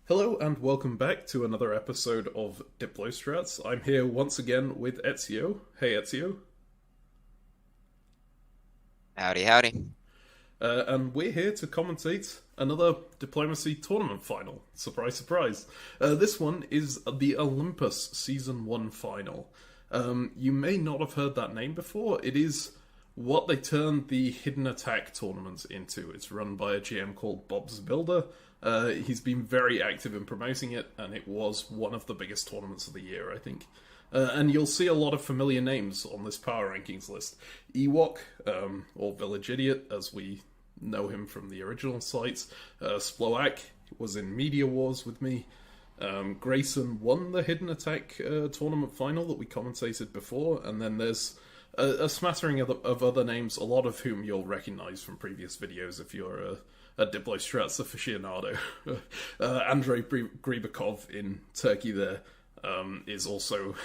Hello and welcome back to another episode of Diplostrats. I'm here once again with Ezio. Hey Ezio. Howdy, howdy. And we're here to commentate another diplomacy tournament final. Surprise, surprise. This one is the Olympus Season 1 final. You may not have heard that name before. It is what they turned the Hidden Attack tournament into. It's run by a GM called Bob's Builder. He's been very active in promoting it, and it was one of the biggest tournaments of the year, I think. And you'll see a lot of familiar names on this power rankings list. Ewok, or Village Idiot, as we know him from the original sites. Sploak was in Media Wars with me. Grayson won the Hidden Attack tournament final that we commentated before, and then there's a smattering of other names, a lot of whom you'll recognize from previous videos if you're a Diplostrats aficionado. Andrei Gribakov in Turkey there is also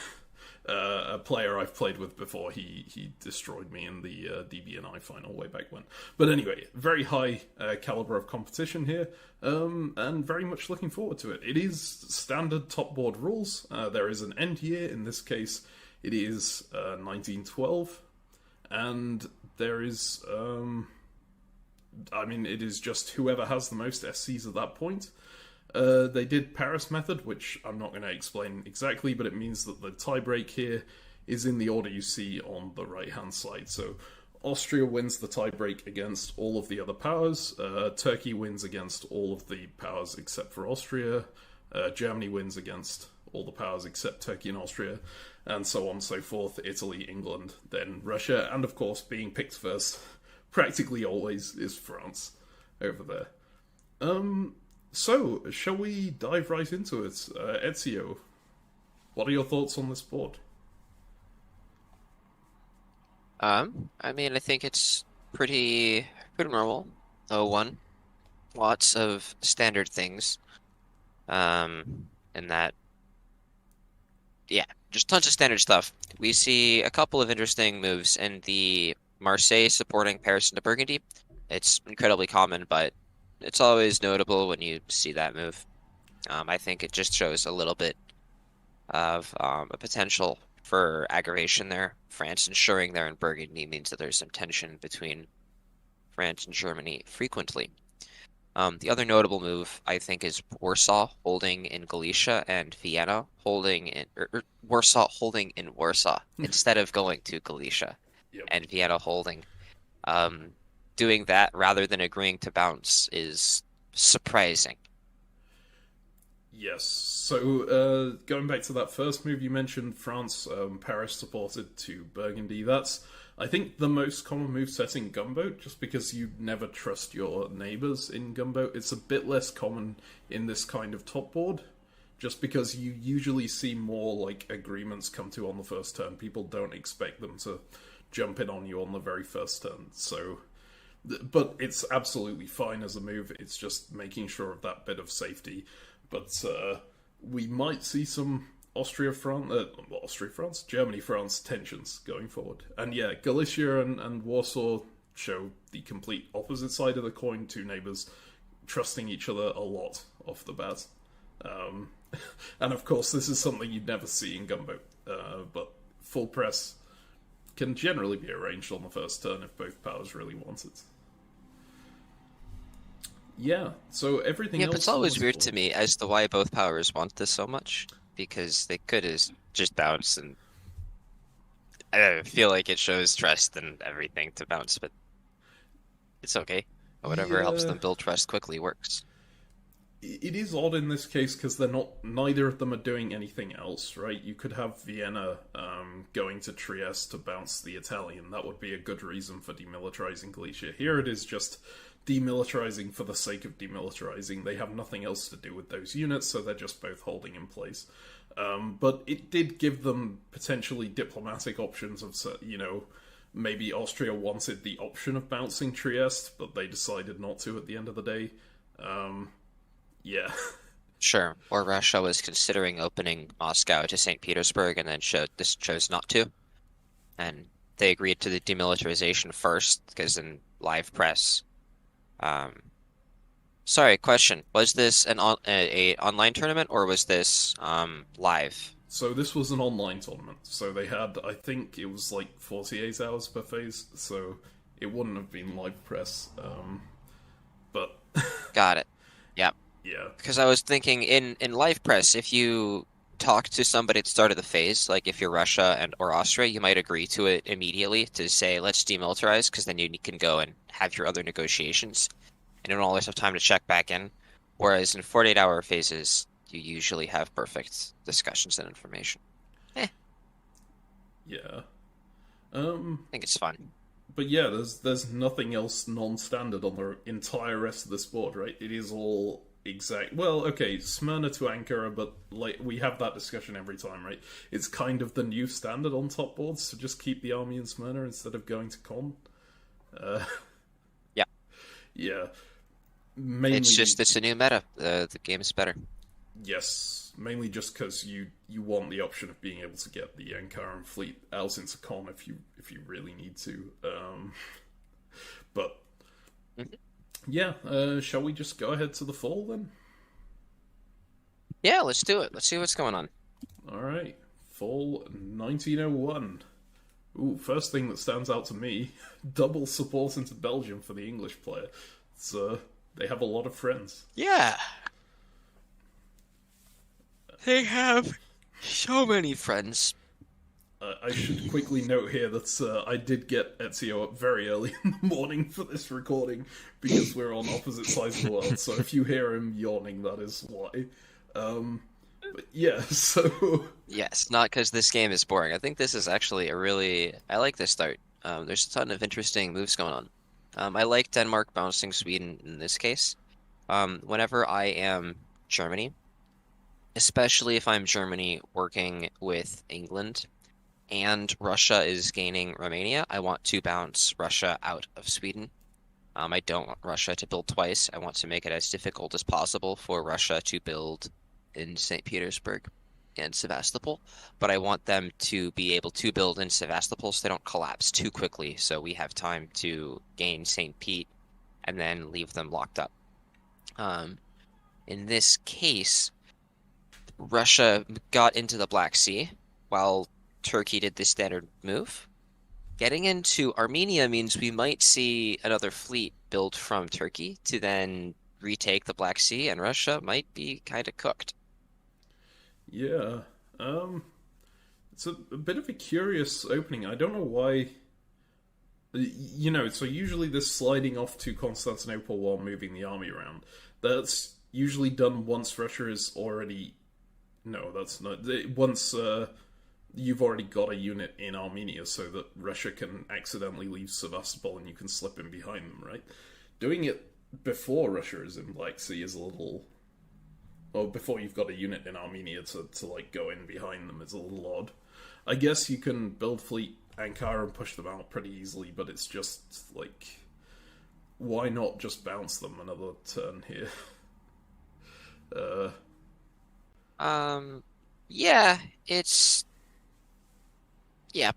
a player I've played with before. He destroyed me in the DBNI final way back when. But anyway, very high caliber of competition here, and very much looking forward to it. It is standard top board rules. There is an end year. In this case, it is 1912, and there is... it is just whoever has the most SCs at that point. They did Paris method, which I'm not going to explain exactly, but it means that the tiebreak here is in the order you see on the right-hand side. So Austria wins the tiebreak against all of the other powers. Turkey wins against all of the powers except for Austria. Germany wins against all the powers except Turkey and Austria, and so on and so forth. Italy, England, then Russia, and of course, being picked first practically always is France over there. So, shall we dive right into it? Ezio, what are your thoughts on this board? I think it's pretty normal. O1. Lots of standard things. And that, yeah, just tons of standard stuff. We see a couple of interesting moves in the Marseille supporting Paris into Burgundy. It's incredibly common, but it's always notable when you see that move. I think it just shows a little bit of a potential for aggravation there. France ensuring they're in Burgundy means that there's some tension between France and Germany frequently. The other notable move, I think, is Warsaw holding in Galicia and Vienna holding in Warsaw holding in Warsaw instead of going to Galicia. Yep. And Vienna holding. Doing that rather than agreeing to bounce is surprising. Yes. So, going back to that first move you mentioned, France, Paris supported to Burgundy. That's, I think, the most common move set in Gunboat, just because you never trust your neighbours in Gunboat. It's a bit less common in this kind of top board, just because you usually see more like agreements come to on the first turn. People don't expect them to jump in on you on the very first turn. So, but it's absolutely fine as a move. It's just making sure of that bit of safety. But we might see some Germany-France tensions going forward. And yeah, Galicia and Warsaw show the complete opposite side of the coin. Two neighbours trusting each other a lot off the bat. And of course, this is something you'd never see in Gunboat. But full press can generally be arranged on the first turn if both powers really want it. Yeah, so everything else... Yeah, but it's always weird to me as to why both powers want this so much, because they could just bounce, and I feel like it shows trust and everything to bounce, but it's okay. Whatever helps them build trust quickly works. It is odd in this case because neither of them are doing anything else, right? You could have Vienna going to Trieste to bounce the Italian. That would be a good reason for demilitarizing Galicia. Here it is just demilitarizing for the sake of demilitarizing. They have nothing else to do with those units, so they're just both holding in place. But it did give them potentially diplomatic options of, maybe Austria wanted the option of bouncing Trieste, but they decided not to at the end of the day. Yeah. Sure. Or Russia was considering opening Moscow to St. Petersburg and then chose not to. And they agreed to the demilitarization first, because in live press, Sorry, question. Was this a online tournament or was this live? So this was an online tournament. So they had, I think it was like 48 hours per phase. So it wouldn't have been live press. But Got it. Yeah. yeah, Because I was thinking in live press, if you talk to somebody at the start of the phase, like if you're Russia and or Austria, you might agree to it immediately to say let's demilitarize, because then you can go and have your other negotiations, and you don't always have time to check back in. Whereas in 48-hour phases, you usually have perfect discussions and information. I yeah. Um, think it's fun. but yeah, there's nothing else non-standard on the entire rest of this board, right? It is all exact. Well, okay, Smyrna to Ankara, but like we have that discussion every time, right? It's kind of the new standard on top boards to just keep the army in Smyrna instead of going to Con. Uh, Yeah, yeah, it's mainly just it's a new meta. The game is better. yes, mainly just because you want the option of being able to get the Ankaran fleet out into Con if you really need to. But Mhm. yeah, shall we just go ahead to the fall then? Yeah, let's do it. Let's see what's going on. All right, fall 1901. Ooh, first thing that stands out to me, double support into Belgium for the English player. It's they have a lot of friends. Yeah, they have so many friends. I should quickly note here that I did get Ezio up very early in the morning for this recording because we're on opposite sides of the world. So if you hear him yawning, that is why. But yeah, so Yes, not because this game is boring. I think this is actually a really I like this start. There's a ton of interesting moves going on. I like Denmark bouncing Sweden in this case. Whenever I am Germany, especially if I'm Germany working with England and Russia is gaining Romania, I want to bounce Russia out of Sweden. I don't want Russia to build twice. I want to make it as difficult as possible for Russia to build in St. Petersburg and Sevastopol, but I want them to be able to build in Sevastopol so they don't collapse too quickly, so we have time to gain St. Pete and then leave them locked up. Um, in this case, Russia got into the Black Sea while Turkey did the standard move. Getting into Armenia means we might see another fleet built from Turkey to then retake the Black Sea, and Russia might be kind of cooked. yeah, it's a bit of a curious opening. I don't know why. You know, so usually this sliding off to Constantinople while moving the army around, that's usually done once Russia is already. No, that's not. Once you've already got a unit in Armenia so that Russia can accidentally leave Sevastopol and you can slip in behind them, right? Doing it before Russia is in Black Sea is a little. Or before you've got a unit in Armenia to like go in behind them is a little odd. I guess you can build fleet Ankara and push them out pretty easily, but it's just like why not just bounce them another turn here? Uh, Um, yeah, it's yeah.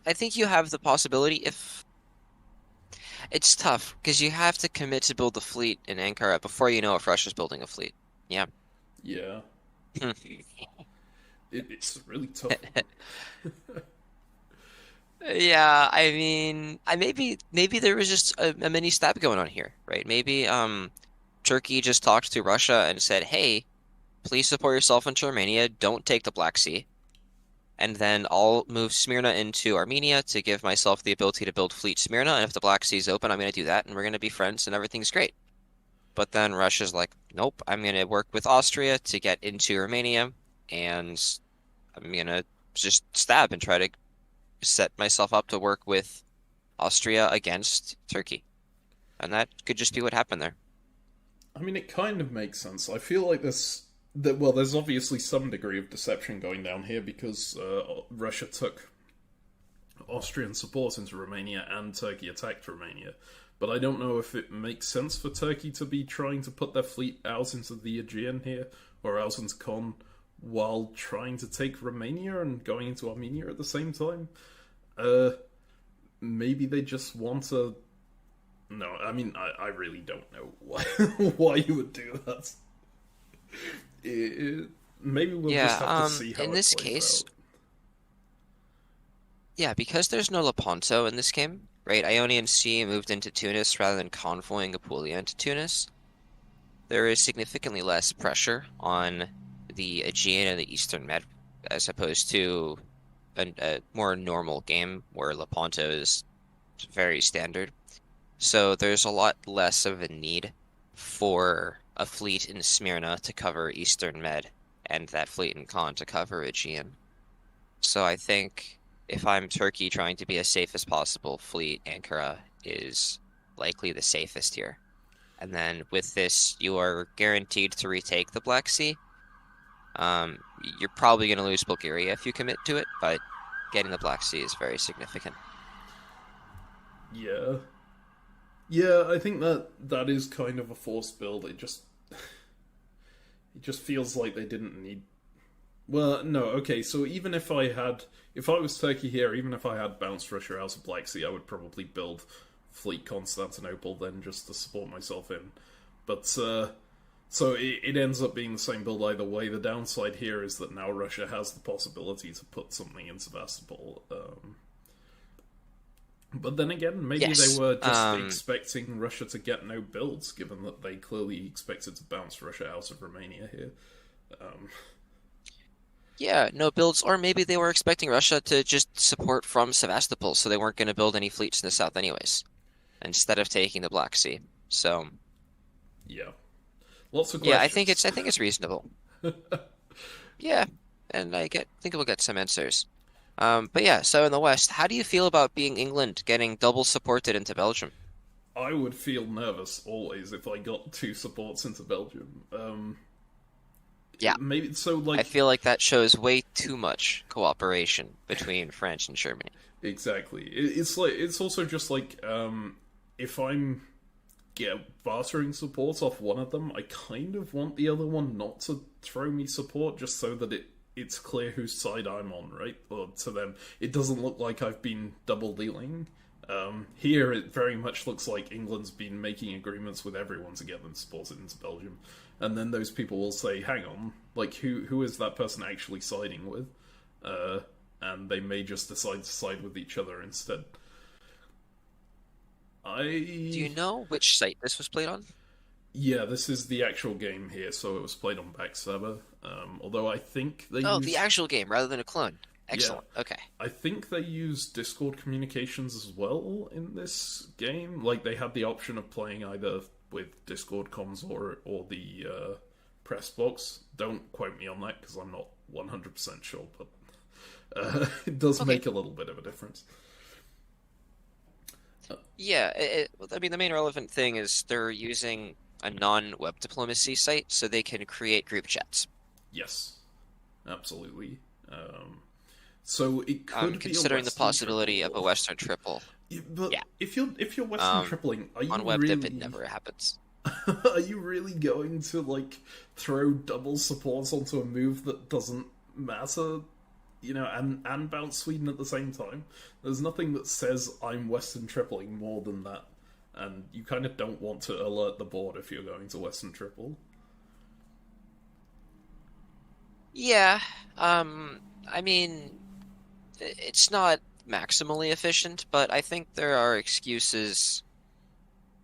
I think you have the possibility if it's tough because you have to commit to build the fleet in Ankara before you know if Russia's building a fleet. Yeah. yeah, it's really tough. Yeah, I mean, I maybe there was just a mini stab going on here, right? Maybe Turkey just talked to Russia and said, "Hey, please support yourself in Armenia. Don't take the Black Sea." And then I'll move Smyrna into Armenia to give myself the ability to build Fleet Smyrna. And if the Black Sea is open, I'm going to do that, and we're going to be friends, and everything's great. But then Russia's like, nope, I'm going to work with Austria to get into Romania, and I'm going to just stab and try to set myself up to work with Austria against Turkey. And that could just be what happened there. I mean, it kind of makes sense. I feel like well, there's obviously some degree of deception going down here because Russia took Austrian support into Romania and Turkey attacked Romania. But I don't know if it makes sense for Turkey to be trying to put their fleet out into the Aegean here or out into Con while trying to take Romania and going into Armenia at the same time. Uh, Maybe they just want to No, I mean, I really don't know why why you would do that. Maybe we'll just Yeah, have to see how in it this plays case, out. yeah, because there's no Lepanto in this game, right? Ionian Sea moved into Tunis rather than convoying Apulia into Tunis. There is significantly less pressure on the Aegean and the Eastern Med as opposed to a more normal game where Lepanto is very standard. So there's a lot less of a need for a fleet in Smyrna to cover Eastern Med and that fleet in Khan to cover Aegean. So I think if I'm Turkey trying to be as safe as possible, fleet Ankara is likely the safest here. And then with this, you are guaranteed to retake the Black Sea. You're probably going to lose Bulgaria if you commit to it, but getting the Black Sea is very significant. Yeah, yeah, I think that is kind of a forced build. It just feels like they didn't need. Well, no, okay. So even if I was Turkey here, even if I had bounced Russia out of Black Sea, I would probably build Fleet Constantinople then just to support myself in. But so it ends up being the same build either way. The downside here is that now Russia has the possibility to put something in Sevastopol. But then again, maybe Yes. they were just expecting Russia to get no builds, given that they clearly expected to bounce Russia out of Romania here. Yeah, no builds, or maybe they were expecting Russia to just support from Sevastopol, so they weren't going to build any fleets in the south anyways, instead of taking the Black Sea. So, Yeah, lots of yeah, questions. I think it's reasonable. Yeah, and think we'll get some answers. But yeah, so in the West, how do you feel about being England getting double supported into Belgium? I would feel nervous always if I got two supports into Belgium. Yeah, Maybe so. I Like feel like that shows way too much cooperation between France and Germany. exactly, it's also just like if I'm bartering support off one of them, I kind of want the other one not to throw me support, just so that it's clear whose side I'm on, right? Or to them, it doesn't look like I've been double dealing. Here, it very much looks like England's been making agreements with everyone to get them supported into Belgium, and then those people will say, "Hang on, like who is that person actually siding with?" And they may just decide to side with each other instead. Do you know which site this was played on? Yeah, this is the actual game here, so it was played on backstab. Although I think they Oh, used, the actual game rather than a clone. yeah, Excellent. Okay. I think they used Discord communications as well in this game. Like they had the option of playing either with Discord comms or the press box. Don't quote me on that because I'm not 100% sure, but it does Okay. make a little bit of a difference. Yeah, I mean, the main relevant thing is they're using a non-web diplomacy site so they can create group chats. Yes, absolutely. So it could be a Considering the Western possibility of a triple. Western triple. Yeah, but Yeah. if you're Western tripling, are you On web dip, it really never happens. are you really going to like throw double supports onto a move that doesn't matter? And bounce Sweden at the same time. There's nothing that says I'm Western tripling more than that, and you kind of don't want to alert the board if you're going to Western triple. Yeah. I mean, it's not maximally efficient, but I think there are excuses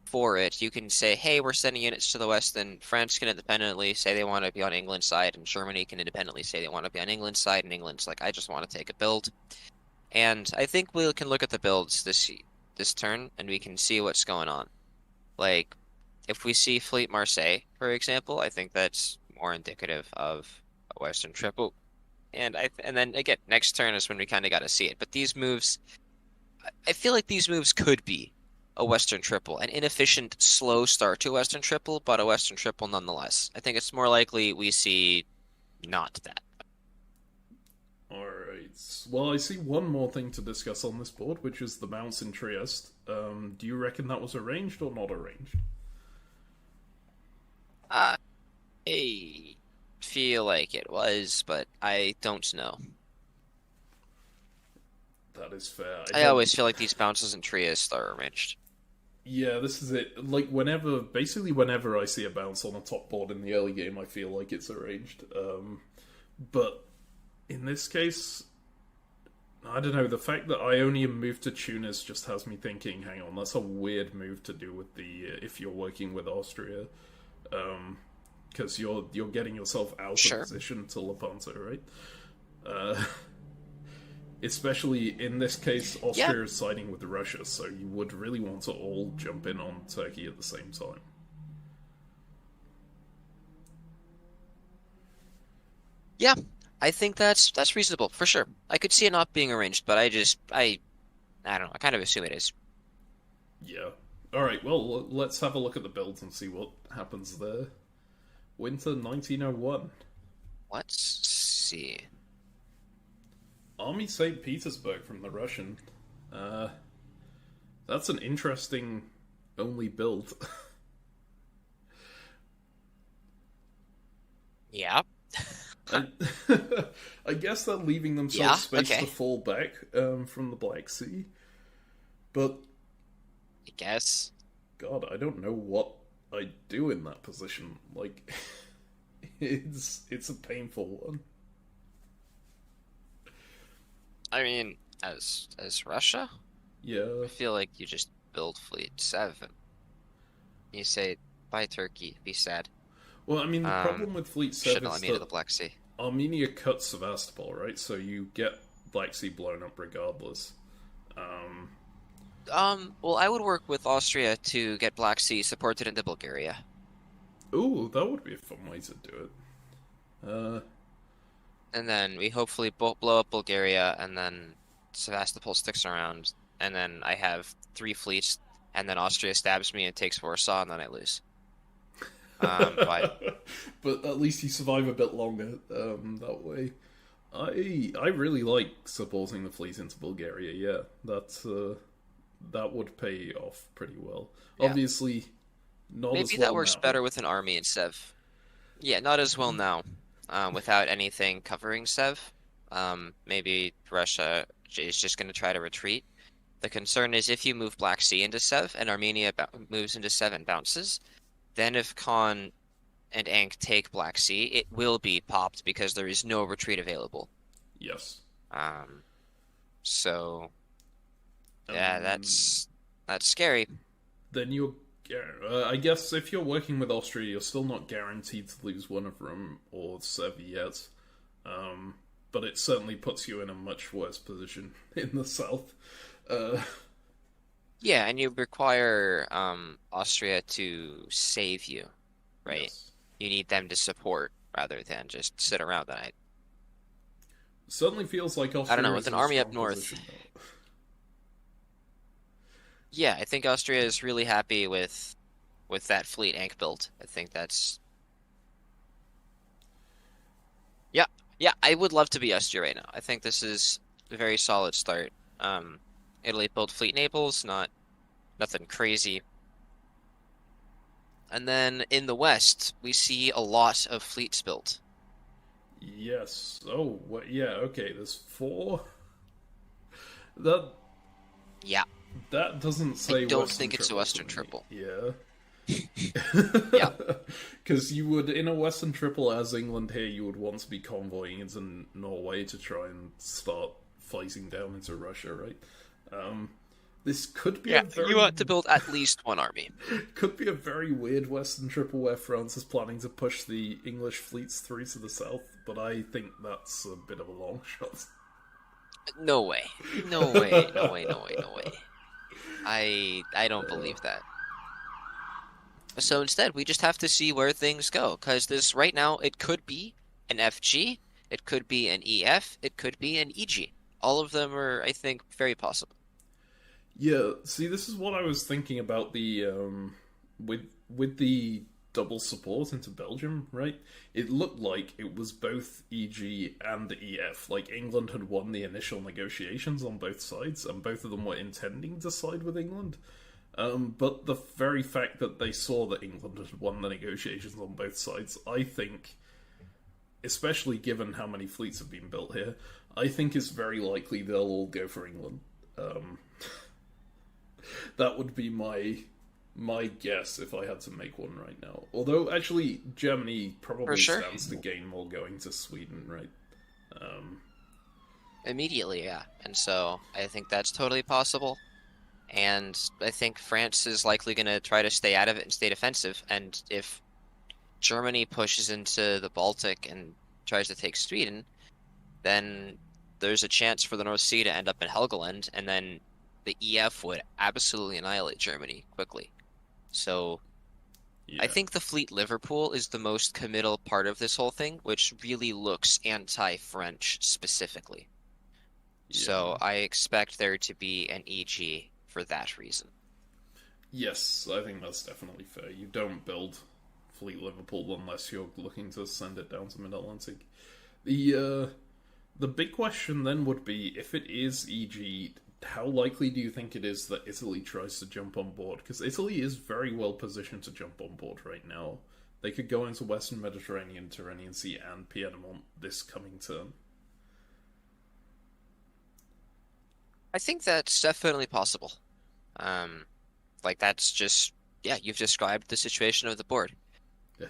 for it. You can say, hey, we're sending units to the west, and France can independently say they want to be on England's side, and Germany can independently say they want to be on England's side, and England's like, I just want to take a build. And I think we can look at the builds this turn, and we can see what's going on. Like, if we see Fleet Marseille, for example, I think that's more indicative of a Western triple. And then again, next turn is when we kind of got to see it. But these moves, I feel like these moves could be a Western triple, an inefficient, slow start to a Western triple, but a Western triple nonetheless. I think it's more likely we see not that. Alright. Well, I see one more thing to discuss on this board, which is the bounce in Trieste. Do you reckon that was arranged or not arranged? I feel like it was, but I don't know. That is fair. I always feel like these bounces in Trieste are arranged. Yeah, this is it. Like, basically whenever I see a bounce on a top board in the early game, I feel like it's arranged. But in this case, I don't know, the fact that Ionian moved to Tunis just has me thinking, hang on, that's a weird move to do with if you're working with Austria. Because you're getting yourself out Sure. of position to Lepanto, right? Especially in this case, Austria is siding with Russia, so you would really want to all jump in on Turkey at the same time. Yeah, I think that's reasonable for sure. I could see it not being arranged, but I don't know. I kind of assume it is. Yeah. Alright, well, let's have a look at the builds and see what happens there. Winter 1901. Let's see. Army St. Petersburg from the Russian. That's an interesting only build. Yeah. I guess they're leaving themselves space okay. to fall back from the Black Sea. But, I guess. God, I don't know what I'd do in that position. Like, it's a painful one. I mean, as Russia, Yeah. I feel like you just build Fleet 7. You say, bye Turkey, be sad. Well, I mean, the problem with Fleet 7 Shouldn't is let me into that the Black Sea. Armenia cuts Sevastopol, right? So you get Black Sea blown up regardless. Well, I would work with Austria to get Black Sea supported into Bulgaria. Ooh, that would be a fun way to do it. And then we hopefully blow up Bulgaria, and then Sevastopol sticks around, and then I have 3 fleets, and then Austria stabs me and takes Warsaw, and then I lose. But at least you survive a bit longer that way. I really like supporting the fleet into Bulgaria. Yeah, that would pay off pretty well. Yeah. Obviously, not Maybe as well that works now. better with an army in Sev. Yeah, not as well now, without anything covering Sev. Maybe Russia is just going to try to retreat. The concern is if you move Black Sea into Sev and Armenia moves into Sev and bounces, then if Khan and Ankh take Black Sea, it will be popped because there is no retreat available. Yes. So yeah, that's scary. Then I guess if you're working with Austria, you're still not guaranteed to lose one of them or Sev yet. But it certainly puts you in a much worse position in the south. Yeah, and you require Austria to save you, right? Yes. You need them to support rather than just sit around the night. Certainly feels like Austria I don't know, is with an in a army up strong north. position now. Yeah, I think Austria is really happy with that fleet Ankh build. I think that's yeah, I would love to be Austria right now. I think this is a very solid start. Italy built fleet Naples, nothing crazy. And then in the west, we see a lot of fleets built. Yes. Oh, yeah, okay, there's 4. That Yeah. That doesn't say I don't Western think it's a Triple Western to me. triple. Yeah. Yeah. Because you would, in a Western Triple as England here, you would want to be convoying into Norway to try and start fighting down into Russia, right? This could be Yeah, you want to build at least one army. could be a very weird Western Triple where France is planning to push the English fleets through to the south, but I think that's a bit of a long shot. No way. No way. No way. No way. No way. I don't believe that. So instead, we just have to see where things go, because this right now it could be an FG, it could be an EF, it could be an EG. All of them are, I think, very possible. Yeah, see, this is what I was thinking about the with the double support into Belgium, right? It looked like it was both EG and EF. Like England had won the initial negotiations on both sides, and both of them were intending to side with England. But the very fact that they saw that England had won the negotiations on both sides, I think, especially given how many fleets have been built here, I think it's very likely they'll all go for England. That would be my my guess if I had to make one right now. Although, actually, Germany For probably sure. stands to gain more going to Sweden, right? Um, Immediately, yeah. And so I think that's totally possible. And I think France is likely going to try to stay out of it and stay defensive. And if Germany pushes into the Baltic and tries to take Sweden, then there's a chance for the North Sea to end up in Helgoland, and then the EF would absolutely annihilate Germany quickly. So I yeah, think the Fleet Liverpool is the most committal part of this whole thing, which really looks anti-French specifically. yeah. So I expect there to be an EG for that reason. Yes, I think that's definitely fair. You don't build Fleet Liverpool unless you're looking to send it down to Mid-Atlantic. The big question then would be, if it is EG, how likely do you think it is that Italy tries to jump on board? Because Italy is very well positioned to jump on board right now. They could go into Western Mediterranean, Tyrrhenian Sea, and Piedmont this coming term. I think that's definitely possible. Um, like that's just yeah, you've described the situation of the board. Yeah.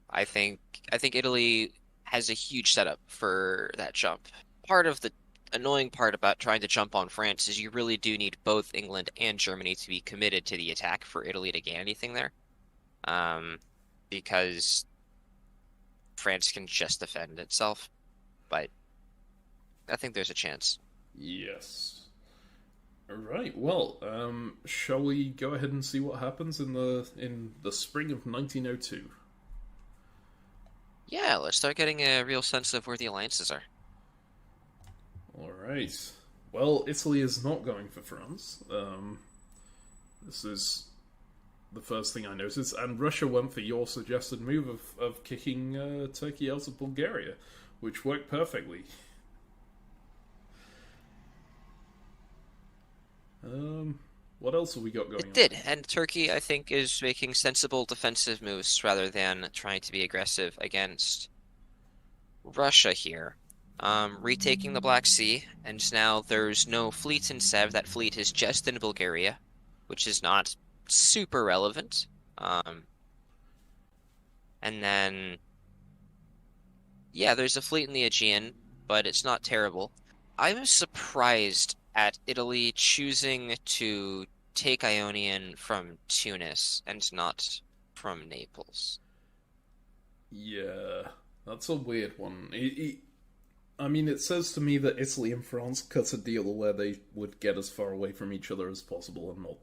I think I think Italy has a huge setup for that jump. Part of the annoying part about trying to jump on France is you really do need both England and Germany to be committed to the attack for Italy to gain anything there. Um, because France can just defend itself, but I think there's a chance. Yes. Alright, well, shall we go ahead and see what happens in the spring of 1902? Yeah, let's start getting a real sense of where the alliances are. Alright. Well, Italy is not going for France. This is the first thing I noticed. And Russia went for your suggested move of kicking Turkey out of Bulgaria, which worked perfectly. What else have we got going It on? did, and Turkey, I think, is making sensible defensive moves rather than trying to be aggressive against Russia here. Retaking the Black Sea, and now there's no fleet in Sev. That fleet is just in Bulgaria, which is not super relevant. Um, and then, yeah, there's a fleet in the Aegean, but it's not terrible. I'm surprised at Italy choosing to take Ionian from Tunis and not from Naples. Yeah, that's a weird one. I mean, it says to me that Italy and France cut a deal where they would get as far away from each other as possible and not,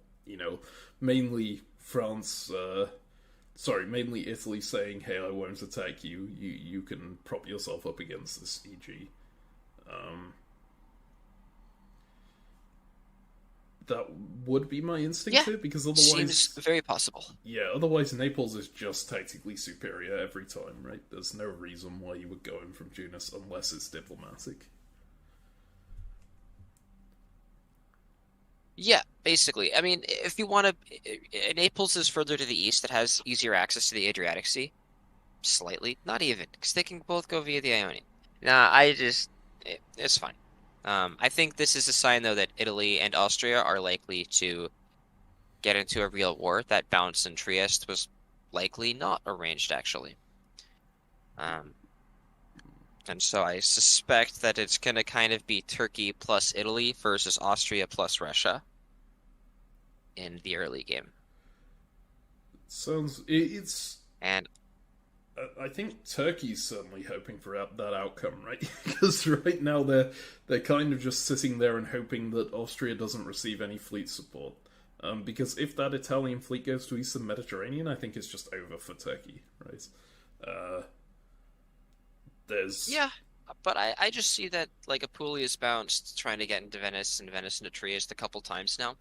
mainly France, mainly Italy saying, hey, I won't attack you. You can prop yourself up against this, e.g. Um, that would be my instinct Yeah, here, because seems otherwise, very possible. yeah, otherwise Naples is just tactically superior every time, right? There's no reason why you would go in from Tunis unless it's diplomatic. Yeah, basically. I mean, if you want to, Naples is further to the east. It has easier access to the Adriatic Sea. Slightly, not even, because they can both go via the Ionian. Nah, it's fine. I think this is a sign, though, that Italy and Austria are likely to get into a real war. That bounce in Trieste was likely not arranged, actually. Um, and so I suspect that it's going to kind of be Turkey plus Italy versus Austria plus Russia in the early game. It's. And I think Turkey's certainly hoping for that outcome, right? Because right now they're kind of just sitting there and hoping that Austria doesn't receive any fleet support. Because if that Italian fleet goes to Eastern Mediterranean, I think it's just over for Turkey, right? Uh, there's yeah, but I just see that like Apulia's bounced trying to get into Venice and Venice into Trieste a couple times now.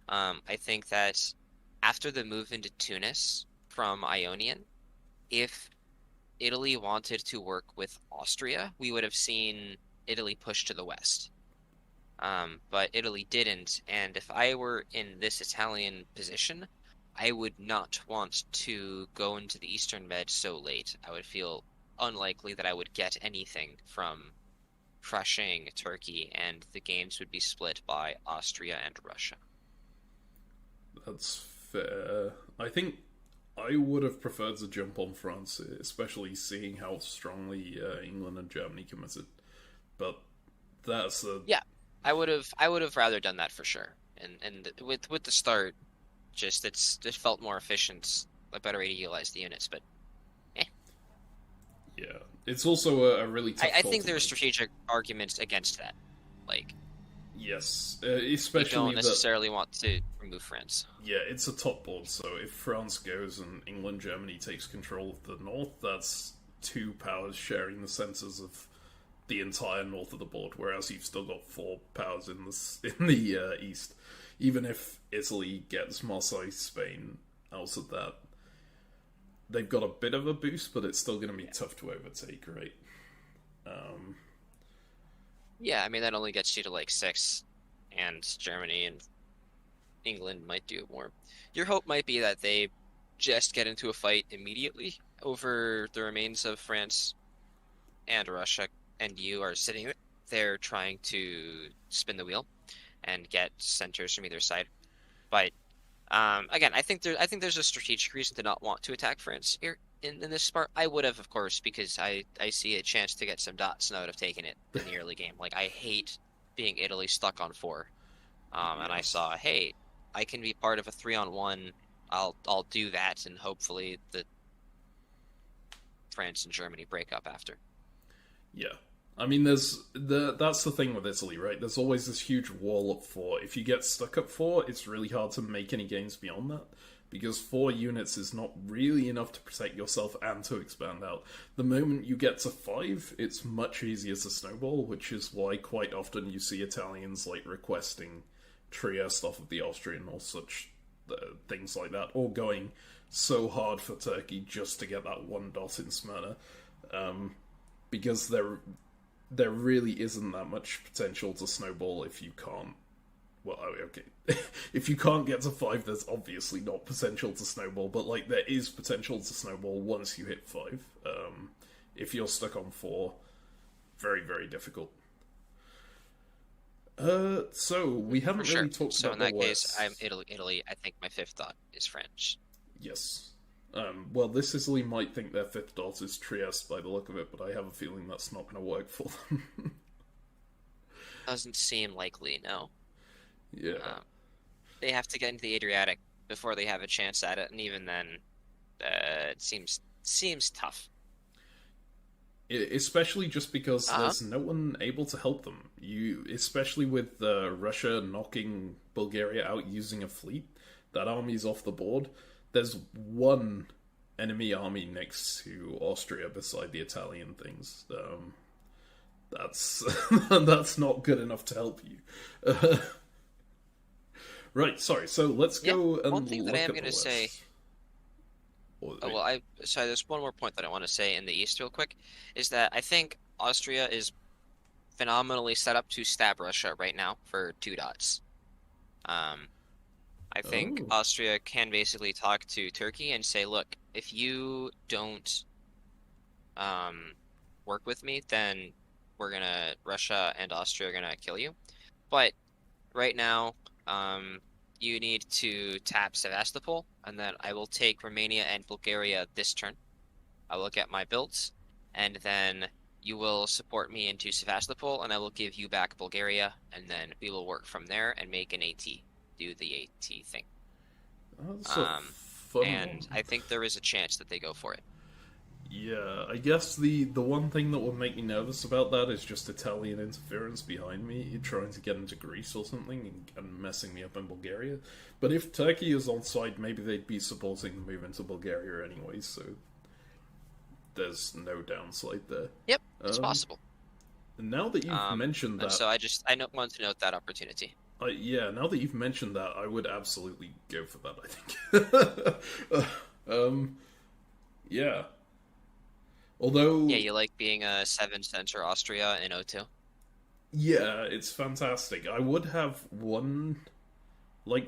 I think that after the move into Tunis from Ionian, if Italy wanted to work with Austria, we would have seen Italy push to the west. But Italy didn't, and if I were in this Italian position, I would not want to go into the Eastern Med so late. I would feel unlikely that I would get anything from crushing Turkey, and the games would be split by Austria and Russia. that's fair. I think I would have preferred to jump on France, especially seeing how strongly England and Germany committed. But that's a Yeah, I would have rather done that for sure. And with the start, just it felt more efficient, a better way to utilize the units. But eh. yeah. It's also a really tough I call think to there's make. strategic arguments against that. Like Yes, you don't especially that. necessarily want to remove France. Yeah, it's a top board, so if France goes and England, Germany takes control of the north, that's two powers sharing the centers of the entire north of the board. Whereas you've still got four powers in the east. Even if Italy gets Marseille, Spain out of that, they've got a bit of a boost, but it's still going to be tough to overtake, right? Um, Yeah, I mean that only gets you to like six, and Germany and England might do more. Your hope might be that they just get into a fight immediately over the remains of France and Russia, and you are sitting there trying to spin the wheel and get centers from either side. But again, I think there's a strategic reason to not want to attack France here in this part. I would have, of course, because I see a chance to get some dots, and I would have taken it in the early game. Like I hate being Italy stuck on four. And I yes. saw, hey, I can be part of a 3-on-1. I'll do that, and hopefully the France and Germany break up after. Yeah. I mean, that's the thing with Italy, right? There's always this huge wall up four. If you get stuck at four, it's really hard to make any gains beyond that because four units is not really enough to protect yourself and to expand out. The moment you get to five, it's much easier to snowball, which is why quite often you see Italians like requesting Trieste off of the Austrian or such things like that, or going so hard for Turkey just to get that one dot in Smyrna. Because there really isn't that much potential to snowball if you can't. Well, okay, if you can't get to five, there's obviously not potential to snowball, but like there is potential to snowball once you hit five. If you're stuck on four, very very difficult. So we For haven't really sure. talked So about in the that case, I'm West. Italy. Italy. I think my fifth thought is French. Yes. Well, this Italy might think their fifth dot is Trieste by the look of it, but I have a feeling that's not going to work for them. Doesn't seem likely. No. Yeah. Um, they have to get into the Adriatic before they have a chance at it, and even then, it seems tough. Especially just because Uh-huh. there's no one able to help them. Especially with Russia knocking Bulgaria out using a fleet, that army's off the board. There's one enemy army next to Austria beside the Italian things. That's that's not good enough to help you. Right, sorry. So let's Yeah. go One and thing that I look am at going the to say. West. Or, Oh, well, sorry. There's one more point that I want to say in the East real quick, is that I think Austria is phenomenally set up to stab Russia right now for two dots. Um, I think oh, Austria can basically talk to Turkey and say, look, if you don't um, work with me, then Russia and Austria are gonna kill you. But right now, you need to tap Sevastopol, and then I will take Romania and Bulgaria this turn. I will get my builds, and then you will support me into Sevastopol, and I will give you back Bulgaria, and then we will work from there and make an AT, do the AT thing. that's a Um, fun and one. I think there is a chance that they go for it. Yeah, I guess the one thing that would make me nervous about that is just Italian interference behind me, trying to get into Greece or something and messing me up in Bulgaria. But if Turkey is on side, maybe they'd be supporting the move into Bulgaria anyway, so there's no downside there. Yep, it's Um, possible. Now that you've mentioned And that, so want to note that opportunity. yeah, now that you've mentioned that, I would absolutely go for that. I think. Yeah. Yeah, Although you like being a seven center Austria in O2? yeah, it's fantastic. I would have one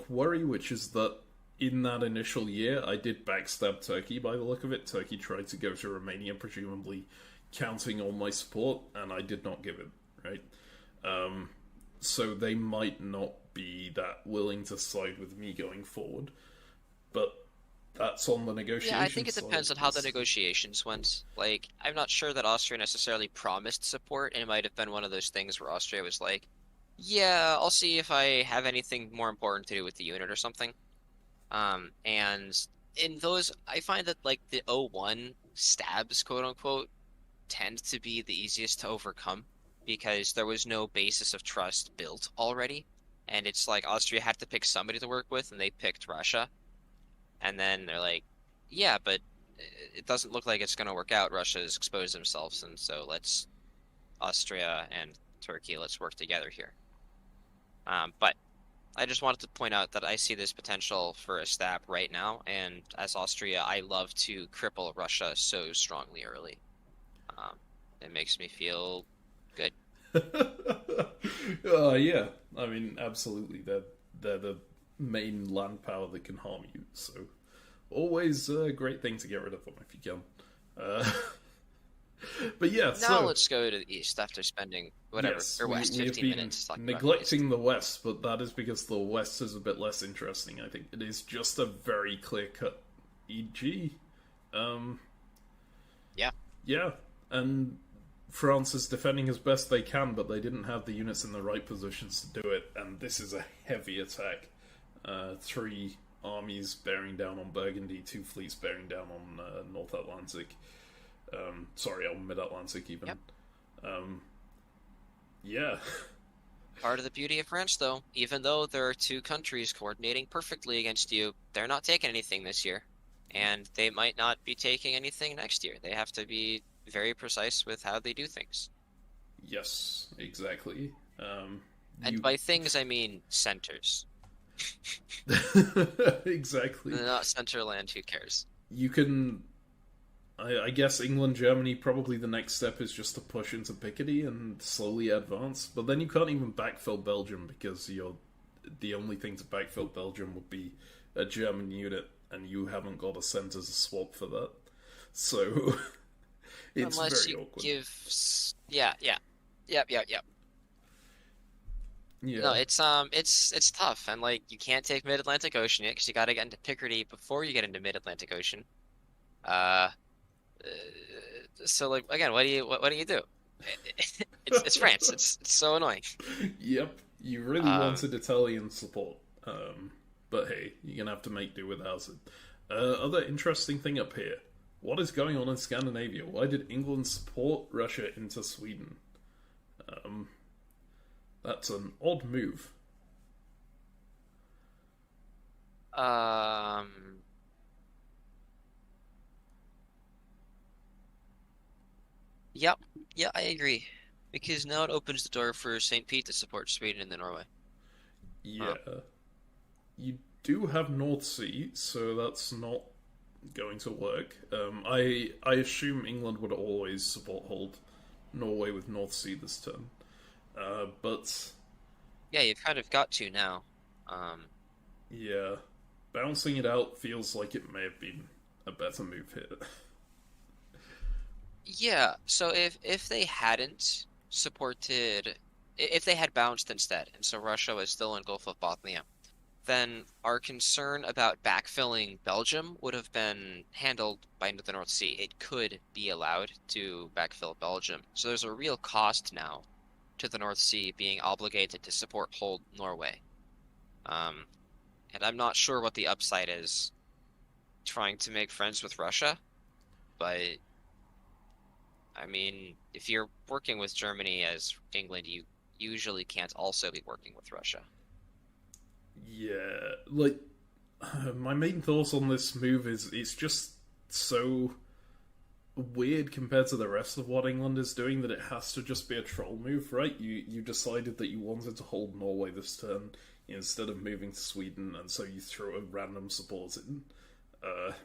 worry, which is that in that initial year, I did backstab Turkey. By the look of it, Turkey tried to go to Romania, presumably counting all my support, and I did not give it. Right, so they might not be that willing to side with me going forward. but that's on the Yeah, I think negotiation it side. depends on how the negotiations went. Like, I'm not sure that Austria necessarily promised support, and it might have been one of those things where Austria was like, yeah, I'll see if I have anything more important to do with the unit or something. And in those, I find that like the O1 stabs, quote unquote, tend to be the easiest to overcome because there was no basis of trust built already. And it's like Austria had to pick somebody to work with, and they picked Russia. And then they're like, yeah, but it doesn't look like it's going to work out. Russia has exposed themselves, and so let's Austria and Turkey, let's work together here. But I just wanted to point out that I see this potential for a stab right now, and as Austria, I love to cripple Russia so strongly early. It makes me feel good. Yeah, I mean, absolutely. They're the main land power that can harm you. So, always a great thing to get rid of them if you can. But yeah, Now so let's go to the east after spending whatever, yes, or west, we have 15 been minutes talking about neglecting the West, but that is because the West is a bit less interesting. I think it is just a very clear cut EG. Yeah. Yeah, and France is defending as best they can, but they didn't have the units in the right positions to do it, and this is a heavy attack. 3 armies bearing down on Burgundy, 2 fleets bearing down on North Atlantic. Sorry, on Mid-Atlantic even. Yep. Yeah. Part of the beauty of France, though, even though there are 2 countries coordinating perfectly against you, they're not taking anything this year. And they might not be taking anything next year. They have to be very precise with how they do things. Yes, exactly. And by things, I mean centers. Exactly. Not centerland, who cares? You can... I guess England, Germany, probably the next step is just to push into Picardy and slowly advance. But then you can't even backfill Belgium because the only thing to backfill Belgium would be a German unit, and you haven't got a centre to swap for that. So it's Unless very you awkward. Yep. Yeah. No, it's tough, and like you can't take Mid-Atlantic Ocean yet because you got to get into Picardy before you get into Mid-Atlantic Ocean. Uh, so like again, what do you do? It's France. It's so annoying. Yep. You really wanted Italian support. But hey, you're gonna have to make do without it. Other interesting thing up here. What is going on in Scandinavia? Why did England support Russia into Sweden? That's an odd move. Yep. Yeah, I agree. Because now it opens the door for St. Pete to support Sweden and then Norway. Yeah. You do have North Sea, so that's not going to work. I assume England would always hold Norway with North Sea this turn. But Yeah, you've kind of got to now. yeah, bouncing it out feels like it may have been a better move here. Yeah, so if they hadn't supported, if they had bounced instead, and so Russia was still in Gulf of Bothnia, then our concern about backfilling Belgium would have been handled by the North Sea. It could be allowed to backfill Belgium. So there's a real cost now to the North Sea being obligated to support whole Norway. And I'm not sure what the upside is trying to make friends with Russia, but I mean, if you're working with Germany as England, you usually can't also be working with Russia. Yeah, like my main thoughts on this move is it's just so weird compared to the rest of what England is doing that it has to just be a troll move, right? You decided that you wanted to hold Norway this turn instead of moving to Sweden, and so you threw a random support in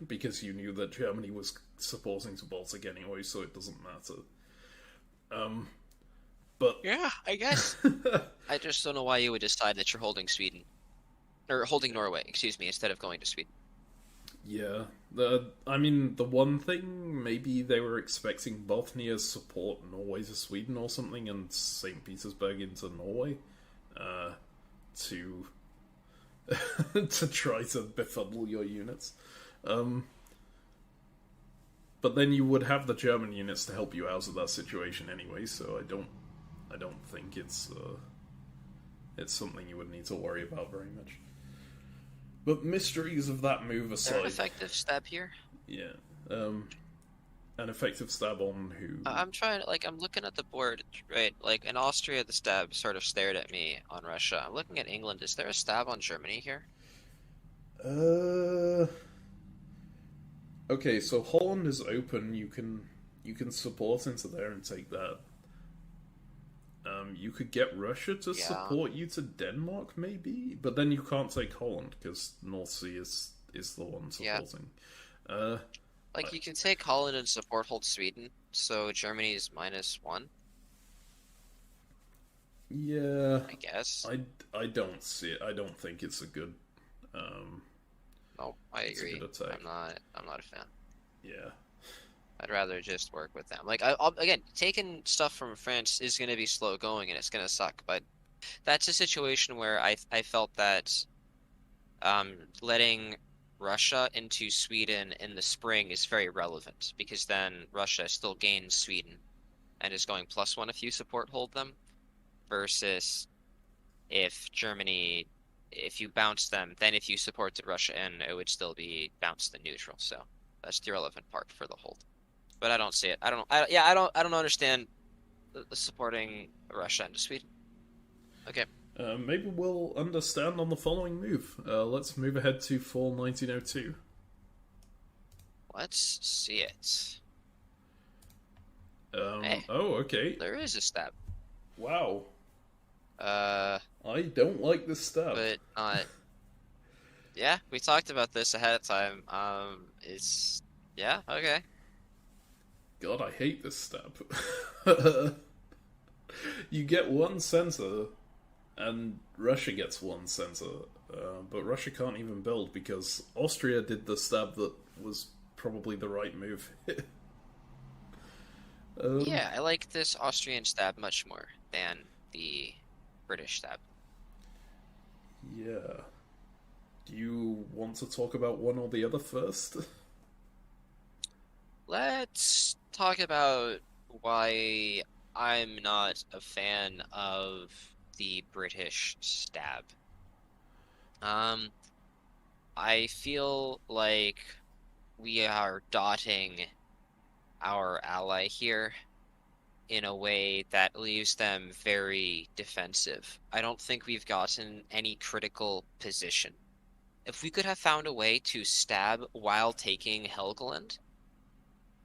because you knew that Germany was supporting the Baltic anyway, so it doesn't matter. But Yeah, I guess. I just don't know why you would decide that you're holding Sweden. Or holding Norway, excuse me, instead of going to Sweden. yeah, I mean, the one thing, maybe they were expecting Bothnia's support Norway to Sweden or something, and St. Petersburg into Norway, to to try to befuddle your units. But then you would have the German units to help you out of that situation anyway, so I don't think it's something you would need to worry about very much. But mysteries of that move aside, an effective stab here. Yeah, an effective stab on who? I'm trying, like, I'm looking at the board, right? Like, in Austria, the stab sort of stared at me on Russia. I'm looking at England. Is there a stab on Germany here? Okay, so Holland is open. You can support into there and take that. You could get Russia to support you to Denmark, maybe, but then you can't take Holland because North Sea is the one supporting. Like, you can take Holland and support hold Sweden, so Germany is -1. Yeah, I guess. I don't see it. I don't think it's a good. No, I agree. I'm not a fan. Yeah. I'd rather just work with them. Like, again, taking stuff from France is going to be slow going and it's going to suck. But that's a situation where I felt that letting Russia into Sweden in the spring is very relevant because then Russia still gains Sweden and is going +1 if you support hold them, versus if Germany, if you bounce them, then if you supported Russia in, it would still be bounced and neutral. So that's the relevant part for the hold. But I don't see it. I don't understand the supporting Russia into Sweden. Okay. Maybe we'll understand on the following move. Let's move ahead to fall 1902. Let's see it. Hey, oh, okay. There is a stab. Wow. I don't like this stab. But not. Yeah, we talked about this ahead of time. It's yeah, okay. God, I hate this stab. You get one center, and Russia gets one center, but Russia can't even build because Austria did the stab that was probably the right move. Yeah, I like this Austrian stab much more than the British stab. Yeah. Do you want to talk about one or the other first? Let's talk about why I'm not a fan of the British stab. I feel like we are dotting our ally here in a way that leaves them very defensive. I don't think we've gotten any critical position. If we could have found a way to stab while taking Helgoland,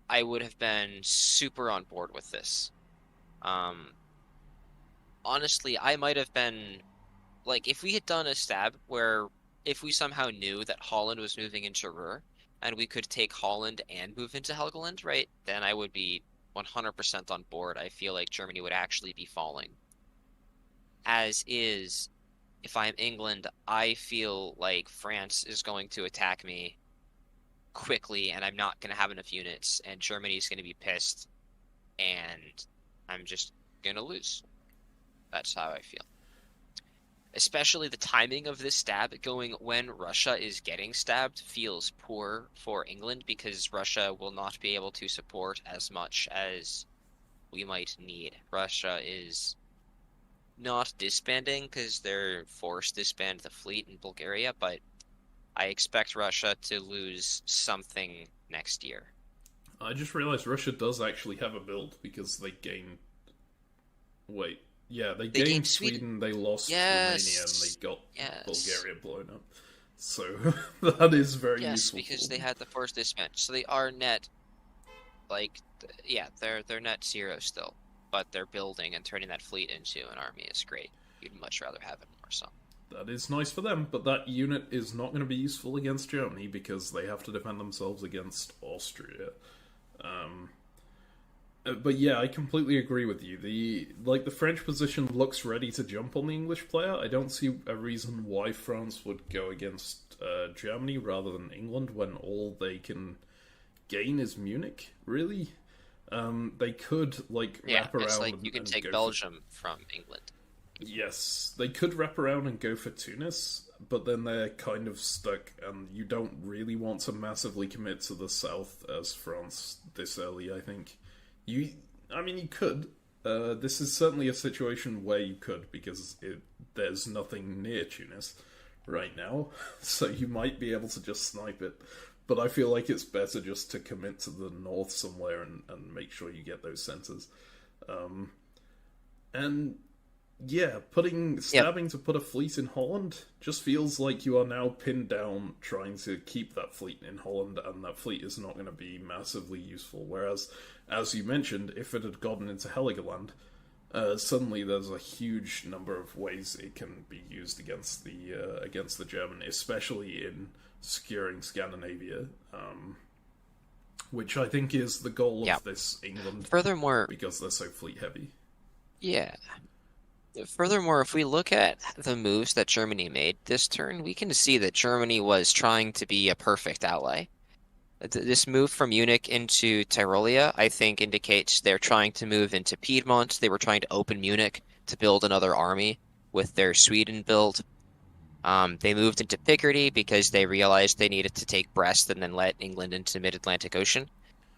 I would have been super on board with this. Honestly, I might have been, like, if we had done a stab where if we somehow knew that Holland was moving into Ruhr and we could take Holland and move into Helgoland, right, then I would be 100% on board. I feel like Germany would actually be falling. As is, if I'm England, I feel like France is going to attack me quickly and I'm not going to have enough units and Germany's going to be pissed and I'm just going to lose. That's how I feel. Especially the timing of this stab going when Russia is getting stabbed feels poor for England because Russia will not be able to support as much as we might need. Russia is not disbanding because they're forced to disband the fleet in Bulgaria, but I expect Russia to lose something next year. I just realized Russia does actually have a build because they gained... Wait. Yeah, they gained Sweden, they lost Romania, and they got Bulgaria blown up. So, that is very useful. Yes, because they had the forced disband. So they are net, like, yeah, they're net 0 still. But they're building and turning that fleet into an army is great. You'd much rather have it more so. That is nice for them, but that unit is not going to be useful against Germany because they have to defend themselves against Austria. But yeah, I completely agree with you. The French position looks ready to jump on the English player. I don't see a reason why France would go against Germany rather than England when all they can gain is Munich, really. They could, wrap around it's like you can take Belgium from England. Yes, they could wrap around and go for Tunis. but then they're kind of stuck, and you don't really want to massively commit to the south as France this early, I think. You could. This is certainly a situation where you could, because there's nothing near Tunis right now, so you might be able to just snipe it. But I feel like it's better just to commit to the north somewhere and make sure you get those centers. And yeah, stabbing to put a fleet in Holland just feels like you are now pinned down trying to keep that fleet in Holland, and that fleet is not going to be massively useful. Whereas, as you mentioned, if it had gotten into Heligoland, suddenly there's a huge number of ways it can be used against the German, especially in securing Scandinavia, which I think is the goal of this England. Furthermore, because they're so fleet heavy. Yeah. Furthermore, if we look at the moves that Germany made this turn, we can see that Germany was trying to be a perfect ally. This move from Munich into Tyrolia, I think, indicates they're trying to move into Piedmont. They were trying to open Munich to build another army with their Sweden build. They moved into Picardy because they realized they needed to take Brest and then let England into mid-Atlantic Ocean.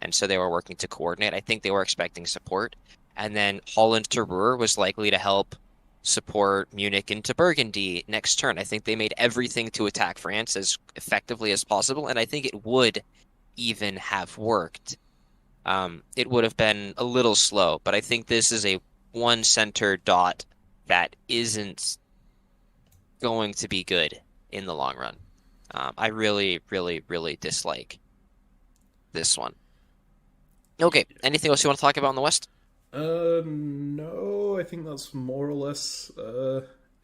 And so they were working to coordinate. I think they were expecting support. And then Holland to Ruhr was likely to help support Munich into Burgundy next turn. I think they made everything to attack France as effectively as possible, and I think it would even have worked. It would have been a little slow, but I think this is a one-center dot that isn't going to be good in the long run. I really, really, really dislike this one. Okay, anything else you want to talk about in the West? No, I think that's more or less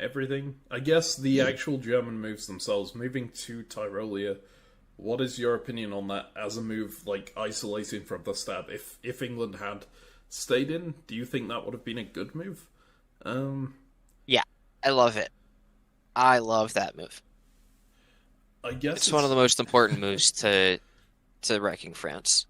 everything. I guess the actual German moves themselves, moving to Tyrolia, what is your opinion on that as a move, like isolating from the stab? If England had stayed in, do you think that would have been a good move? Yeah, I love it. I love that move. I guess it's one of the most important moves to wrecking France.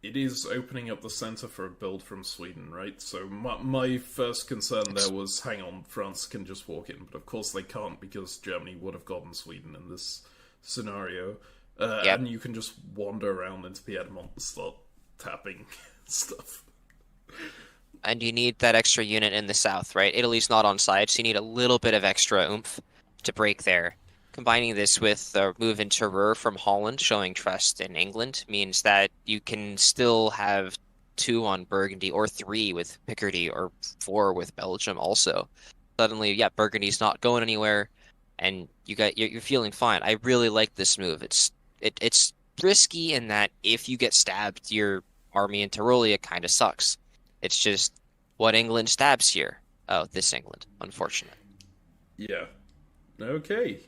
It is opening up the center for a build from Sweden, right? So my first concern there was, hang on, France can just walk in. But of course they can't, because Germany would have gotten Sweden in this scenario. And you can just wander around into Piedmont and start tapping stuff. And you need that extra unit in the south, right? Italy's not on side, so you need a little bit of extra oomph to break there. Combining this with the move into Ruhr from Holland, showing trust in England, means that you can still have 2 on Burgundy, or 3 with Picardy, or 4 with Belgium also. Suddenly, Burgundy's not going anywhere, and you're feeling fine. I really like this move. It's risky in that if you get stabbed, your army in Tyrolia kind of sucks. It's just what England stabs here. Oh, this England, unfortunate. Yeah. Okay.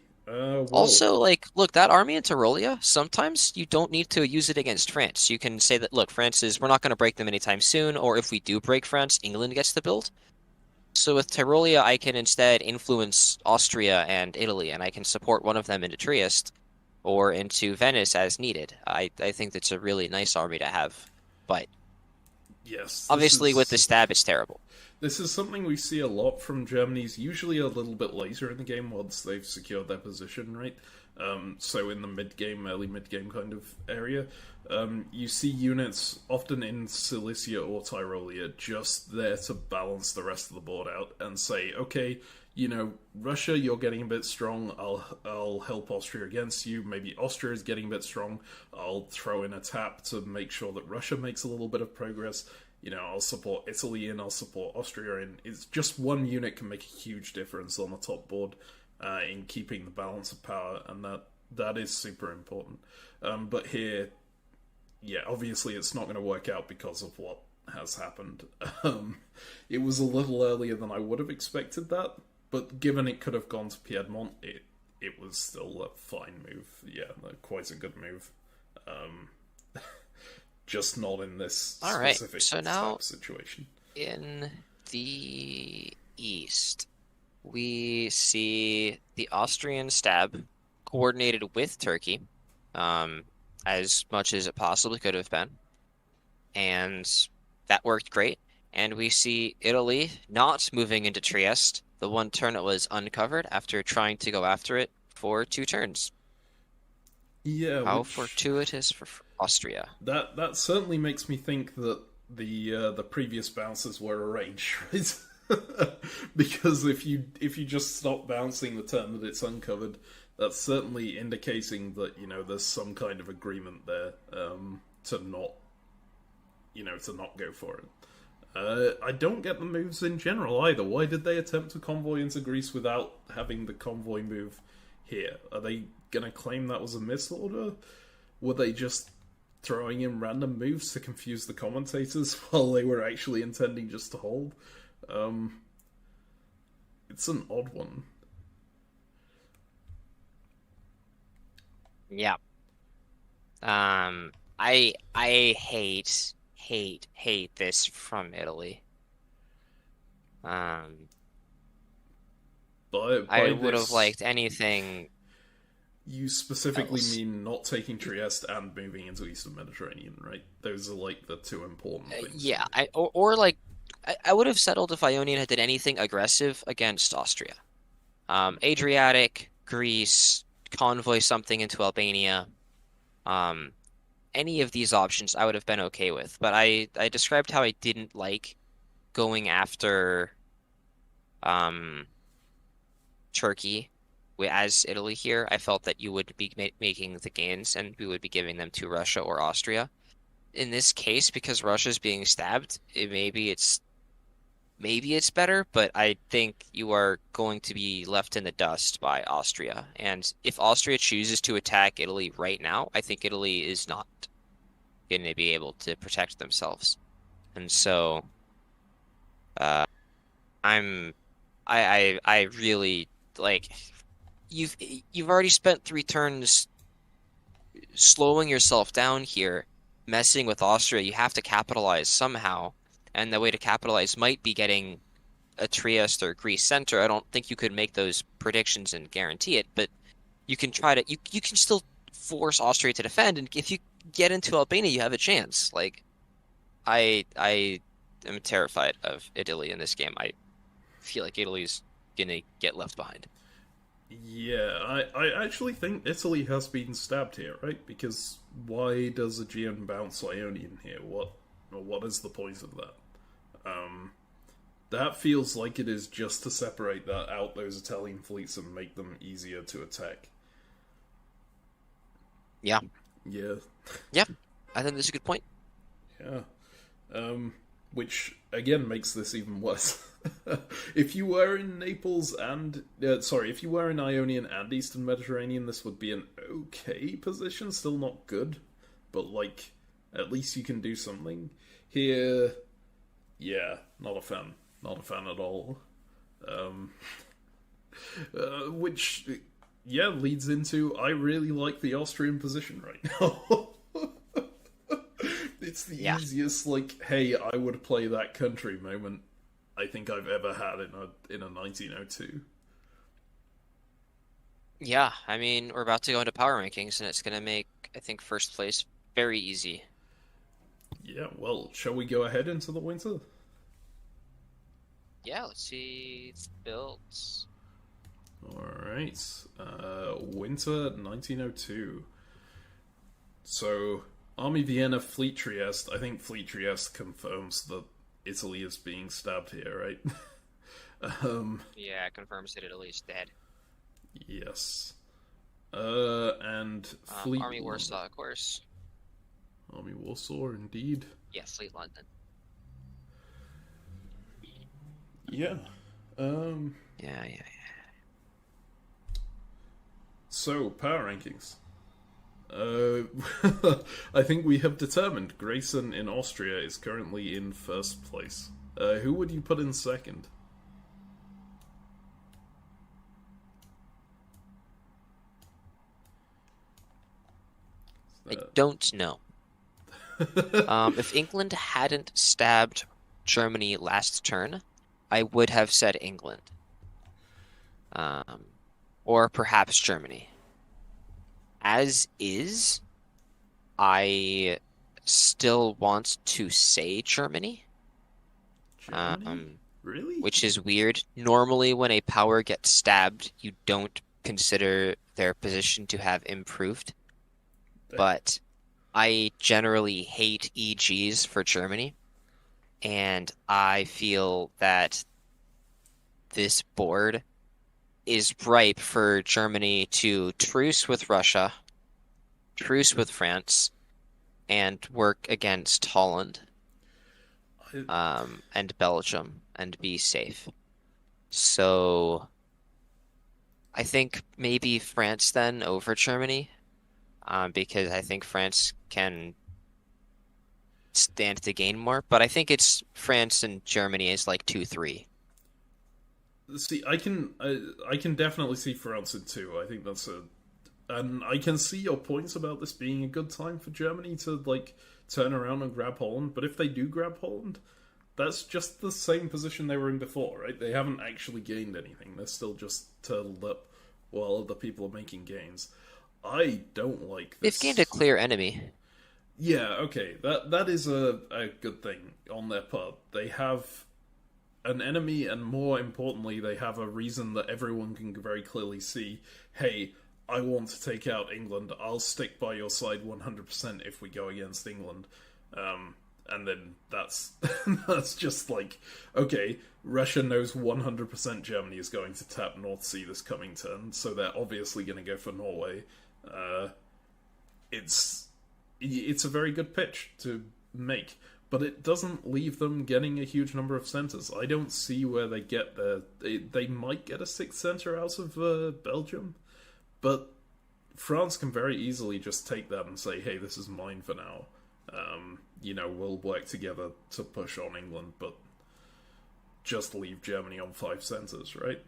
Also, look, that army in Tyrolia, sometimes you don't need to use it against France. You can say that, look, we're not going to break them anytime soon, or if we do break France, England gets the build. So with Tyrolia, I can instead influence Austria and Italy, and I can support one of them into Trieste or into Venice as needed. I think that's a really nice army to have, but yes, obviously with the stab, it's terrible. This is something we see a lot from Germany's, usually a little bit later in the game once they've secured their position, right? So in the early mid-game kind of area, you see units often in Silesia or Tyrolia just there to balance the rest of the board out and say, okay, Russia, you're getting a bit strong, I'll help Austria against you. Maybe Austria is getting a bit strong, I'll throw in a tap to make sure that Russia makes a little bit of progress. I'll support Italy and I'll support Austria in. It's just one unit can make a huge difference on the top board in keeping the balance of power, and that is super important. But here, obviously it's not going to work out because of what has happened. It was a little earlier than I would have expected that, but given it could have gone to Piedmont, it was still a fine move. Yeah, quite a good move. Just not in this specific situation. In the east, we see the Austrian stab coordinated with Turkey, as much as it possibly could have been, and that worked great. And we see Italy not moving into Trieste, The one turn it was uncovered after trying to go after it for 2 turns. Yeah, How which fortuitous for Austria. that certainly makes me think that the previous bounces were arranged, right? Because if you just stop bouncing the turn that it's uncovered, that's certainly indicating that there's some kind of agreement there to not to not go for it. I don't get the moves in general either. Why did they attempt to convoy into Greece without having the convoy move here? Are they gonna claim that was a misorder? Were they just throwing in random moves to confuse the commentators while they were actually intending just to hold? It's an odd one. Yeah. I hate this from Italy. Um, By I would have this, liked anything you specifically else. mean not taking Trieste and moving into Eastern Mediterranean, right? Those are like the two important things. Yeah, or like I would have settled if Ionian had did anything aggressive against Austria. Adriatic, Greece, convoy something into Albania. Um, any of these options I would have been okay with, but I described how I didn't like going after um Turkey as Italy here. I felt that you would be making the gains and we would be giving them to Russia or Austria. In this case, because Russia's being stabbed, maybe it's better, but I think you are going to be left in the dust by Austria. And if Austria chooses to attack Italy right now, I think Italy is not going to be able to protect themselves. And so, uh, I'm, I really like you've already spent 3 turns slowing yourself down here, messing with Austria. You have to capitalize somehow, and the way to capitalize might be getting a Trieste or Greece center. I don't think you could make those predictions and guarantee it, but you can try to you can still force Austria to defend, and if you get into Albania, you have a chance. Like I am terrified of Italy in this game. I feel like Italy's gonna get left behind. Yeah, I actually think Italy has been stabbed here, right? Because why does Aegean bounce Ionian here? What is the point of that? Um, that feels like it is just to separate that out those Italian fleets and make them easier to attack. Yeah, Yeah, yeah, I think that's a good point. yeah. Which again makes this even worse. If you were in Naples and if you were in Ionian and Eastern Mediterranean, this would be an okay position. Still not good, but like at least you can do something. Here, yeah, not a fan. Not a fan at all. Um, which, yeah, leads into I really like the Austrian position right now. It's the Yeah, easiest, like, hey, I would play that country moment I think I've ever had in a 1902. yeah. I mean, we're about to go into power rankings, and it's gonna make I think first place very easy. Yeah, well, shall we go ahead into the winter? Yeah, let's see. It's built. Alright. Winter 1902. So, Army Vienna, Fleet Trieste. I think Fleet Trieste confirms that Italy is being stabbed here, right? Yeah, it confirms that Italy's dead. Yes. And Fleet Army London. Warsaw, of course. Army Warsaw, indeed. Yeah, Fleet London. Yeah. Yeah, yeah, So, power rankings. I think we have determined Grayson in Austria is currently in first place. Who would you put in second? I don't know. If England hadn't stabbed Germany last turn, I would have said England. Um, or perhaps Germany. As is, I still want to say Germany. Germany? Um, Really? which is weird. Normally, when a power gets stabbed, you don't consider their position to have improved. Damn. But I generally hate EGs for Germany, and I feel that this board is ripe for Germany to truce with Russia, truce with France, and work against Holland, I, and Belgium and be safe. So I think maybe France then over Germany, because I think France can stand to gain more. But I think it's France and Germany is like 2-3. See, I can definitely see France in two. I think that's a, and I can see your points about this being a good time for Germany to like turn around and grab Holland. But if they do grab Holland, that's just the same position they were in before, right? They haven't actually gained anything. They're still just turtled up while other people are making gains. I don't like They've gained a this. clear enemy. Yeah, okay, that is a good thing on their part. They have an enemy, and more importantly, they have a reason that everyone can very clearly see. Hey, I want to take out England. I'll stick by your side 100% if we go against England. And then that's that's just like, okay, Russia knows 100% Germany is going to tap North Sea this coming turn, so they're obviously going to go for Norway. Uh, it's it's a very good pitch to make, but it doesn't leave them getting a huge number of centres. I don't see where they get there. They might get a sixth centre out of Belgium, but France can very easily just take that and say, hey, this is mine for now. We'll work together to push on England, but just leave Germany on five centres, right?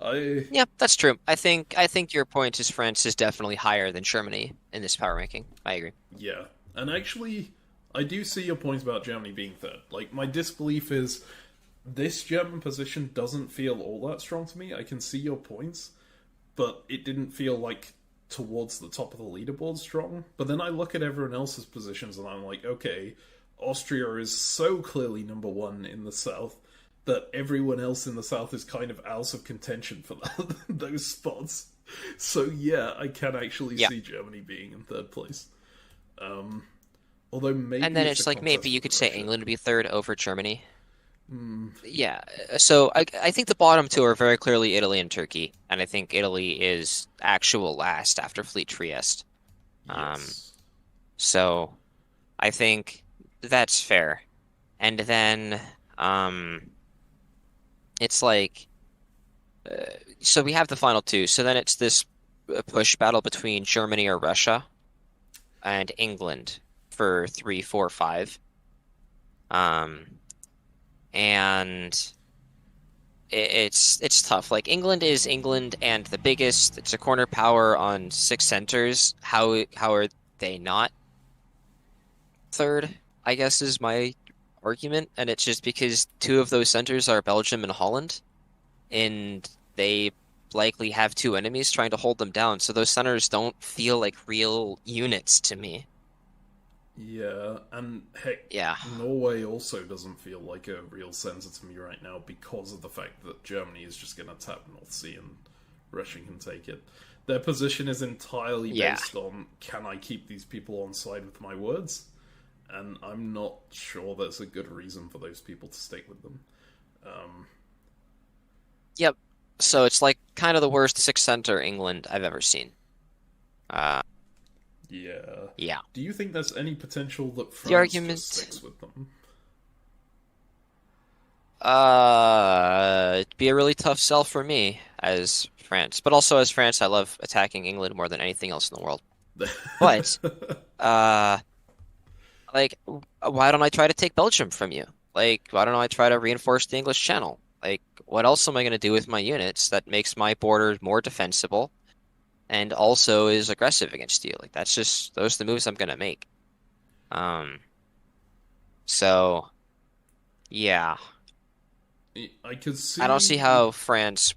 I Yeah, that's true. I think your point is France is definitely higher than Germany in this power ranking. I agree. Yeah, and actually, I do see your point about Germany being third. Like, my disbelief is this German position doesn't feel all that strong to me. I can see your points, but it didn't feel like towards the top of the leaderboard strong. But then I look at everyone else's positions and I'm like, okay, Austria is so clearly number one in the south that everyone else in the south is kind of out of contention for those spots. So yeah, I can actually Yeah. see Germany being in third place. Although And maybe then it's a it's like maybe contest you with could say Russia. England would be third over Germany. Hmm. Yeah. So I think the bottom two are very clearly Italy and Turkey, and I think Italy is actual last after Fleet Trieste. Um, Yes. so I think that's fair. And then it's like so we have the final two. So then it's this push battle between Germany or Russia and England for 3, 4, 5. Um, and it's tough. Like England is England and the biggest. It's a corner power on six centers. How are they not third? I guess is my argument, and it's just because two of those centers are Belgium and Holland, and they likely have two enemies trying to hold them down. So those centers don't feel like real units to me. Yeah, and heck, Yeah, Norway also doesn't feel like a real center to me right now because of the fact that Germany is just going to tap North Sea and Russia can take it. Their position is entirely yeah. based on, can I keep these people on side with my words? And I'm not sure there's a good reason for those people to stick with them. Um, Yep. So it's like kind of the worst six center England I've ever seen. Uh, yeah. yeah. Do you think there's any potential that The France just argument, sticks with them? it'd be a really tough sell for me as France, but also as France, I love attacking England more than anything else in the world. But, uh, like, why don't I try to take Belgium from you? Like, why don't I try to reinforce the English Channel? Like, what else am I going to do with my units that makes my border more defensible and also is aggressive against you? Like, that's just those are the moves I'm going to make. Um, so yeah, I could I don't see see. how France.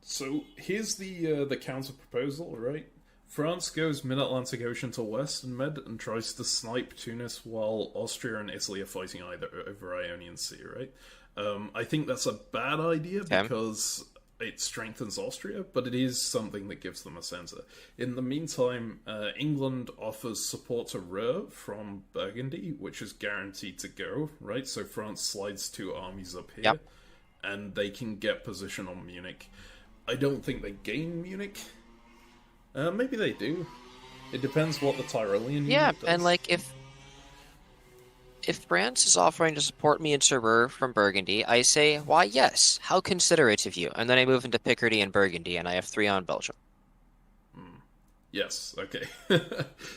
So here's the counter proposal, right? France goes mid-Atlantic Ocean to west and Med and tries to snipe Tunis while Austria and Italy are fighting either over Ionian Sea, right? I think that's a bad idea Okay. because it strengthens Austria, but it is something that gives them a center. In the meantime, England offers support to Ruhr from Burgundy, which is guaranteed to go, right? So France slides two armies up here, Yep. and they can get position on Munich. I don't think they gain Munich. Maybe they do. It depends what the Tyrolean Yeah, unit does. and like if France is offering to support me in Ruhr from Burgundy, I say, why yes, how considerate of you. And then I move into Picardy and Burgundy, and I have 3 on Belgium. Yes, okay.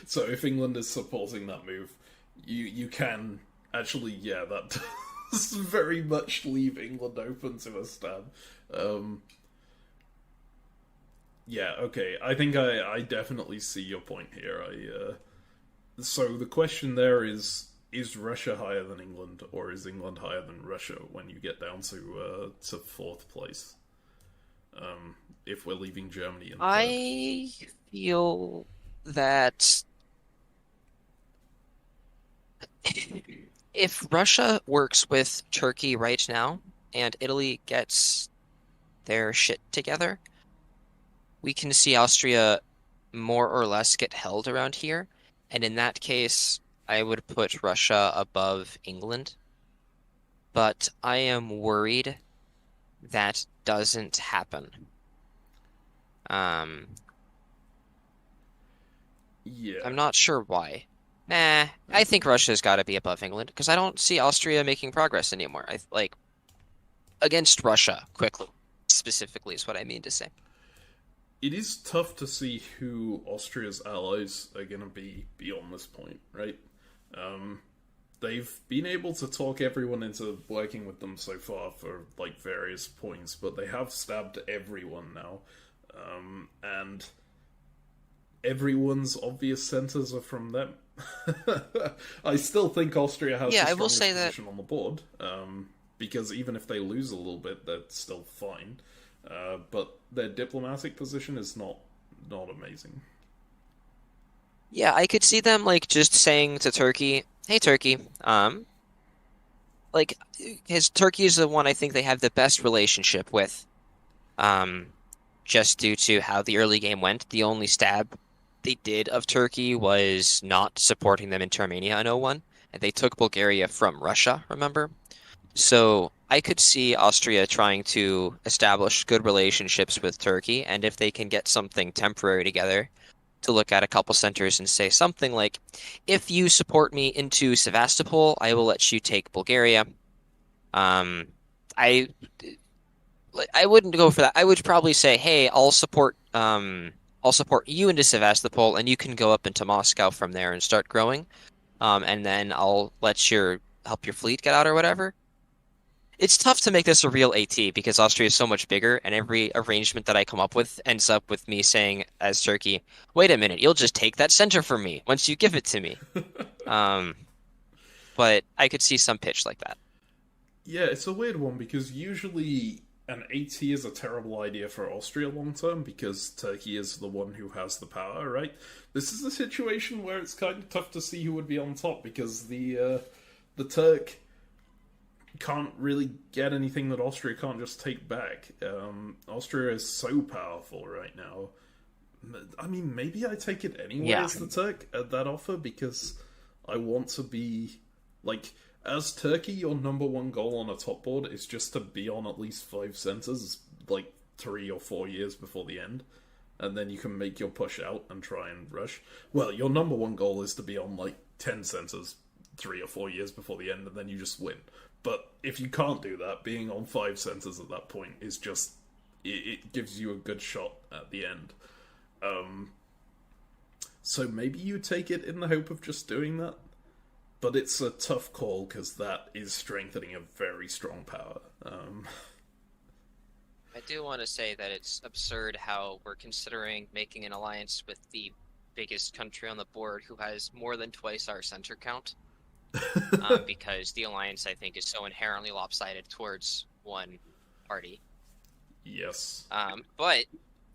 So if England is supporting that move, you can actually, yeah, that does very much leave England open to a stab. Yeah, okay. I think I definitely see your point here. So the question there is Russia higher than England, or is England higher than Russia when you get down to fourth place? If we're leaving Germany in third. I feel that if Russia works with Turkey right now and Italy gets their shit together, we can see Austria more or less get held around here. And in that case, I would put Russia above England. But I am worried that doesn't happen. Yeah. I'm not sure why. I think Russia's got to be above England because I don't see Austria making progress anymore. Like against Russia quickly, specifically is what I mean to say. It is tough to see who Austria's allies are going to be beyond this point, right? They've been able to talk everyone into working with them so far for like various points, but they have stabbed everyone now, and everyone's obvious centers are from them. I still think Austria has the I will strongest say that position on the board, because even if they lose a little bit, they're still fine. But their diplomatic position is not amazing. I could see them like just saying to Turkey, "Hey Turkey, like his Turkey is the one I think they have the best relationship with, just due to how the early game went. The only stab they did of Turkey was not supporting them in Armenia in 01, and they took Bulgaria from Russia, remember? So I could see Austria trying to establish good relationships with Turkey, and if they can get something temporary together, to look at a couple centers and say something like, if you support me into Sevastopol, I will let you take Bulgaria. Um, I I wouldn't go for that. I would probably say, hey, I'll support you into Sevastopol, and you can go up into Moscow from there and start growing. And then I'll help your fleet get out or whatever. It's tough to make this a real AT because Austria is so much bigger, and every arrangement that I come up with ends up with me saying, as Turkey, wait a minute, you'll just take that center from me once you give it to me. But I could see some pitch like that. Yeah, it's a weird one because usually an AT is a terrible idea for Austria long term because Turkey is the one who has the power, right? This is a situation where it's kind of tough to see who would be on top because the Turk can't really get anything that Austria can't just take back. Austria is so powerful right now. I mean, maybe I take it anyway as the Turk at that offer because I want to be like, as Turkey, your number one goal on a top board is just to be on at least 5 centers, like 3 or 4 years before the end, and then you can make your push out and try and rush. Well, your number one goal is to be on like 10 centers 3 or 4 years before the end, and then you just win. But if you can't do that, being on 5 centers at that point is just, it gives you a good shot at the end. So maybe you take it in the hope of just doing that. But it's a tough call because that is strengthening a very strong power. I do want to say that it's absurd how we're considering making an alliance with the biggest country on the board who has more than twice our center count. Because the alliance, I think, is so inherently lopsided towards one party. Yes. But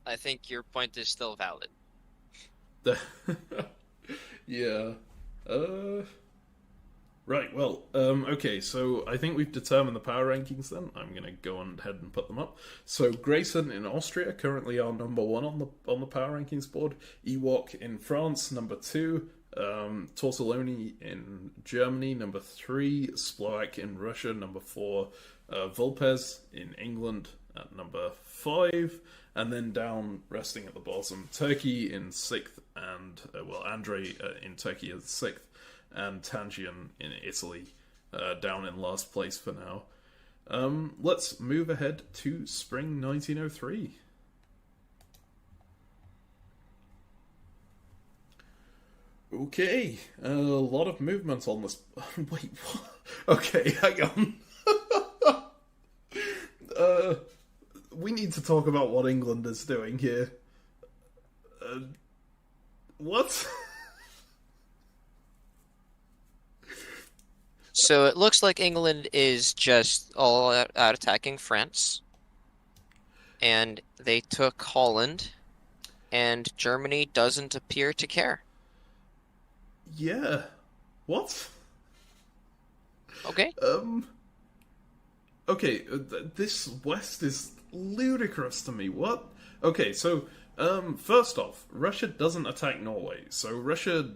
I think your point is still valid. Yeah. Uh, right, well, okay, so I think we've determined the power rankings then. I'm going to go on ahead and put them up. So Grayson in Austria currently are number one on the power rankings board. Ewok in France, number two. Tortelloni in Germany, number three. Sploak in Russia, number four. Volpez in England at number five. And then down, resting at the bottom, Turkey in sixth, and Andre in Turkey is sixth, and Tangian in Italy down in last place for now. Let's move ahead to spring 1903. Okay, a lot of movement on this. Wait, what? Okay, hang on. We need to talk about what England is doing here. What? So it looks like England is just all out attacking France, and they took Holland, and Germany doesn't appear to care. Yeah. What? Okay. Okay, this West is ludicrous to me. What? Okay, so, first off, Russia doesn't attack Norway. So Russia,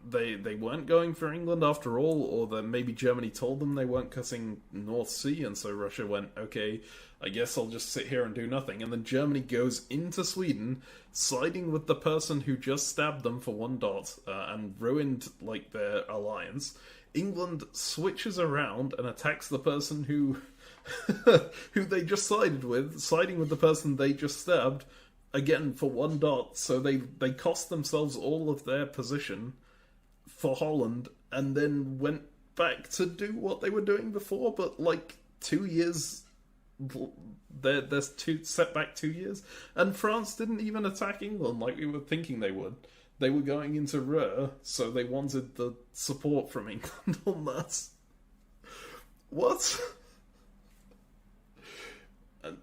they weren't going for England after all, or that maybe Germany told them they weren't cutting North Sea, and so Russia went, okay, I guess I'll just sit here and do nothing. And then Germany goes into Sweden, siding with the person who just stabbed them for one dot, and ruined, like, their alliance. England switches around and attacks the person who who they just sided with, siding with the person they just stabbed, again for one dot, so they cost themselves all of their position for Holland, and then went back to do what they were doing before, but like 2 years, there's set back 2 years, and France didn't even attack England like we were thinking they would. They were going into Ruhr, so they wanted the support from England on that. What?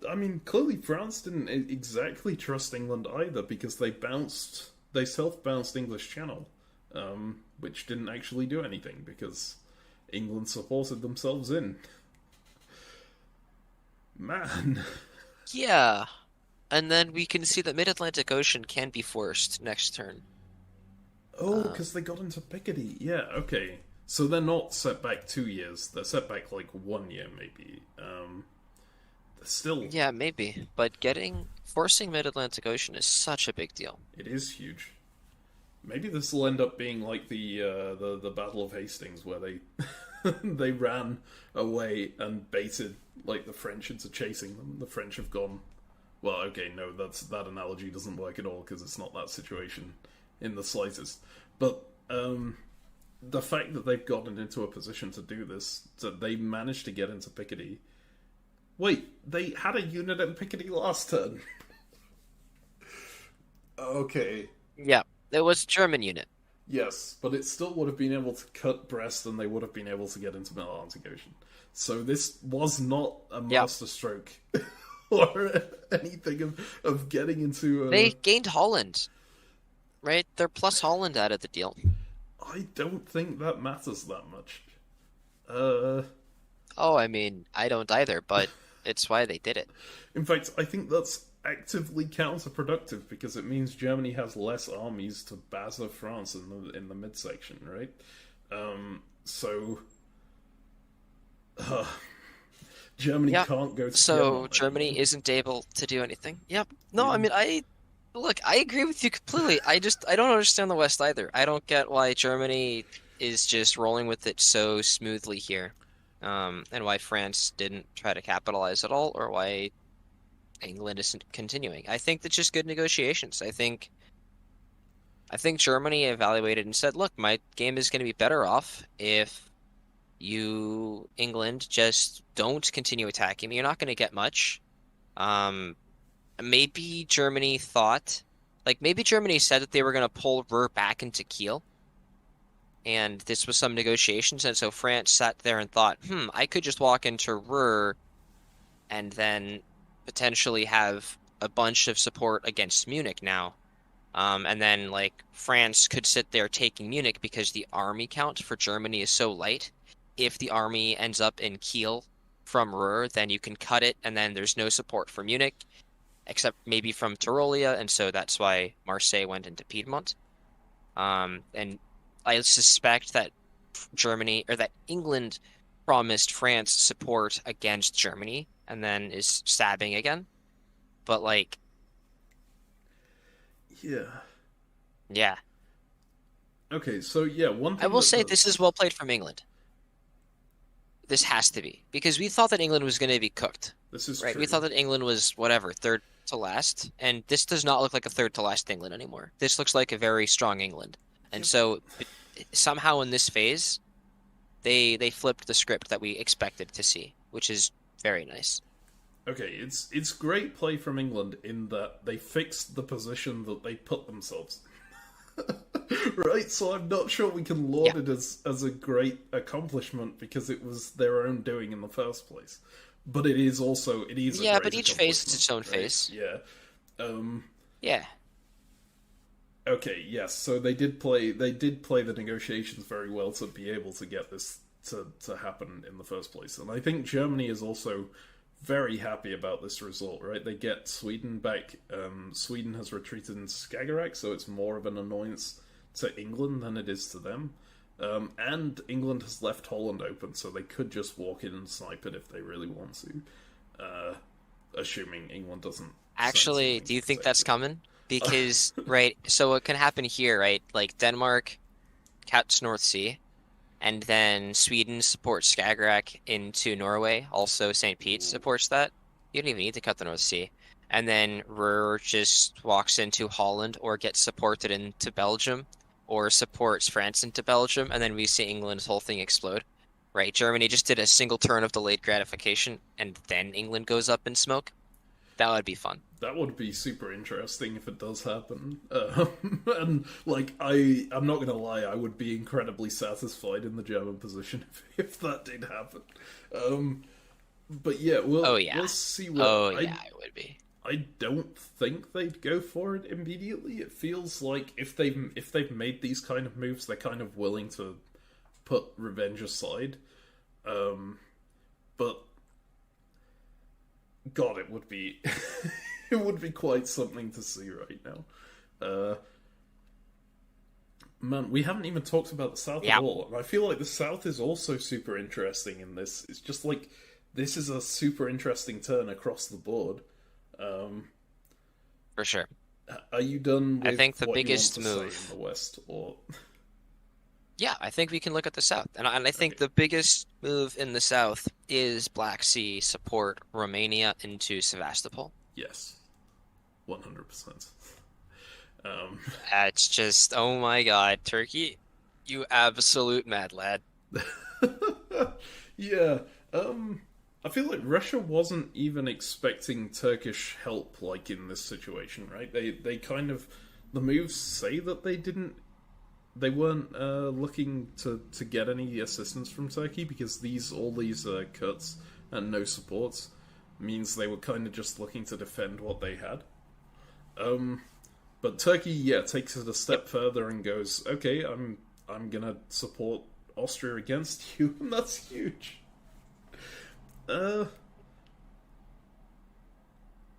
I mean, clearly France didn't exactly trust England either, because they self-bounced English Channel, which didn't actually do anything, because England supported themselves in. Man. Yeah. And then we can see that Mid-Atlantic Ocean can be forced next turn. Oh, because they got into Picardy. Yeah, okay. So they're not set back 2 years. They're set back like 1 year, maybe. Still, Yeah, maybe. But forcing Mid-Atlantic Ocean is such a big deal. it is huge. Maybe this will end up being like the Battle of Hastings, where they they ran away and baited like the French into chasing them. The French have gone. Well, okay, no, that analogy doesn't work at all, because it's not that situation in the slightest. But the fact that they've gotten into a position to do this, that they managed to get into Picardy. Wait, they had a unit in Picardy last turn. Okay. Yeah, it was a German unit. Yes, but it still would have been able to cut Brest, and they would have been able to get into Mid-Atlantic Ocean. So this was not a masterstroke or anything of getting into. They gained Holland, right? They're plus Holland out of the deal. I don't think that matters that much. Oh, I mean, I don't either, but it's why they did it. In fact, I think that's actively counterproductive, because it means Germany has less armies to batter France in the midsection, right? Germany can't go to So Germany isn't able to do anything. Yep. No, I mean, I agree with you completely. I don't understand the West either. I don't get why Germany is just rolling with it so smoothly here. And why France didn't try to capitalize at all, or why England isn't continuing. I think that's just good negotiations. I think Germany evaluated and said, look, my game is going to be better off if you, England, just don't continue attacking me. You're not going to get much. Maybe Germany thought, maybe Germany said that they were going to pull Ruhr back into Kiel. And this was some negotiations, and so France sat there and thought, I could just walk into Ruhr and then potentially have a bunch of support against Munich now. And then like France could sit there taking Munich because the army count for Germany is so light. If the army ends up in Kiel from Ruhr, then you can cut it, and then there's no support for Munich, except maybe from Tyrolia, and so that's why Marseille went into Piedmont. And I suspect that Germany or that England promised France support against Germany and then is stabbing again. But like, Yeah. yeah, Okay, so yeah, one I thing will that say this does. is well played from England. This has to be because we thought that England was going to be cooked, This is right? We true. thought that England was whatever, third to last, and this does not look like a third to last England anymore. This looks like a very strong England. And Yep. so somehow in this phase, they flipped the script that we expected to see, which is very nice. Okay, it's great play from England in that they fixed the position that they put themselves in. Right? So I'm not sure we can Yeah. laud it as a great accomplishment because it was their own doing in the first place. But it is a Yeah, but great each phase is accomplishment, its own right? phase. Yeah. Um Yeah. okay, yes. So they did play the negotiations very well to be able to get this to happen in the first place. And I think Germany is also very happy about this result, right? They get Sweden back. Sweden has retreated in Skagerrak, so it's more of an annoyance to England than it is to them. And England has left Holland open, so they could just walk in and snipe it if they really want to. Uh, Assuming England doesn't send Actually, something do you to think take that's it. coming? Because, right, so what can happen here, right? Like Denmark cuts North Sea, and then Sweden supports Skagerrak into Norway. Also, St. Pete Ooh. supports that. You don't even need to cut the North Sea. And then Ruhr just walks into Holland or gets supported into Belgium or supports France into Belgium, and then we see England's whole thing explode. Right? Germany just did a single turn of delayed gratification, and then England goes up in smoke. That would be fun. That would be super interesting if it does happen. And like, I'm not gonna lie, I would be incredibly satisfied in the German position if that did happen. Um, but yeah, Oh we'll yeah. see what Oh yeah, it would be. I don't think they'd go for it immediately. It feels like if they've made these kind of moves, they're kind of willing to put revenge aside. Um, but God, it would be it would be quite something to see right now. Man, we haven't even talked about the South at Yeah, all, and I feel like the South is also super interesting in this. It's just like this is a super interesting turn across the board. Um, for sure. are you done I with think the what you want biggest to say in the move. West, or Yeah, I think we can look at the South. And I think okay? the biggest move in the South is Black Sea support Romania into Sevastopol. Yes, 100%. Um, It's just, oh my God, Turkey, you absolute mad lad. yeah. I feel like Russia wasn't even expecting Turkish help like in this situation, right? They kind of the moves say that they weren't looking to get any assistance from Turkey because all these cuts and no supports means they were kind of just looking to defend what they had. Um, but Turkey, yeah, takes it a Yep. step further and goes, okay, I'm gonna support Austria against you, and that's huge. Uh,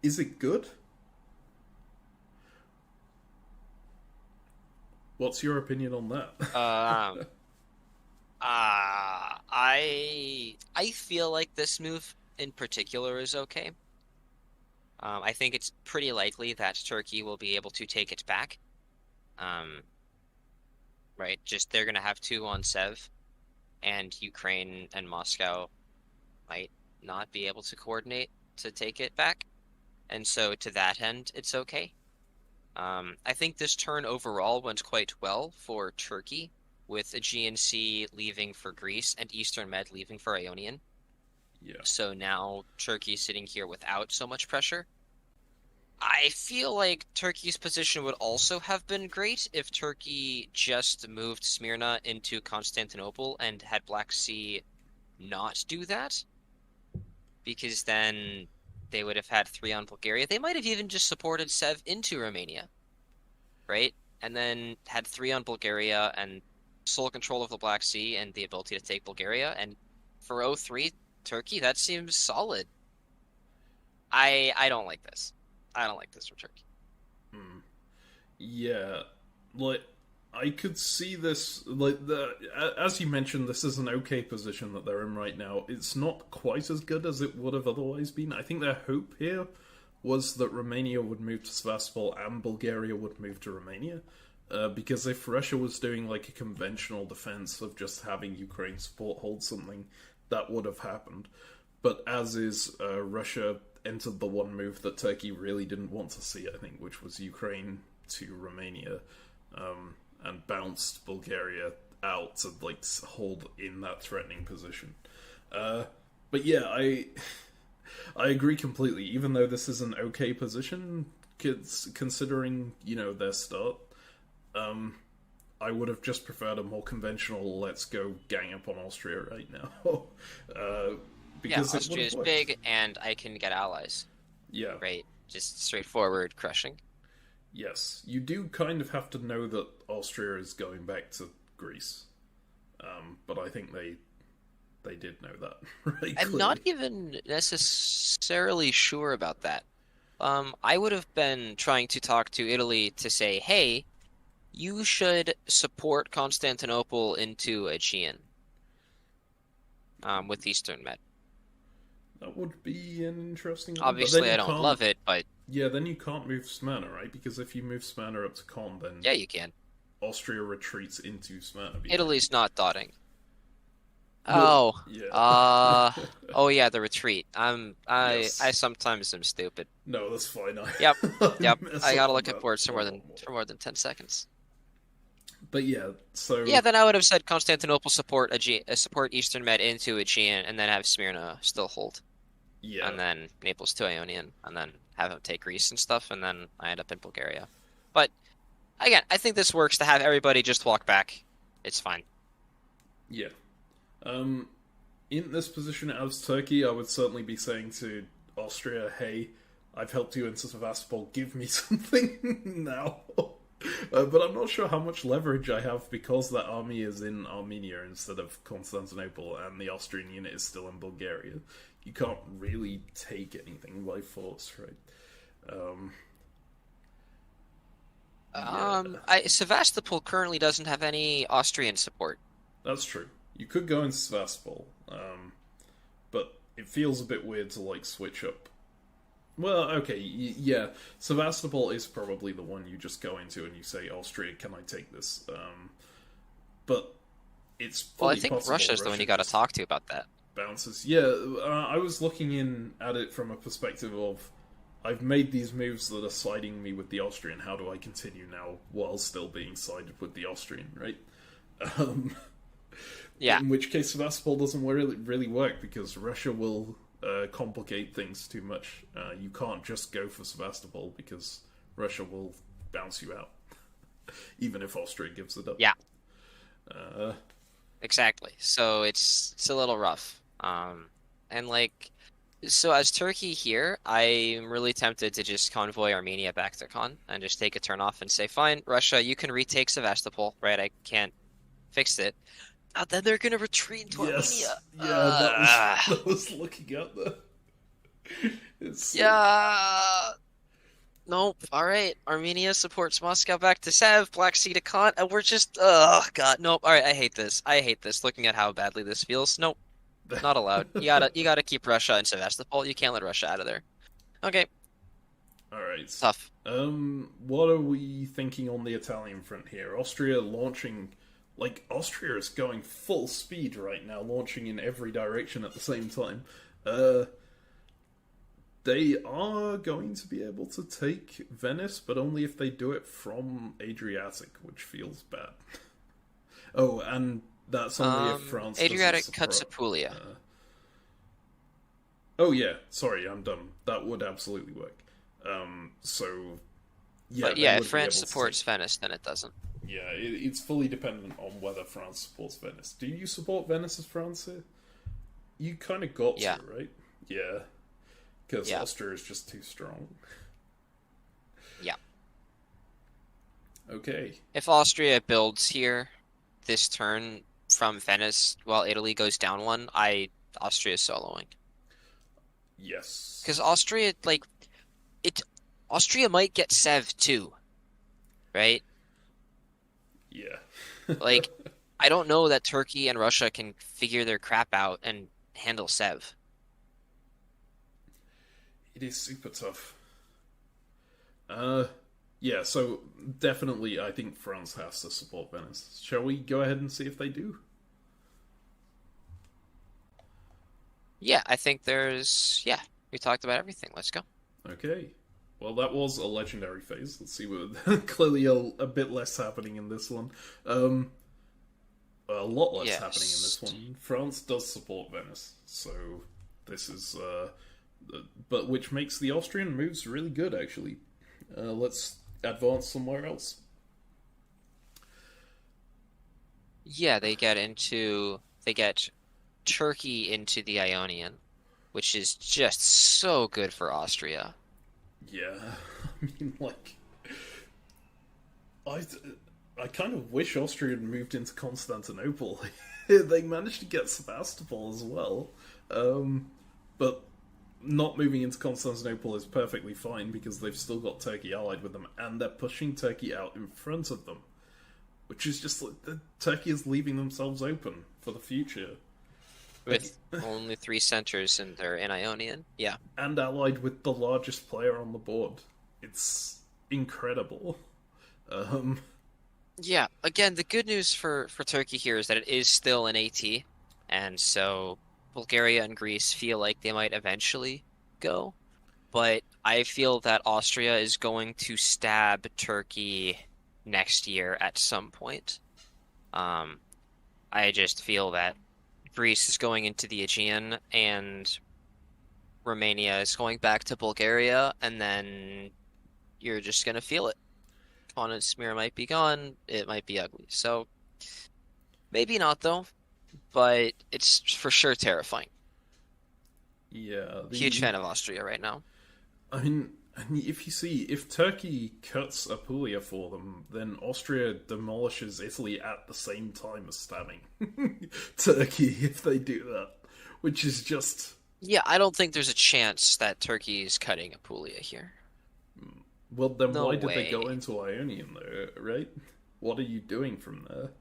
is it good? What's your opinion on that? Um, I feel like this move in particular is okay. I think it's pretty likely that Turkey will be able to take it back. Um, right? Just they're gonna have two on Sev, and Ukraine and Moscow might not be able to coordinate to take it back. And so to that end, it's okay. I think this turn overall went quite well for Turkey, with Aegean Sea leaving for Greece and Eastern Med leaving for Ionian. Yeah. So now Turkey's sitting here without so much pressure. I feel like Turkey's position would also have been great if Turkey just moved Smyrna into Constantinople and had Black Sea not do that, because then they would have had three on Bulgaria. They might have even just supported Sev into Romania. right? And then had 3 on Bulgaria and sole control of the Black Sea and the ability to take Bulgaria. And for 03 Turkey, that seems solid. I don't like this. I don't like this for Turkey. Hmm. Yeah, like I could see this. Like as you mentioned, this is an okay position that they're in right now. It's not quite as good as it would have otherwise been. I think their hope here was that Romania would move to Sevastopol and Bulgaria would move to Romania. Because if Russia was doing like a conventional defense of just having Ukraine support hold something, that would have happened. But as is, Russia entered the one move that Turkey really didn't want to see, I think, which was Ukraine to Romania, and bounced Bulgaria out to like hold in that threatening position. But yeah, I agree completely. Even though this is an okay position, considering their start, I would have just preferred a more conventional "let's go gang up on Austria right now." Because Austria is big, and I can get allies. Yeah. Right? Just straightforward crushing. Yes, you do kind of have to know that Austria is going back to Greece, but I think they did know that. Right? I'm not even necessarily sure about that. I would have been trying to talk to Italy to say, hey, you should support Constantinople into Aegean with Eastern Med. That would be an interesting one. Obviously, I don't love it, but yeah, then you can't move Smyrna, right? Because if you move Smyrna up to Con, then yeah, you can. Austria retreats into Smyrna. Italy's not dotting. Well, Oh, yeah. oh yeah, the retreat. Yes. I sometimes am stupid. No, that's fine. Yep. I gotta up look at boards that for more than 10 seconds. But yeah, so Yeah, then I would have said Constantinople support support Eastern Med into Aegean, and then have Smyrna still hold. yeah, And then Naples to Ionian, and then have him take Greece and stuff, and then I end up in Bulgaria. But again, I think this works to have everybody just walk back. It's fine. yeah. In this position as Turkey, I would certainly be saying to Austria, "Hey, I've helped you into Sevastopol. Give me something now." But I'm not sure how much leverage I have because that army is in Armenia instead of Constantinople, and the Austrian unit is still in Bulgaria. You can't really take anything by force, right? Sevastopol currently doesn't have any Austrian support. That's true. You could go into Sevastopol, but it feels a bit weird to like switch up. Well, okay, yeah, Sevastopol is probably the one you just go into and you say, "Austria, can I take this?" But it's Well, I fully think possible Russia's the one you got to talk to about that. bounces. Yeah, I was looking in at it from a perspective of I've made these moves that are siding me with the Austrian. How do I continue now while still being sided with the Austrian? Right. Yeah. In which case, Sevastopol doesn't really work because Russia will complicate things too much. You can't just go for Sevastopol because Russia will bounce you out, even if Austria gives it up. Yeah. Exactly. So it's a little rough. And like, so as Turkey here, I'm really tempted to just convoy Armenia back to Con and just take a turn off and say, fine, Russia, you can retake Sevastopol, right? I can't fix it. Then they're gonna retreat into Armenia. Yeah, that was looking at there. Nope. All right. Armenia supports Moscow back to Sev, Black Sea to Kant, and we're just, oh god, nope. All right, I hate this. I hate this. Looking at how badly this feels. Nope, not allowed. You gotta keep Russia in Sevastopol. You can't let Russia out of there. Okay. All right. Tough. What are we thinking on the Italian front here? Austria launching. Like, Austria is going full speed right now, launching in every direction at the same time. They are going to be able to take Venice, but only if they do it from Adriatic, which feels bad. Oh, and that's only if France Adriatic doesn't cuts Apulia. Oh yeah, sorry, I'm done. That would absolutely work. So, yeah. But yeah, if France supports Venice, then it doesn't. Yeah, it's fully dependent on whether France supports Venice. Do you support Venice as France here? You kind of got to, right? Yeah. Because Austria is just too strong. Yeah. Okay. If Austria builds here this turn from Venice while Italy goes down one, Austria's soloing. Yes. Because Austria, like, it Austria might get Sev too, right? Yeah. Like, I don't know that Turkey and Russia can figure their crap out and handle Sev. It is super tough. Uh, yeah, so definitely I think France has to support Venice. Shall we go ahead and see if they do? Yeah, I think yeah, we talked about everything. Let's go. Okay. Well, that was a legendary phase. Let's see what. Clearly, a bit less happening in this one. Um, a lot less happening in this Yes. one. France does support Venice, so this is. But which makes the Austrian moves really good, actually. Let's advance somewhere else. Yeah, they get Turkey into the Ionian, which is just so good for Austria. Yeah, I mean, like, I, I kind of wish Austria had moved into Constantinople. They managed to get Sebastopol as well, but not moving into Constantinople is perfectly fine because they've still got Turkey allied with them, and they're pushing Turkey out in front of them, which is just like Turkey is leaving themselves open for the future. Like, With only three centers in Ionian. Yeah. and allied with the largest player on the board. It's incredible. Um, Yeah. Again, the good news for Turkey here is that it is still an AT, and so Bulgaria and Greece feel like they might eventually go. But I feel that Austria is going to stab Turkey next year at some point. Um, I just feel that Greece is going into the Aegean and Romania is going back to Bulgaria, and then you're just gonna feel it. Fauna and Smear might be gone. It might be ugly. So maybe not though, but it's for sure terrifying. yeah, Huge fan of Austria right now. I mean, and if you see, if Turkey cuts Apulia for them, then Austria demolishes Italy at the same time as stabbing Turkey if they do that, which is just. Yeah, I don't think there's a chance that Turkey is cutting Apulia here. Well, then No why did they go way. into Ionian though, right? What are you doing from there?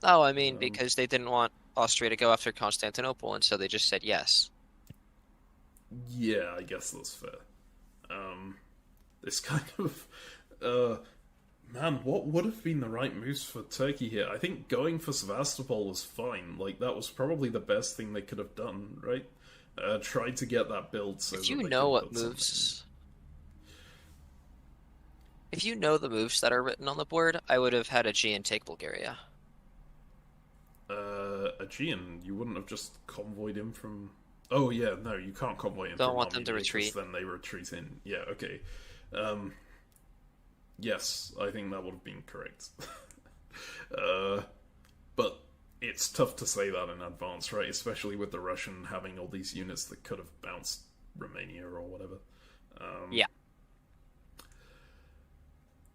Oh, I mean, Um, because they didn't want Austria to go after Constantinople, and so they just said yes. yeah, I guess that's fair. Um, this kind of. Uh, Man, what would have been the right moves for Turkey here? I think going for Sevastopol was fine. Like, that was probably the best thing they could have done, right? Try to get that build so If that you they know can what put something. moves, if you know the moves that are written on the board, I would have had Aegean take Bulgaria. Aegean, you wouldn't have just convoyed him from. Oh, yeah, no, you can't convoy him Don't from want them to Armenia because retreat. then they retreat in. Yeah, okay. Um, yes, I think that would have been correct. uh, but it's tough to say that in advance, right? Especially with the Russian having all these units that could have bounced Romania or whatever. Yeah.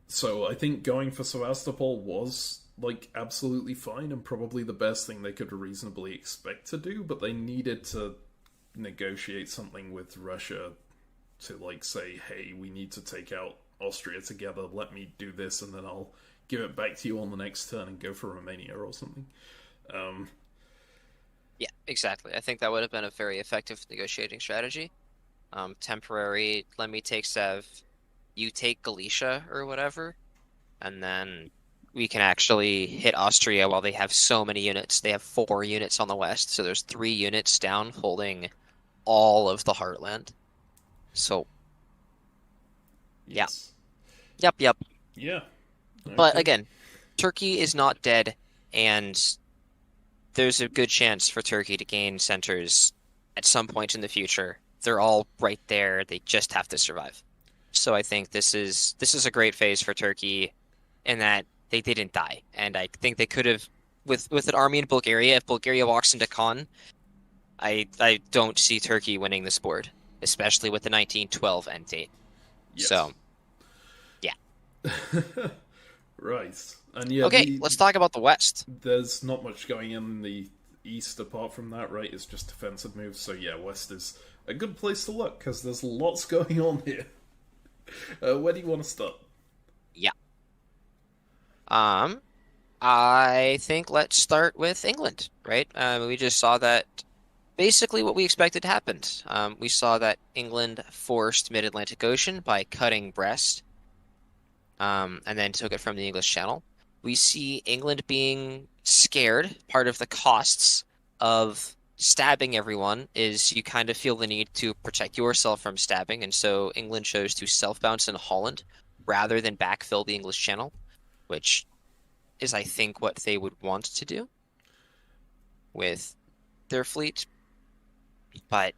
So I think going for Sevastopol was like absolutely fine and probably the best thing they could reasonably expect to do, but they needed to negotiate something with Russia to like say, hey, we need to take out Austria together, let me do this and then I'll give it back to you on the next turn and go for Romania or something. Um, Yeah, exactly. I think that would have been a very effective negotiating strategy. Temporary, let me take Sev, you take Galicia or whatever, and then we can actually hit Austria while they have so many units. They have 4 units on the west, so there's 3 units down holding all of the heartland. So, yeah. yes. Yep, yep. Yeah. But Okay. again, Turkey is not dead, and there's a good chance for Turkey to gain centers at some point in the future. They're all right there. They just have to survive. So I think this is a great phase for Turkey in that they didn't die. And I think they could have with an army in Bulgaria, if Bulgaria walks into Khan, I don't see Turkey winning this board, especially with the 1912 end date. Yes. So yeah. Right. And yeah, Okay, let's talk about the West. there's not much going on in the East apart from that, right? It's just defensive moves. So yeah, West is a good place to look because there's lots going on here. Where do you want to start? Yeah. Um, I think let's start with England, right? We just saw that basically what we expected happened. We saw that England forced Mid-Atlantic Ocean by cutting Brest, and then took it from the English Channel. We see England being scared. Part of the costs of stabbing everyone is you kind of feel the need to protect yourself from stabbing, and so England chose to self-bounce in Holland rather than backfill the English Channel, which is, I think, what they would want to do with their fleet. But,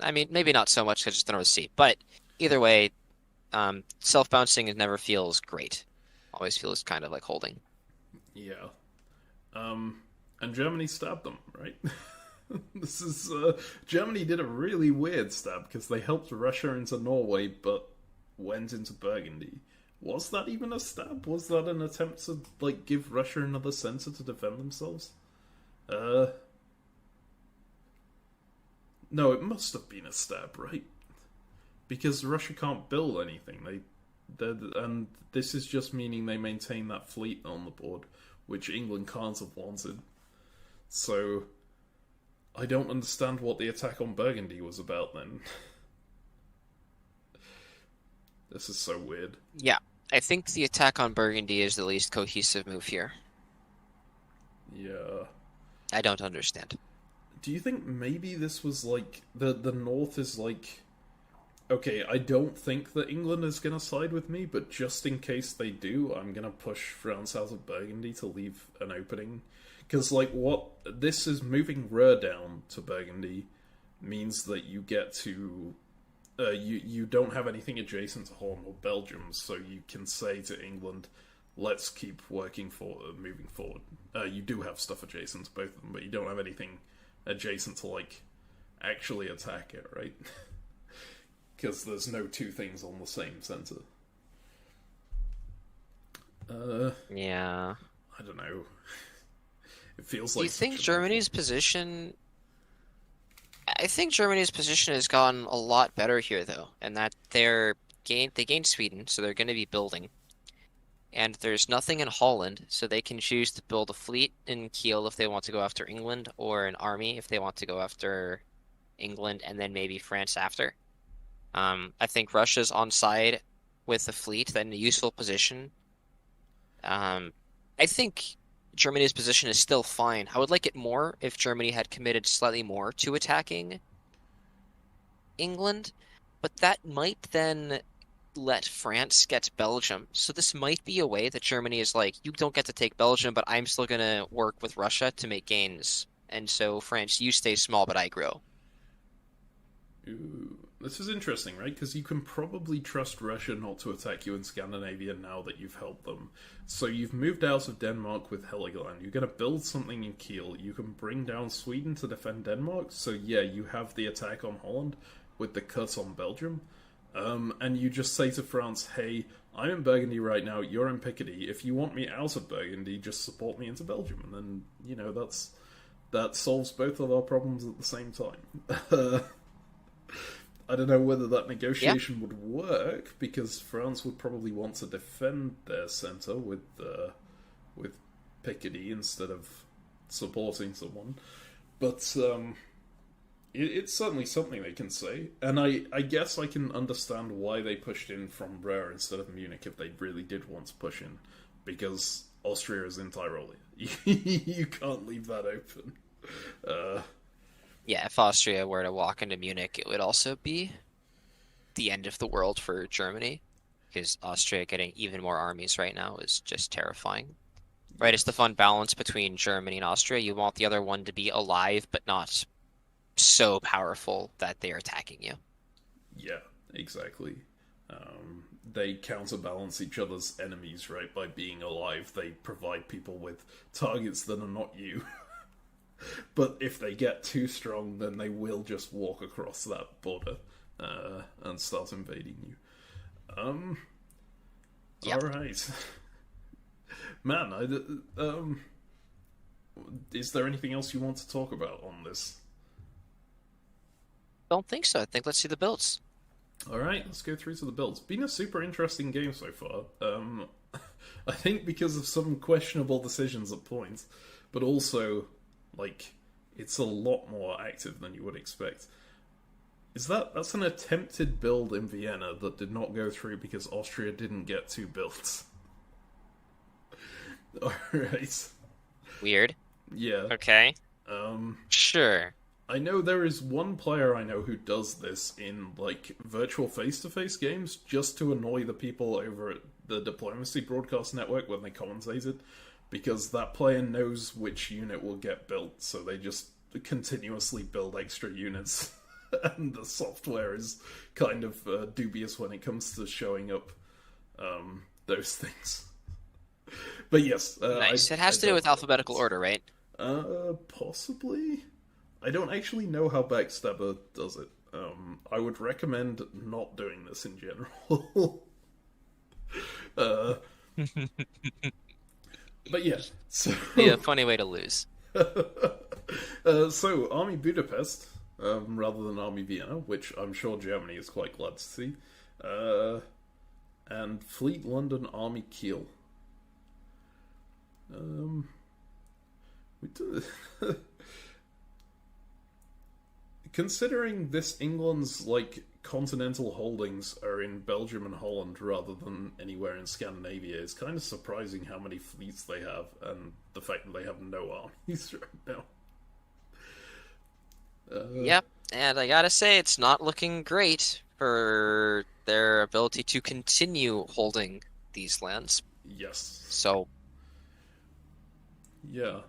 I mean, maybe not so much because it's the North Sea. But either way, self-bouncing never feels great. Always feels kind of like holding. Yeah. And Germany stabbed them, right? This is Germany did a really weird stab because they helped Russia into Norway, but went into Burgundy. Was that even a stab? Was that an attempt to like give Russia another center to defend themselves? No, it must have been a stab, right? Because Russia can't build anything. And this is just meaning they maintain that fleet on the board, which England can't have wanted. So I don't understand what the attack on Burgundy was about then. This is so weird. Yeah, I think the attack on Burgundy is the least cohesive move here. Yeah. I don't understand. Do you think maybe this was like the North is like, okay, I don't think that England is going to side with me, but just in case they do, I'm going to push France out of Burgundy to leave an opening. Because, like, what this is moving Ruhr down to Burgundy means that you get to. You don't have anything adjacent to Holland or Belgium, so you can say to England, let's keep moving forward. You do have stuff adjacent to both of them, but you don't have anything adjacent to, like, actually attack it, right? Because there's no two things on the same center. Yeah. I don't know. It feels Do like. you think Germany's position? I think Germany's position has gotten a lot better here, though, and that they gained Sweden, so they're going to be building. And there's nothing in Holland, so they can choose to build a fleet in Kiel if they want to go after England, or an army if they want to go after England, and then maybe France after. I think Russia's on side with the fleet, then in a useful position. I think Germany's position is still fine. I would like it more if Germany had committed slightly more to attacking England, but that might then let France get Belgium. So this might be a way that Germany is like, you don't get to take Belgium, but I'm still going to work with Russia to make gains. And so, France, you stay small, but I grow. Ooh, this is interesting, right? Because you can probably trust Russia not to attack you in Scandinavia now that you've helped them. So you've moved out of Denmark with Heligoland. You're going to build something in Kiel. You can bring down Sweden to defend Denmark. So yeah, you have the attack on Holland with the cut on Belgium. And you just say to France, hey, I'm in Burgundy right now, you're in Picardy. If you want me out of Burgundy, just support me into Belgium. And then, you know, that solves both of our problems at the same time. I don't know whether that negotiation would work, because France would probably want to defend their centre with Picardy instead of supporting someone. But it's certainly something they can say. And I guess I can understand why they pushed in from Ruhr instead of Munich if they really did want to push in, because Austria is in Tyrol. You can't leave that open. Yeah, if Austria were to walk into Munich, it would also be the end of the world for Germany, because Austria getting even more armies right now is just terrifying. Right, it's the fun balance between Germany and Austria. You want the other one to be alive, but not so powerful that they are attacking you. Yeah, exactly. They counterbalance each other's enemies, right? By being alive, they provide people with targets that are not you. But if they get too strong, then they will just walk across that border and start invading you. Yep. Alright. Man, is there anything else you want to talk about on this? Don't think so. I think let's see the builds. All right, let's go through to the builds. Been a super interesting game so far. I think because of some questionable decisions at points, but also, like, it's a lot more active than you would expect. That's an attempted build in Vienna that did not go through because Austria didn't get two builds. Alright. Weird. Yeah. Okay. Sure. I know there is one player I know who does this in, like, virtual face-to-face games just to annoy the people over at the Diplomacy Broadcast Network when they commentate it, because that player knows which unit will get built, so they just continuously build extra units. And the software is kind of dubious when it comes to showing up those things. But yes, nice. It has to do with alphabetical order, right? Possibly. I don't actually know how Backstabber does it. I would recommend not doing this in general. But yeah, so Be a funny way to lose. So Army Budapest, rather than Army Vienna, which I'm sure Germany is quite glad to see, and Fleet London Army Kiel. We do... Considering this England's, like, continental holdings are in Belgium and Holland rather than anywhere in Scandinavia, it's kind of surprising how many fleets they have and the fact that they have no armies right now. Yep, and I gotta say, it's not looking great for their ability to continue holding these lands. Yes. So, yeah.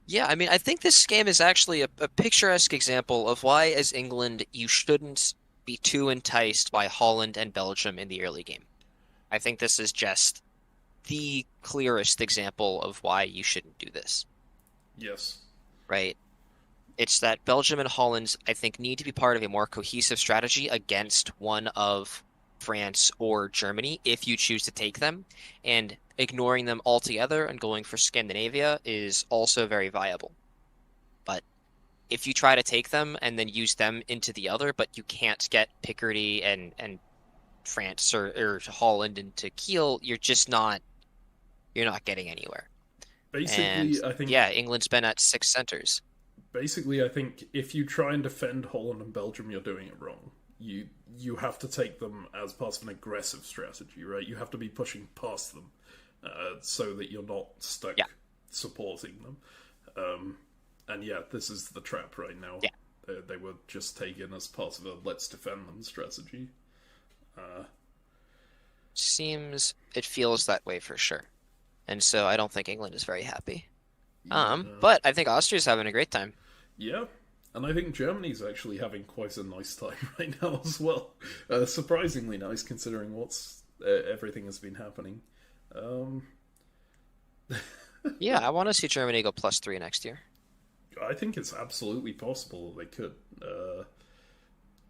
yeah, I mean, I think this game is actually a picturesque example of why, as England, you shouldn't be too enticed by Holland and Belgium in the early game. I think this is just the clearest example of why you shouldn't do this. Yes. Right? It's that Belgium and Holland, I think, need to be part of a more cohesive strategy against one of France or Germany if you choose to take them, and ignoring them altogether and going for Scandinavia is also very viable. But if you try to take them and then use them into the other, but you can't get Picardy and France or Holland into Kiel, you're not getting anywhere. Basically, and, I think... Yeah, England's been at 6 centers. Basically, I think if you try and defend Holland and Belgium, you're doing it wrong. You have to take them as part of an aggressive strategy, right? You have to be pushing past them so that you're not stuck supporting them. And yeah, this is the trap right now. Yeah. They were just taken as part of a let's defend them strategy. It feels that way for sure. And so I don't think England is very happy. But I think Austria's having a great time. Yeah. And I think Germany's actually having quite a nice time right now as well. Surprisingly nice, considering everything has been happening. Yeah, I want to see Germany go +3 next year. I think it's absolutely possible they could.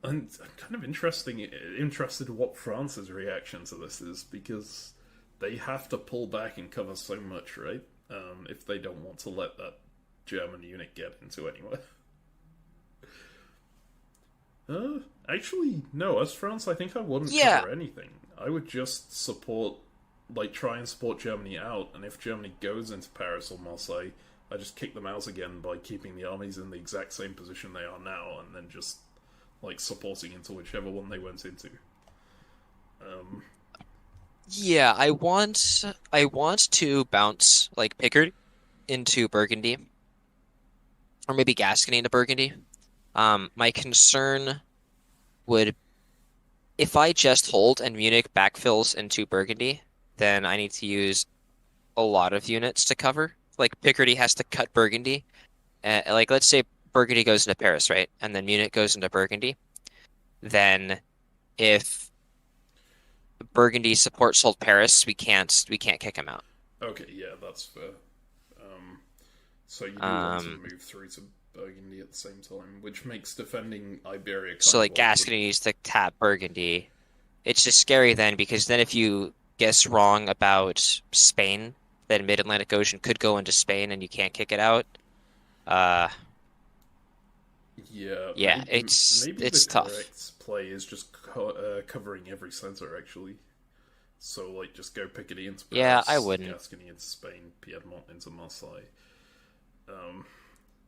And I'm kind of interested in what France's reaction to this is, because they have to pull back and cover so much, right? If they don't want to let that German unit get into anywhere. Actually, no. As France, I think I wouldn't cover anything. I would just try and support Germany out, and if Germany goes into Paris or Marseille, I just kick them out again by keeping the armies in the exact same position they are now, and then just, supporting into whichever one they went into. Yeah, I want to bounce, Pickard into Burgundy, or maybe Gascony into Burgundy. My concern would, if I just hold and Munich backfills into Burgundy, then I need to use a lot of units to cover. Picardy has to cut Burgundy. Let's say Burgundy goes into Paris, right? And then Munich goes into Burgundy. Then if Burgundy supports hold Paris, we can't kick him out. Okay, yeah, that's fair. So you do want to move through to Burgundy at the same time, which makes defending Iberia Gascony needs to tap Burgundy. It's just scary then, because then if you guess wrong about Spain, that Mid-Atlantic Ocean could go into Spain and you can't kick it out. Uh, Yeah, yeah, maybe the it's tough. correct play is just covering every center actually. So like just go Picardy into Yeah, I Paris, wouldn't. Gascony into Spain, Piedmont into Marseille. Um,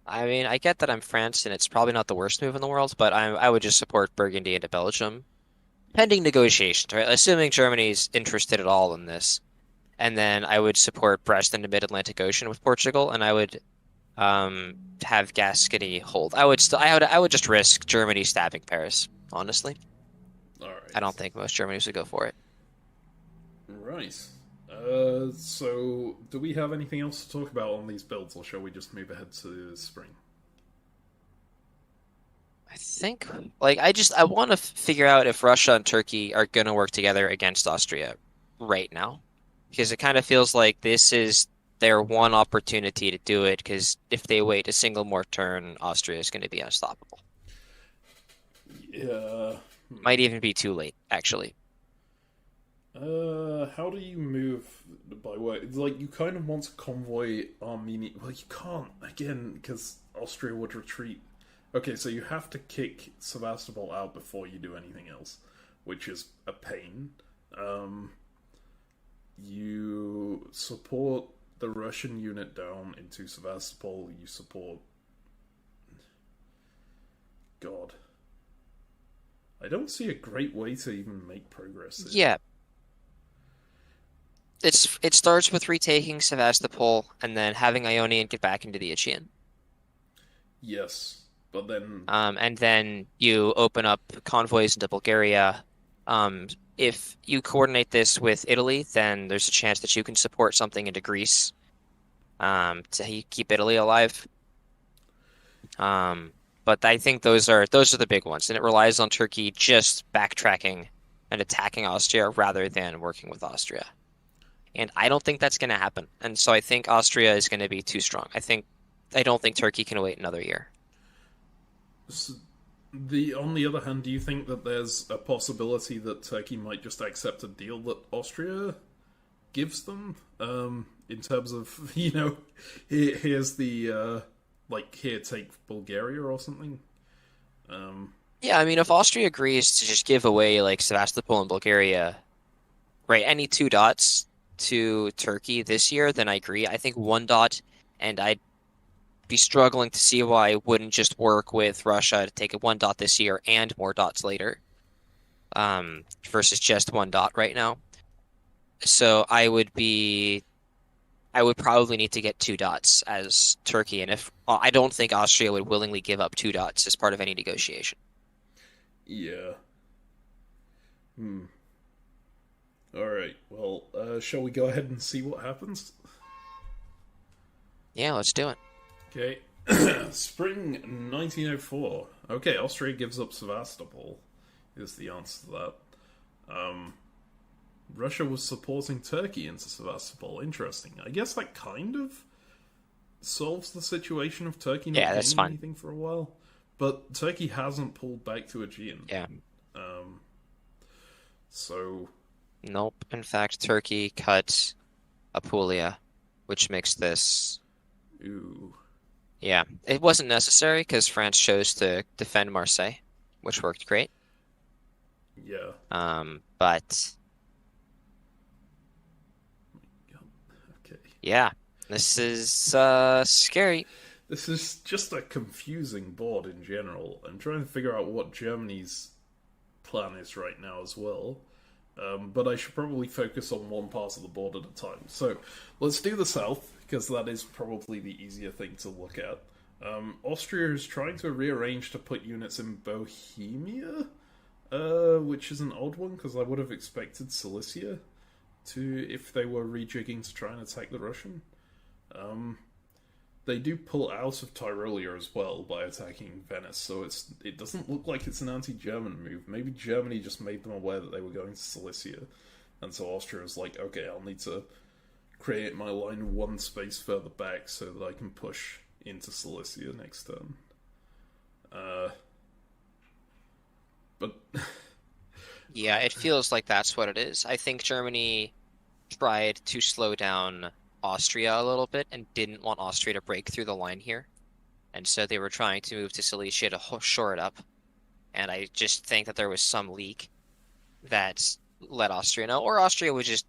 I mean, I get that I'm France and it's probably not the worst move in the world, but I would just support Burgundy into Belgium, pending negotiations, right? Assuming Germany's interested at all in this. And then I would support Brest into Mid-Atlantic Ocean with Portugal, and I would have Gascony hold. I would just risk Germany stabbing Paris, honestly. all I right, don't think most Germans would go for it. right. So do we have anything else to talk about on these builds, or shall we just move ahead to spring? I think like I want to figure out if Russia and Turkey are going to work together against Austria right now, because it kind of feels like this is their one opportunity to do it, because if they wait a single more turn, Austria is going to be unstoppable. Yeah. Might even be too late, actually. How do you move by way? It's like you kind of want to convoy Armenia. Well, you can't again because Austria would retreat. Okay, so you have to kick Sevastopol out before you do anything else, which is a pain. Um, you support the Russian unit down into Sevastopol. You support. God, I don't see a great way to even make progress here. Yeah, it starts with retaking Sevastopol and then having Ionian get back into the Aegean. Yes, but then And then you open up convoys into Bulgaria. Um, if you coordinate this with Italy, then there's a chance that you can support something into Greece, to keep Italy alive. Um, but I think those are the big ones, and it relies on Turkey just backtracking and attacking Austria rather than working with Austria. And I don't think that's going to happen. And so I think Austria is going to be too strong. I don't think Turkey can wait another year. on the other hand, do you think that there's a possibility that Turkey might just accept a deal that Austria gives them? In terms of here's the like here take Bulgaria or something. Um, Yeah, I mean, if Austria agrees to just give away like Sevastopol and Bulgaria, right, any two dots to Turkey this year, then I agree. I think one dot, and I'd be struggling to see why it wouldn't just work with Russia to take a one dot this year and more dots later, versus just one dot right now. So I would probably need to get two dots as Turkey, and if I don't think Austria would willingly give up two dots as part of any negotiation. yeah. Hmm. All right. Well, shall we go ahead and see what happens? Yeah, let's do it. Okay. Spring 1904. Okay, Austria gives up Sevastopol. Is the answer to that. Um, Russia was supporting Turkey into Sevastopol. Interesting. I guess that kind of solves the situation of Turkey not Yeah, that's gaining fine. anything for a while. But Turkey hasn't pulled back to Aegean. Yeah. Um, so, Nope. In fact, Turkey cut Apulia, which makes this. ooh. Yeah, it wasn't necessary because France chose to defend Marseille, which worked great. Yeah. But Okay. yeah, this is scary. This is just a confusing board in general. I'm trying to figure out what Germany's plan is right now as well. But I should probably focus on one part of the board at a time. So let's do the south, because that is probably the easier thing to look at. Austria is trying to rearrange to put units in Bohemia, which is an odd one, because I would have expected Cilicia to, if they were rejigging to try and attack the Russian. They do pull out of Tyrolia as well by attacking Venice, so it doesn't look like it's an anti-German move. Maybe Germany just made them aware that they were going to Cilicia, and so Austria was like, okay, I'll need to create my line one space further back so that I can push into Cilicia next turn. But Yeah, it feels like that's what it is. I think Germany tried to slow down Austria a little bit and didn't want Austria to break through the line here. And so they were trying to move to Cilicia to shore it up. And I just think that there was some leak that let Austria know, or Austria would just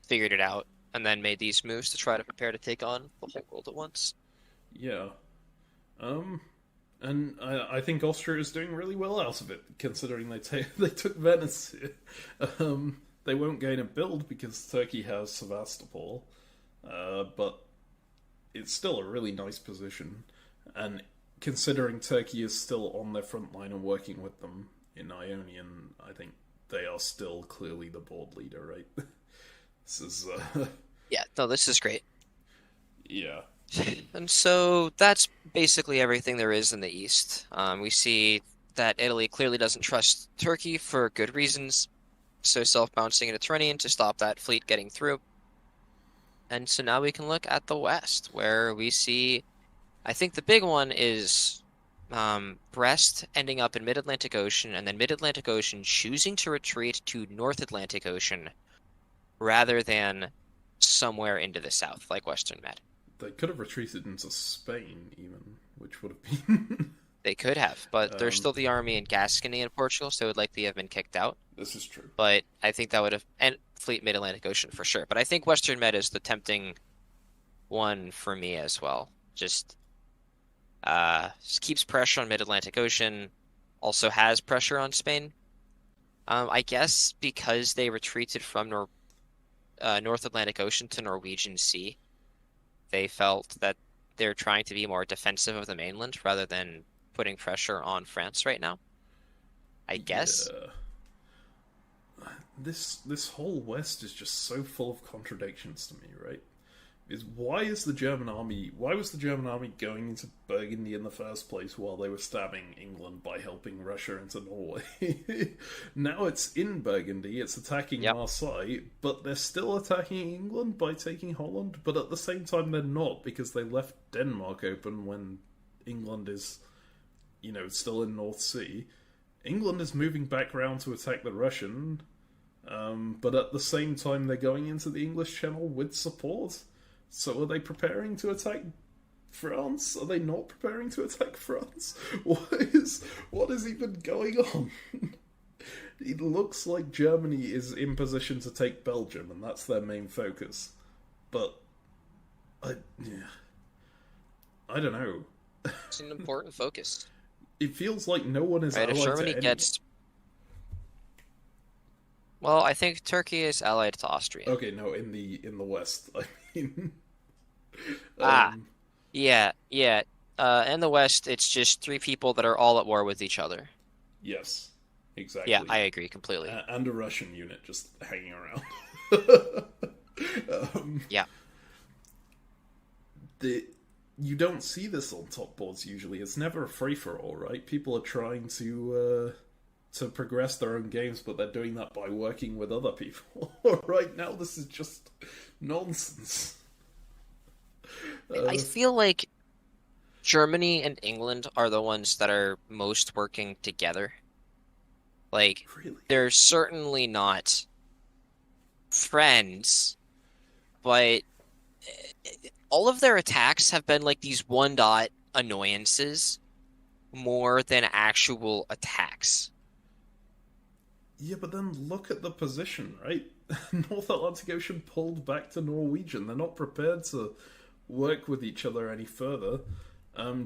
figured it out and then made these moves to try to prepare to take on the whole world at once. Yeah. And I think Austria is doing really well out of it, considering they took Venice. They won't gain a build because Turkey has Sevastopol, but it's still a really nice position. And considering Turkey is still on their front line and working with them in Ionian, I think they are still clearly the board leader, right? This is Yeah, no, this is great. yeah. And so that's basically everything there is in the East. We see that Italy clearly doesn't trust Turkey for good reasons, so self-bouncing into Tyrrhenian to stop that fleet getting through. And so now we can look at the West, where we see, I think the big one is Brest ending up in Mid-Atlantic Ocean, and then Mid-Atlantic Ocean choosing to retreat to North Atlantic Ocean rather than somewhere into the south, like Western Med. They could have retreated into Spain, even, which would have been... They could have, but there's still the army in Gascony and Portugal, so it would likely have been kicked out. This is true. But I think that would have... And Fleet Mid-Atlantic Ocean for sure. But I think Western Med is the tempting one for me as well. Just keeps pressure on Mid-Atlantic Ocean, also has pressure on Spain. I guess because they retreated from North Atlantic Ocean to Norwegian Sea, they felt that they're trying to be more defensive of the mainland rather than putting pressure on France right now. I guess. Yeah. This whole West is just so full of contradictions to me, right? Why was the German army going into Burgundy in the first place while they were stabbing England by helping Russia into Norway? Now it's in Burgundy, it's attacking Marseille, but they're still attacking England by taking Holland, but at the same time they're not, because they left Denmark open when England is, still in North Sea. England is moving back round to attack the Russian, but at the same time they're going into the English Channel with support. So are they preparing to attack France? Are they not preparing to attack France? What is even going on? It looks like Germany is in position to take Belgium, and that's their main focus. But I don't know. It's an important focus. It feels like no one is allied if Germany to gets... Well, I think Turkey is allied to Austria. Okay, no, in the West, I mean. Yeah. In the West, it's just three people that are all at war with each other. Yes, exactly. Yeah, I agree completely. And a Russian unit just hanging around. Yeah. You don't see this on top boards usually. It's never a free-for-all, right? People are trying to progress their own games, but they're doing that by working with other people. Right now, this is just nonsense. I feel like Germany and England are the ones that are most working together. Like, really? They're certainly not friends, but all of their attacks have been like these one-dot annoyances more than actual attacks. Yeah, but then look at the position, right? North Atlantic Ocean pulled back to Norwegian. They're not prepared to work with each other any further.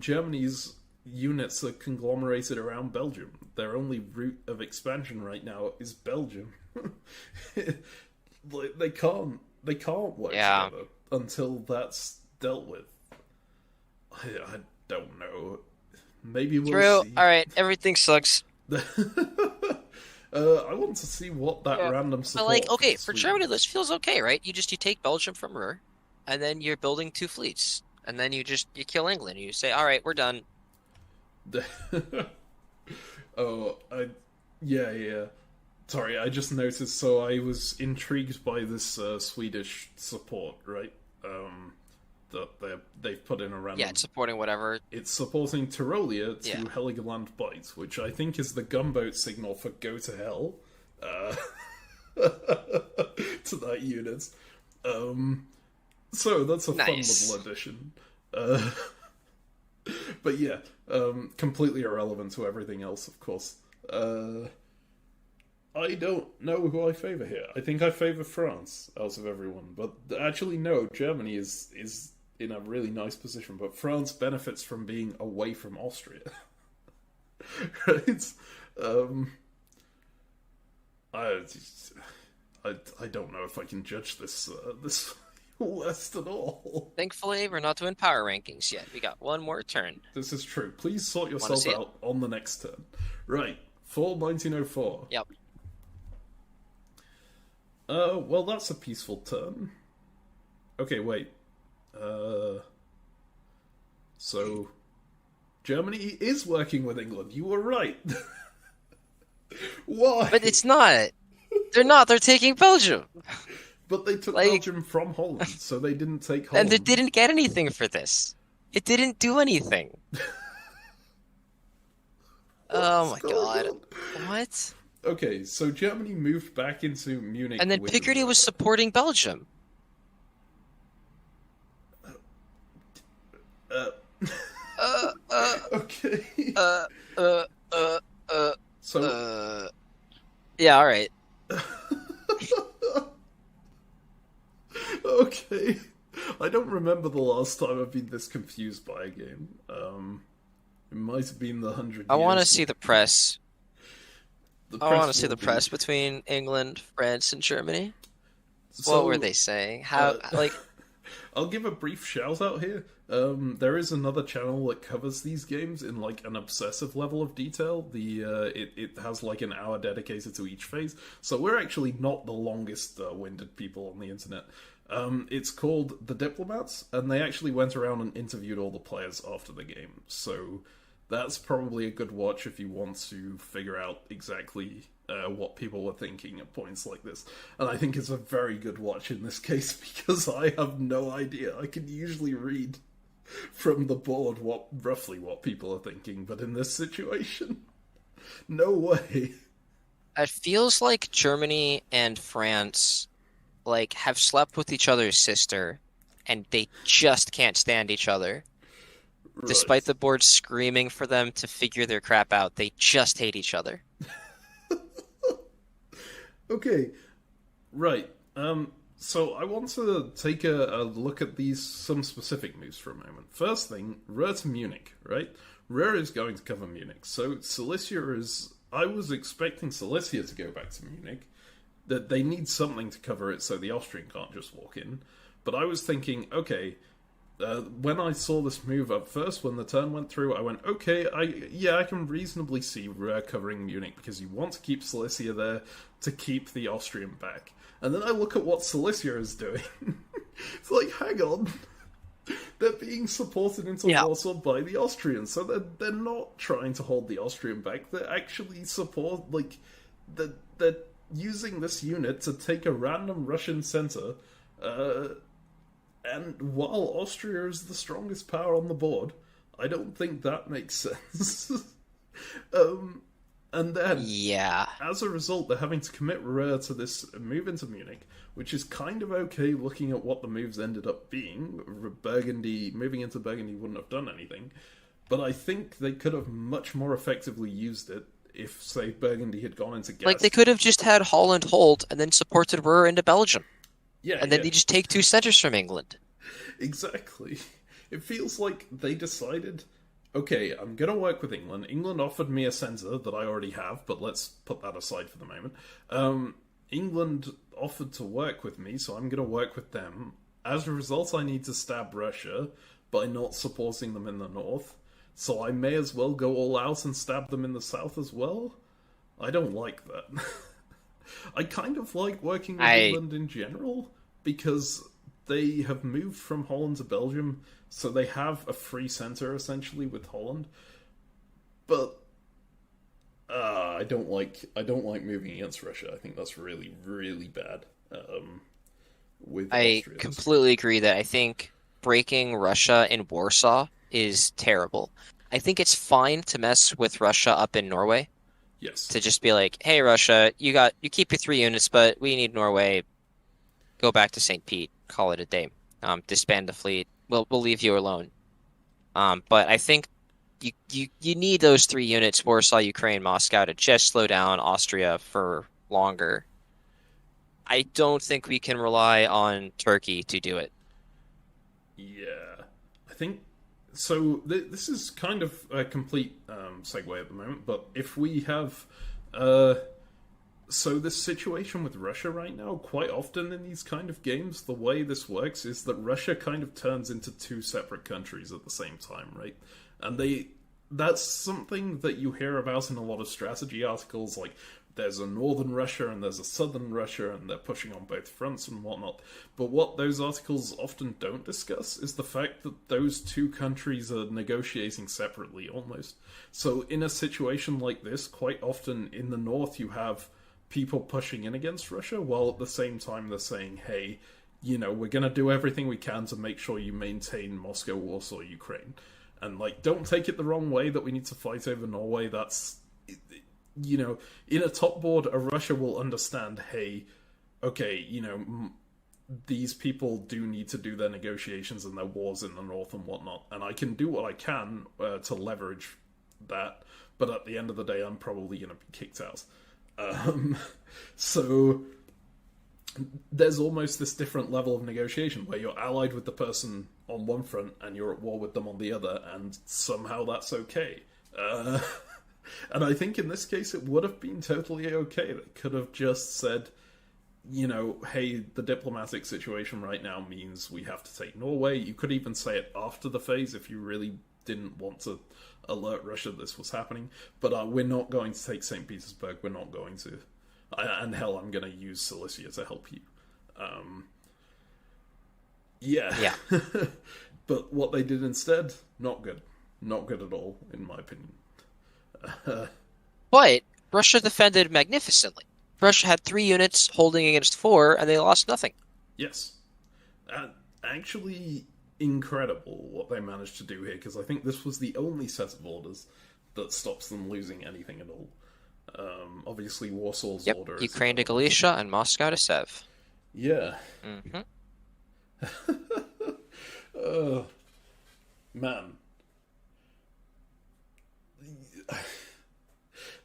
Germany's units are conglomerated around Belgium. Their only route of expansion right now is Belgium. They can't work together until that's dealt with. I don't know. Maybe we'll see. All right, everything sucks. I want to see what that random support. But for Germany, this feels okay, right? You take Belgium from Ruhr, and then you're building two fleets, and then you kill England. You say, all right, we're done. Yeah. Sorry, I just noticed. So I was intrigued by this Swedish support, right? That they've put in a random. Yeah, it's supporting whatever. It's supporting Tyrolia to Heligoland Bight, which I think is the gunboat signal for go to hell. to that unit. So that's a Nice. fun little addition. But yeah, completely irrelevant to everything else, of course. I don't know who I favour here. I think I favour France out of everyone, but actually no, Germany is in a really nice position, but France benefits from being away from Austria. Right? Um, I, I don't know if I can judge this list at all. Thankfully, we're not doing power rankings yet. We got one more turn. This is true. Please sort Want to yourself see it? out on the next turn. Right, fall 1904. Yep. Well, that's a peaceful turn. Okay, wait. So Germany is working with England. You were right. Why? But it's not. They're not. They're taking Belgium. But they took Like, Belgium from Holland, so they didn't take and Holland. they didn't get anything for this. It didn't do anything. Oh my What's going God. on? What? Okay, so Germany moved back into Munich, And then with Picardy was supporting Belgium. Uh, Uh, uh, okay. uh, uh, uh, uh, So yeah, all right. okay. I don't remember the last time I've been this confused by a game. It might have been the 100 I want to years. see the press. The I want to press see will the be- press between England, France, and Germany. So, What were they saying? How, like, I'll give a brief shout out here. There is another channel that covers these games in like an obsessive level of detail. It has like an hour dedicated to each phase, so we're actually not the longest winded people on the internet. It's called The Diplomats, and they actually went around and interviewed all the players after the game. So that's probably a good watch if you want to figure out exactly what people were thinking at points like this. And I think it's a very good watch in this case because I have no idea. I can usually read from the board roughly what people are thinking, but in this situation, no way. it feels like Germany and France, like, have slept with each other's sister, and they just can't stand each other. Right. Despite the board screaming for them to figure their crap out, they just hate each other. Okay, right. So I want to take a look at some specific moves for a moment. First thing, Ruhr to Munich, right? Ruhr is going to cover Munich. So Silesia is... I was expecting Silesia to go back to Munich. That they need something to cover it so the Austrian can't just walk in. But I was thinking, okay, when I saw this move up first, when the turn went through, I went, okay, I can reasonably see Ruhr covering Munich because you want to keep Silesia there to keep the Austrian back. And then I look at what Silesia is doing. It's like, hang on. They're being supported into Warsaw by the Austrians, so they're not trying to hold the Austrian back. They're actually they're using this unit to take a random Russian center, and while Austria is the strongest power on the board, I don't think that makes sense. And then, as a result, they're having to commit Ruhr to this move into Munich, which is kind of okay looking at what the moves ended up being. Moving into Burgundy wouldn't have done anything, but I think they could have much more effectively used it if, say, Burgundy had gone into gas. Like, they could have just had Holland hold and then supported Ruhr into Belgium. Yeah, and then they just take two centers from England. Exactly. It feels like they decided, okay, I'm going to work with England. England offered me a centre that I already have, but let's put that aside for the moment. England offered to work with me, so I'm going to work with them. As a result, I need to stab Russia by not supporting them in the north, so I may as well go all out and stab them in the south as well? I don't like that. I kind of like working with England in general, because they have moved from Holland to Belgium, so they have a free centre, essentially, with Holland. But I don't like moving against Russia. I think that's really, really bad. With I Austrians. completely agree that I think breaking Russia in Warsaw is terrible. I think it's fine to mess with Russia up in Norway, Yes. to just be like, hey, Russia, you keep your 3 units, but we need Norway. Go back to St. Pete, call it a day. Disband the fleet. We'll leave you alone. But I think you need those 3 units, Warsaw, Ukraine, Moscow, to just slow down Austria for longer. I don't think we can rely on Turkey to do it. Yeah. I think so. This is kind of a complete segue at the moment, but if we have. So this situation with Russia right now, quite often in these kind of games, the way this works is that Russia kind of turns into two separate countries at the same time, right? And that's something that you hear about in a lot of strategy articles, like there's a northern Russia and there's a southern Russia and they're pushing on both fronts and whatnot. But what those articles often don't discuss is the fact that those two countries are negotiating separately almost. So in a situation like this, quite often in the north you have people pushing in against Russia, while at the same time they're saying, hey, we're going to do everything we can to make sure you maintain Moscow, Warsaw, Ukraine. And, don't take it the wrong way that we need to fight over Norway. That's, in a top board, a Russia will understand, hey, okay, these people do need to do their negotiations and their wars in the north and whatnot. And I can do what I can to leverage that. But at the end of the day, I'm probably going to be kicked out. So there's almost this different level of negotiation where you're allied with the person on one front and you're at war with them on the other, and somehow that's okay. And I think in this case it would have been totally okay. They could have just said, hey, the diplomatic situation right now means we have to take Norway. You could even say it after the phase if you really didn't want to alert Russia this was happening, but we're not going to take St. Petersburg, we're not going to. And hell, I'm going to use Cilicia to help you. Yeah. But what they did instead, not good. Not good at all, in my opinion. But Russia defended magnificently. Russia had 3 units holding against 4, and they lost nothing. Yes. Actually incredible what they managed to do here, because I think this was the only set of orders that stops them losing anything at all. Obviously, Warsaw's order is Ukraine to Galicia and Moscow to Sev. Yeah. Mm-hmm. Man.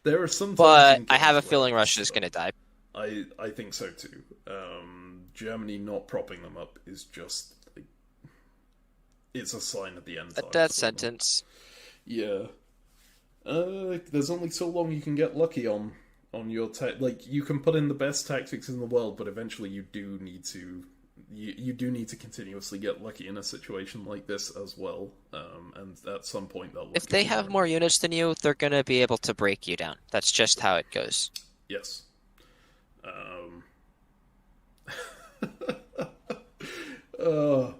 There are some. But I have a feeling Russia's going to die. I think so too. Germany not propping them up is just it's a sign at the end. A death sentence. Yeah. There's only so long you can get lucky on your you can put in the best tactics in the world, but eventually you do need to continuously get lucky in a situation like this as well. And at some point they'll. If they have more units than you, they're gonna be able to break you down. That's just how it goes. Yes. Oh,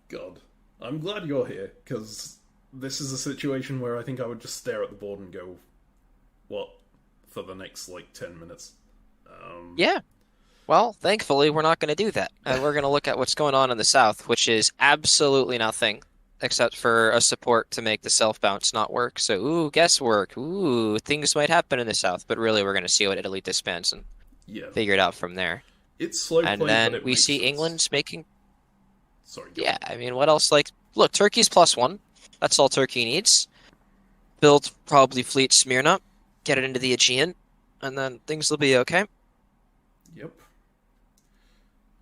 God. I'm glad you're here, because this is a situation where I think I would just stare at the board and go, what? For the next, 10 minutes. Yeah. Well, thankfully, we're not going to do that. We're going to look at what's going on in the south, which is absolutely nothing, except for a support to make the self-bounce not work. So, guesswork. Things might happen in the south, but really we're going to see what Italy disbands and figure it out from there. It's slow and play, then but we see sense. England's making... Sorry. Yeah, I mean, what else? Look, Turkey's +1. That's all Turkey needs. Build probably fleet Smyrna, get it into the Aegean, and then things will be okay. Yep.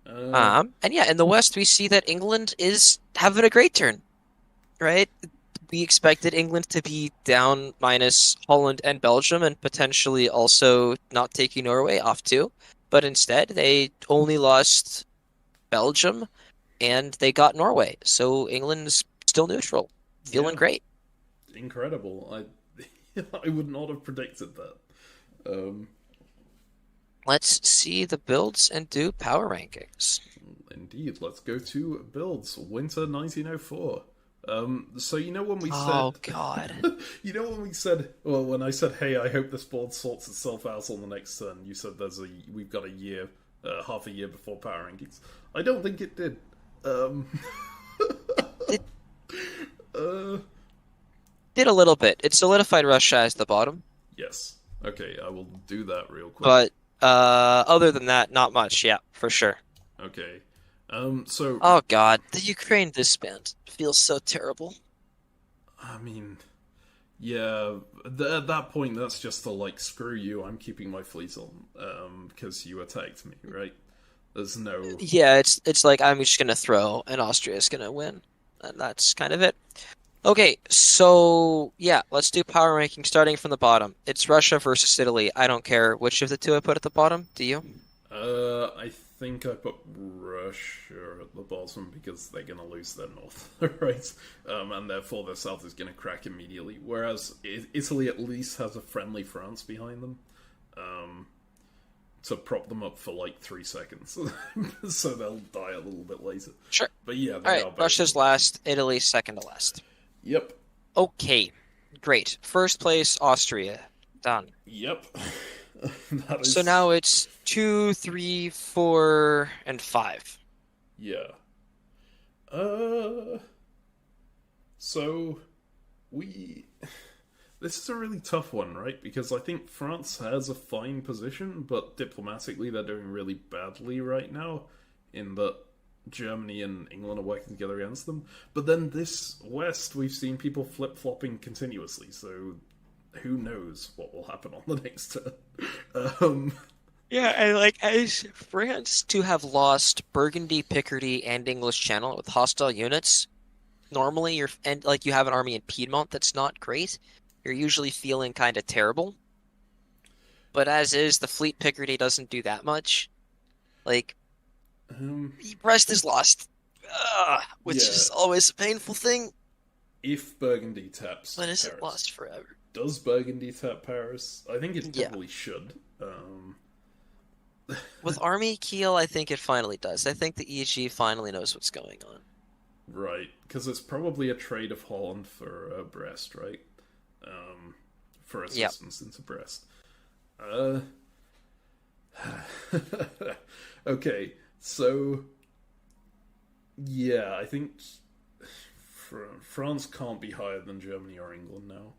And yeah, in the West, we see that England is having a great turn, right? We expected England to be down minus Holland and Belgium, and potentially also not taking Norway off too. But instead, they only lost Belgium, and they got Norway. So England's still neutral, feeling great. Incredible. I would not have predicted that. Let's see the builds and do power rankings. Indeed, let's go to builds. Winter 1904. So when we said... Oh, God. When we said... Well, when I said, hey, I hope this board sorts itself out on the next turn, you said we've got a year, half a year before power rankings. I don't think it did. Did a little bit. It solidified Russia as the bottom. Yes. Okay, I will do that real quick. But other than that, not much. Yeah, for sure. Okay. So, Oh God, the Ukraine disband feels so terrible. I mean, yeah, at that point, that's just to, like, screw you, I'm keeping my fleet on, because you attacked me, right? There's no... Yeah, it's like I'm just gonna throw and Austria's gonna win. And that's kind of it. Okay, so yeah, let's do power ranking starting from the bottom. It's Russia versus Italy. I don't care which of the two I put at the bottom. Do you? I think I put Russia at the bottom because they're gonna lose their north, right? And therefore their south is gonna crack immediately. Whereas Italy at least has a friendly France behind them, um, to prop them up for like 3 seconds, so they'll die a little bit later. Sure. But yeah, All they right, are both. Russia's last, Italy second to last. Yep. Okay, great. First place, Austria. Done. Yep. That So is. now it's 2, 3, 4, and 5. Yeah. Uh. So we. This is a really tough one, right? Because I think France has a fine position, but diplomatically they're doing really badly right now, in that Germany and England are working together against them. But then this West, we've seen people flip flopping continuously, so who knows what will happen on the next turn. Um, Yeah, and like as France to have lost Burgundy, Picardy, and English Channel with hostile units, normally you're and like you have an army in Piedmont that's not great. You're usually feeling kind of terrible. But as is, the Fleet Picardy doesn't do that much. Like um, Brest is lost, which yeah, is always a painful thing. if Burgundy taps But is it Paris, lost forever? does Burgundy tap Paris? I think it Yeah. probably should. With Army Kiel, I think it finally does. I think the EG finally knows what's going on. Right, because it's probably a trade of Holland for Brest, right? For Yep. assistance into Brest. Uh, okay, so yeah, I think France can't be higher than Germany or England now.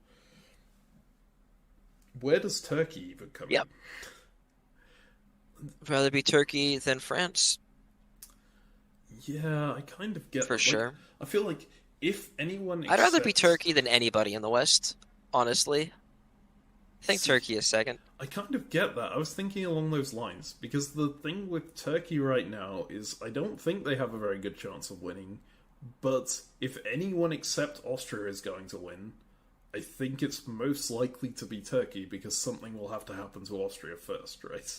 Where does Turkey even come Yep. Rather be Turkey than France, in? Yeah, I kind of get for that. Like, sure. I feel like if anyone I'd rather be accepts, Turkey than anybody in the West, honestly. I think see, Turkey is second. I kind of get that. I was thinking along those lines because the thing with Turkey right now is I don't think they have a very good chance of winning. But if anyone except Austria is going to win, I think it's most likely to be Turkey because something will have to happen to Austria first, right?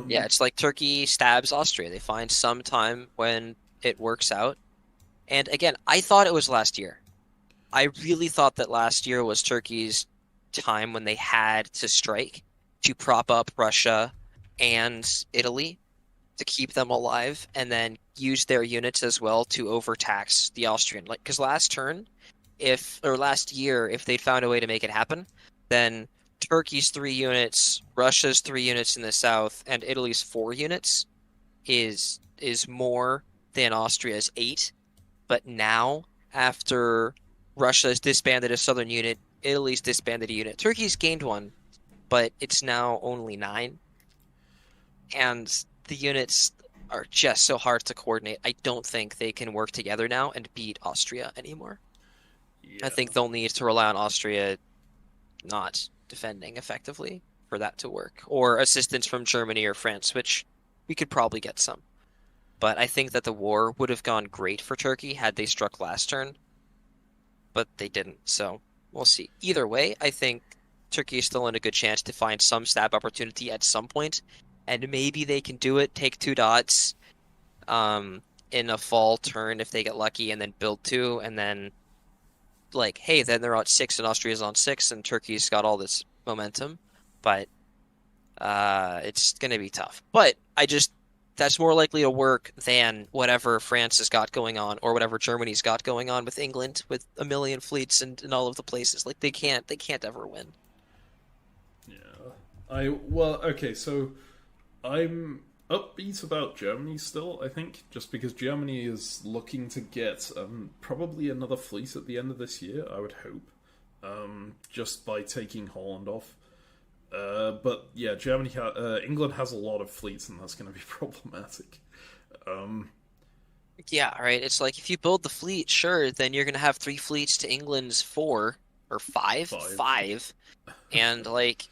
Yeah, Um, it's like Turkey stabs Austria. They find some time when it works out. And again, I thought it was last year. I really thought that last year was Turkey's time when they had to strike to prop up Russia and Italy to keep them alive and then use their units as well to overtax the Austrian. Like, because last year, if they'd found a way to make it happen, then Turkey's 3 units, Russia's 3 units in the south, and Italy's 4 units is more than Austria's 8. But now, after Russia's disbanded a southern unit, Italy's disbanded a unit. Turkey's gained one, but it's now only 9. And the units are just so hard to coordinate. I don't think they can work together now and beat Austria anymore. I yeah, think they'll need to rely on Austria not defending effectively for that to work, or assistance from Germany or France, which we could probably get some. But I think that the war would have gone great for Turkey had they struck last turn, but they didn't. So we'll see. Either way, I think Turkey is still in a good chance to find some stab opportunity at some point, and maybe they can do it, take 2 dots, in a fall turn if they get lucky, and then build 2, and then like, hey, then they're on 6 and Austria's on 6, and Turkey's got all this momentum. But it's gonna be tough. But that's more likely to work than whatever France has got going on or whatever Germany's got going on with England with a million fleets and all of the places. Like they can't ever win. yeah. Okay, so I'm upbeat about Germany still, I think, just because Germany is looking to get probably another fleet at the end of this year, I would hope, just by taking Holland off. But yeah, England has a lot of fleets, and that's going to be problematic. Um, Yeah, right. It's like if you build the fleet, sure, then you're gonna have three fleets to England's four or five, five. five, and like,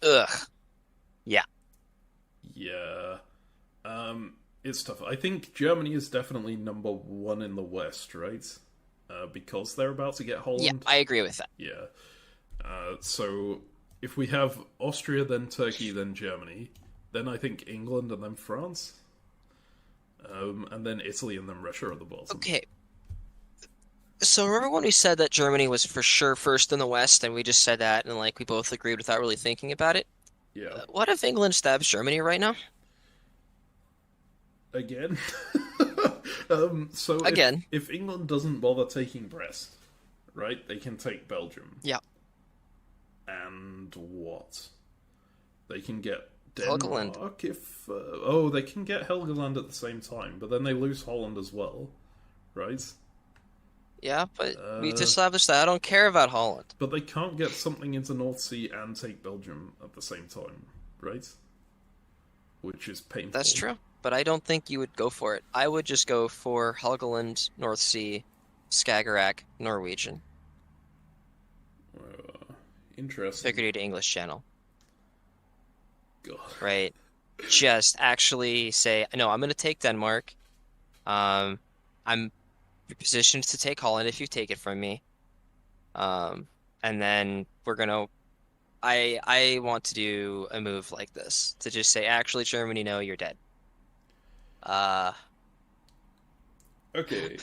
ugh, yeah. Yeah. It's tough. I think Germany is definitely number one in the West, right? Because they're about to get Yeah, Holland. I agree with that. Yeah. So if we have Austria, then Turkey, then Germany, then I think England, and then France, and then Italy, and then Russia at the bottom. Okay, so remember when we said that Germany was for sure first in the West, and we just said that, and like we both agreed without really thinking about it? Yeah. What if England stabs Germany right now? Again. So Again. if England doesn't bother taking Brest, right, they can take Belgium. Yeah. And what? They can get Helgoland. Denmark if... they can get Helgoland at the same time, but then they lose Holland as well, right? Yeah, but we established that I don't care about Holland. But they can't get something into North Sea and take Belgium at the same time, right? Which is painful. That's true, but I don't think you would go for it. I would just go for Helgoland, North Sea, Skagerrak, Norwegian. Interesting. Picardy to English Channel. God. Right. Just actually say, no, I'm going to take Denmark. I'm positioned to take Holland if you take it from me. And then we're going to... I want to do a move like this. To just say, actually, Germany, no, you're dead. Okay.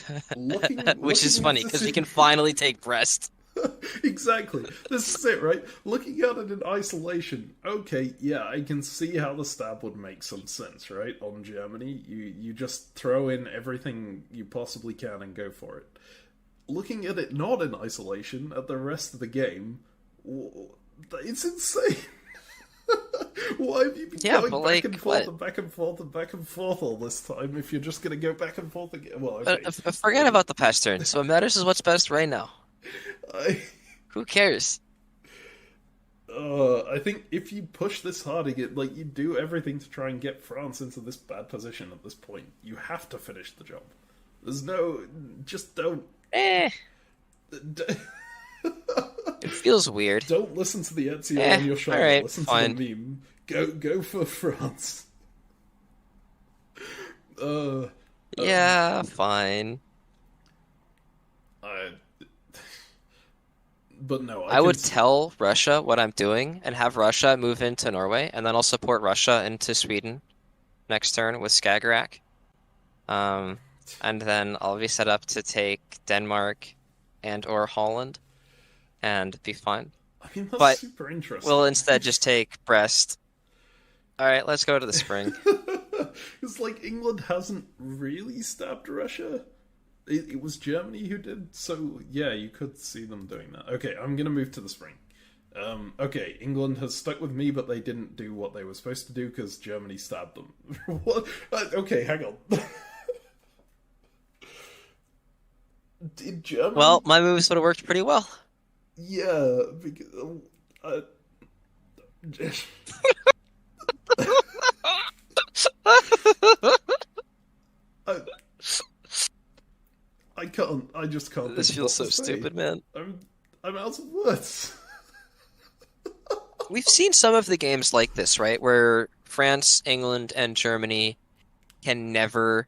Which is funny, because we can finally take Brest. Exactly. This is it, right? Looking at it in isolation, okay, yeah, I can see how the stab would make some sense, right? On Germany, you just throw in everything you possibly can and go for it. Looking at it not in isolation, at the rest of the game, it's insane. Why have you been going back and forth and back and forth and back and forth all this time if you're just going to go back and forth again? Well, okay. Forget about the past turn. So what matters is what's best right now. Who cares? I think if you push this hard again, like you do everything to try and get France into this bad position at this point, you have to finish the job. There's no, just don't. It feels weird. Don't listen to the Ezio on your shoulder. Right, listen fine. to the meme. Go for France. Yeah, fine. But no, I would tell Russia what I'm doing and have Russia move into Norway, and then I'll support Russia into Sweden next turn with Skagerrak. And then I'll be set up to take Denmark and or Holland and be fine. I mean, that's super interesting. We'll instead just take Brest. All right, let's go to the spring. It's like England hasn't really stabbed Russia. It was Germany who did, so yeah, you could see them doing that. Okay, I'm gonna move to the spring. Okay, England has stuck with me, but they didn't do what they were supposed to do because Germany stabbed them. What? Okay, hang on. Did Germany... Well, my moves would have worked pretty well. Yeah, because... I just can't. This feels so stupid, man. I'm out of words. We've seen some of the games like this, right? Where France, England, and Germany can never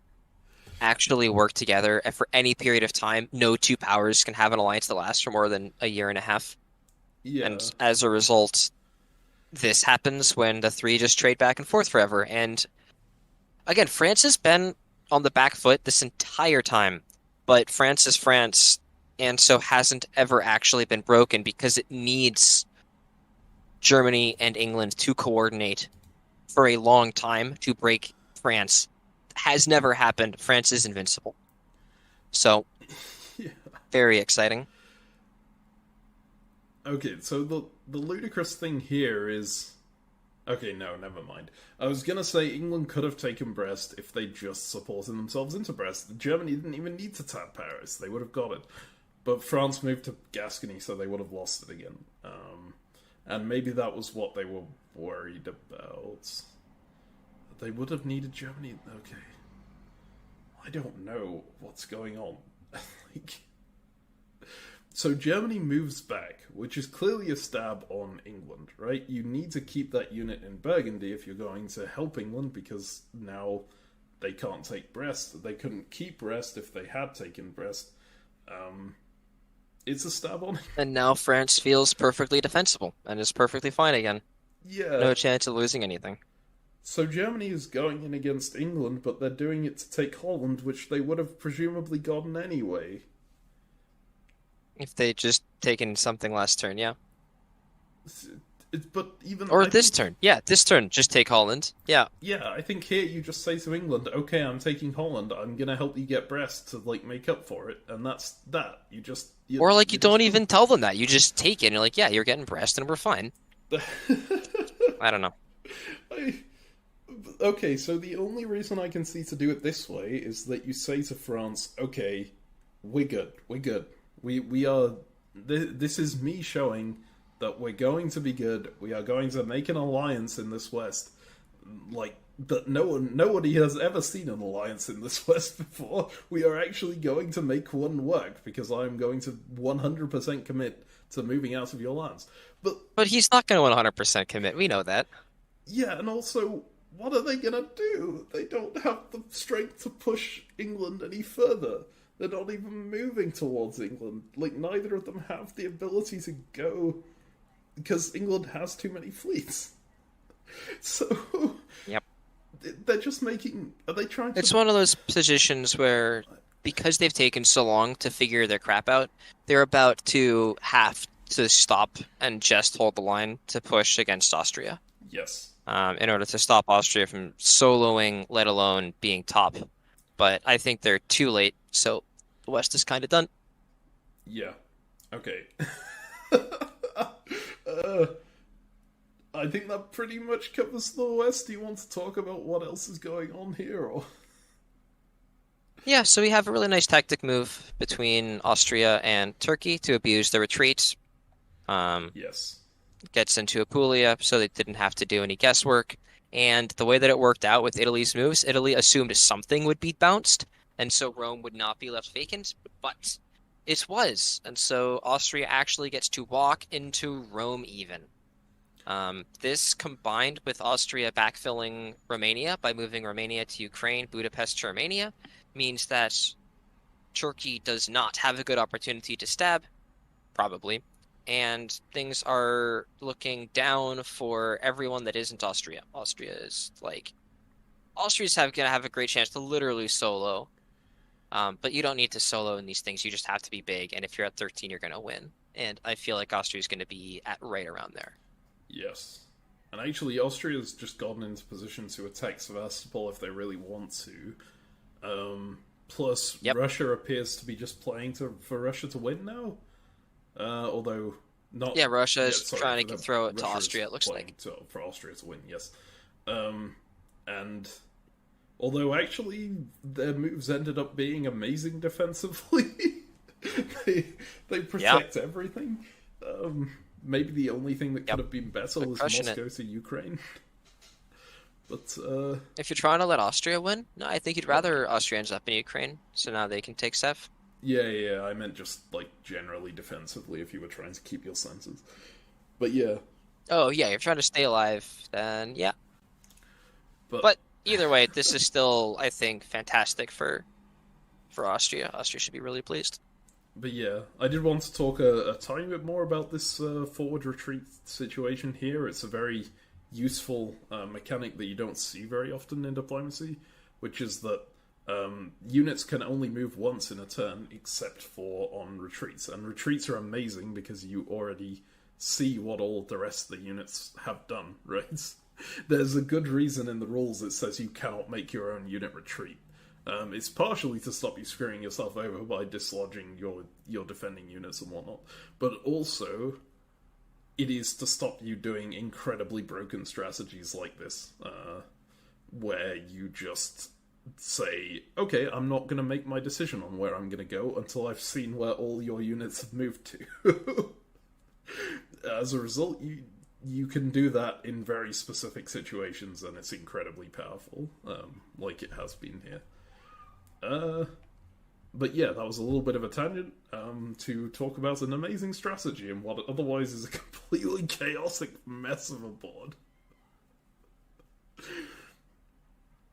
actually work together and for any period of time. No two powers can have an alliance that lasts for more than a year and a half. Yeah. And as a result, this happens when the three just trade back and forth forever. And again, France has been on the back foot this entire time. But France is France, and so hasn't ever actually been broken because it needs Germany and England to coordinate for a long time to break France. Has never happened. France is invincible. So, yeah. Very exciting. Okay, so the ludicrous thing here is... Okay, no, never mind. I was gonna say England could have taken Brest if they just supported themselves into Brest. Germany didn't even need to tap Paris. They would have got it. But France moved to Gascony, so they would have lost it again. And maybe that was what they were worried about. They would have needed Germany. Okay. I don't know what's going on. Like, so Germany moves back, which is clearly a stab on England, right? You need to keep that unit in Burgundy if you're going to help England, because now they can't take Brest. They couldn't keep Brest if they had taken Brest. It's a stab on. And now France feels perfectly defensible and is perfectly fine again. Yeah. No chance of losing anything. So Germany is going in against England, but they're doing it to take Holland, which they would have presumably gotten anyway. If they'd just taken something last turn, yeah. But even Or this turn. Yeah, this turn, just take Holland. Yeah. Yeah, I think here you just say to England, okay, I'm taking Holland, I'm gonna help you get Brest to, like, make up for it, and that's that. You just... You don't even tell them that. You just take it, and you're like, yeah, you're getting Brest, and we're fine. I don't know. Okay, so the only reason I can see to do it this way is that you say to France, okay, we're good. We are... This is me showing that we're going to be good. We are going to make an alliance in this West, like that nobody has ever seen an alliance in this West before. We are actually going to make one work because I am going to 100% commit to moving out of your lands. But he's not going to 100% commit. We know that. Yeah, and also, what are they going to do? They don't have the strength to push England any further. They're not even moving towards England. Like, neither of them have the ability to go, because England has too many fleets. So, yep. They're just making... Are they trying to... It's one of those positions where, because they've taken so long to figure their crap out, they're about to have to stop and just hold the line to push against Austria. Yes. In order to stop Austria from soloing, let alone being top. But I think they're too late, so the West is kind of done. Yeah. Okay. I think that pretty much covers the West. Do you want to talk about what else is going on here, or...? Yeah, so we have a really nice tactic move between Austria and Turkey to abuse the retreat. Yes. Gets into Apulia, so they didn't have to do any guesswork. And the way that it worked out with Italy's moves, Italy assumed something would be bounced, and so Rome would not be left vacant, but it was. And so Austria actually gets to walk into Rome even. This, combined with Austria backfilling Romania by moving Romania to Ukraine, Budapest to Romania, means that Turkey does not have a good opportunity to stab, probably, and things are looking down for everyone that isn't Austria. Austria's going to have a great chance to literally solo, but you don't need to solo in these things. You just have to be big, and if you're at 13, you're going to win. And I feel like Austria's going to be at right around there. Yes. And actually, Austria's just gotten into position to attack Sevastopol if they really want to. Plus, yep. Russia appears to be just playing for Russia to win now. Although not. Yeah, Russia is trying to throw it to Russia Austria, it looks like. For Austria to win, yes. And although actually their moves ended up being amazing defensively, they protect everything. Maybe the only thing that could have been better was Moscow to Ukraine. But if you're trying to let Austria win, no, I think you'd rather Austria ends up in Ukraine, so now they can take Sev. Yeah, I meant just, like, generally defensively if you were trying to keep your senses. But yeah. Oh, yeah, you're trying to stay alive, then yeah. But either way, this is still, I think, fantastic for Austria. Austria should be really pleased. But yeah, I did want to talk a tiny bit more about this forward retreat situation here. It's a very useful mechanic that you don't see very often in diplomacy, which is that units can only move once in a turn, except for on retreats. And retreats are amazing because you already see what all the rest of the units have done, right? There's a good reason in the rules that says you cannot make your own unit retreat. It's partially to stop you screwing yourself over by dislodging your defending units and whatnot, but also it is to stop you doing incredibly broken strategies like this, where you just say, okay, I'm not going to make my decision on where I'm going to go until I've seen where all your units have moved to. As a result, you can do that in very specific situations, and it's incredibly powerful, like it has been here. But yeah, that was a little bit of a tangent to talk about an amazing strategy and what otherwise is a completely chaotic mess of a board.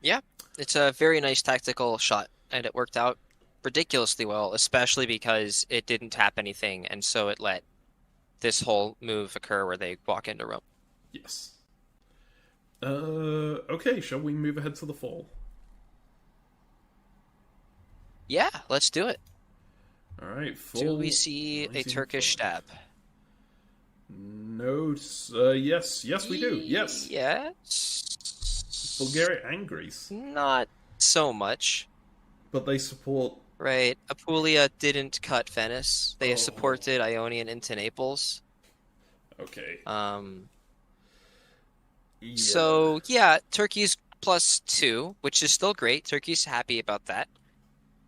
Yeah, it's a very nice tactical shot, and it worked out ridiculously well, especially because it didn't tap anything, and so it let this whole move occur where they walk into Rome. Yes. Okay, shall we move ahead to the fall? Yeah, let's do it. Alright, fall. Do we see a Turkish stab? No, yes, we do, yes. Yes. Bulgaria and Greece. Not so much. But they support... Right, Apulia didn't cut Venice. They supported Ionian into Naples. Okay. Yeah. So, yeah, Turkey's +2, which is still great. Turkey's happy about that.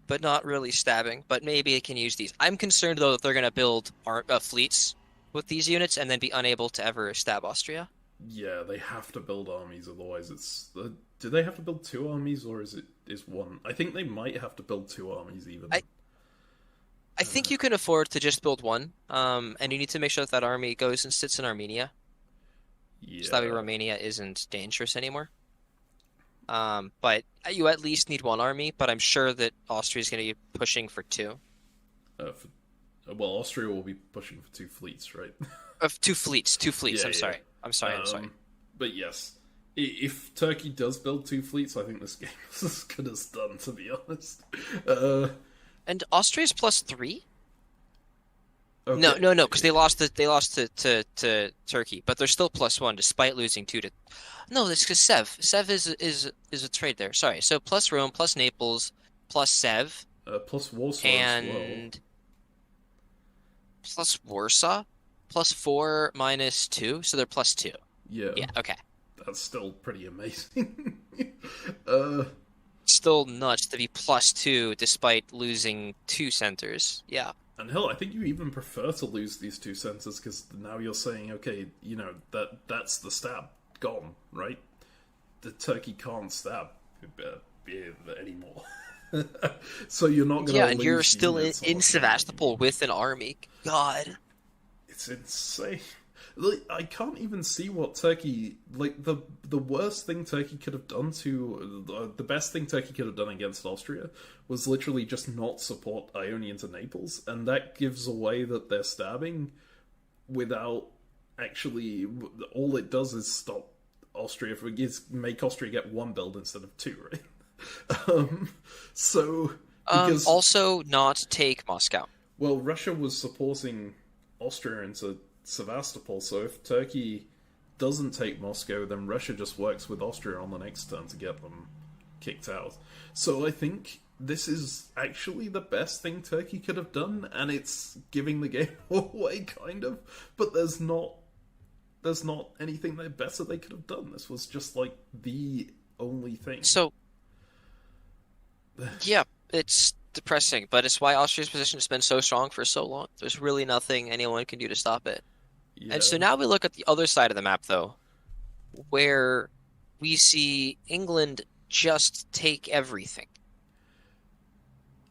But not really stabbing. But maybe it can use these. I'm concerned, though, that they're going to build fleets with these units and then be unable to ever stab Austria. Yeah, they have to build armies, otherwise it's... do they have to build 2 armies, or is one? I think they might have to build 2 armies, even. I think you can afford to just build one, and you need to make sure that army goes and sits in Armenia. Yeah. So that way Romania isn't dangerous anymore. But you at least need 1 army, but I'm sure that Austria is going to be pushing for 2. Well, Austria will be pushing for 2 fleets, right? 2 fleets, 2 fleets, Yeah, I'm sorry. But yes, if Turkey does build 2 fleets, I think this game is as good as done, to be honest. And Austria's +3? Okay. No, because they lost to Turkey, but they're still +1 despite losing 2 to. No, that's because Sev is a trade there. Sorry, so plus Rome, plus Naples, plus Sev, plus Warsaw and as well. Plus Warsaw, +4 minus 2, so they're +2. Yeah. Yeah. Okay. That's still pretty amazing. Still nuts to be +2 despite losing 2 centers. Yeah. And hell, I think you even prefer to lose these 2 centers, because now you're saying, okay, that's the stab gone, right? The Turkey can't stab anymore. So you're not going to and you're still in Sevastopol with an army. God. It's insane. I can't even see what Turkey... the worst thing Turkey could have done the best thing Turkey could have done against Austria was literally just not support Ionian to Naples, and that gives away that they're stabbing without actually... All it does is stop Austria make Austria get 1 build instead of 2, right? Also not take Moscow. Well, Russia was supporting Austria into Sevastopol, so if Turkey doesn't take Moscow, then Russia just works with Austria on the next turn to get them kicked out. So I think this is actually the best thing Turkey could have done, and it's giving the game away, kind of. But there's not anything better they could have done. This was just like the only thing. So, yeah, it's depressing, but it's why Austria's position has been so strong for so long. There's really nothing anyone can do to stop it. Yeah. And so now we look at the other side of the map, though, where we see England just take everything.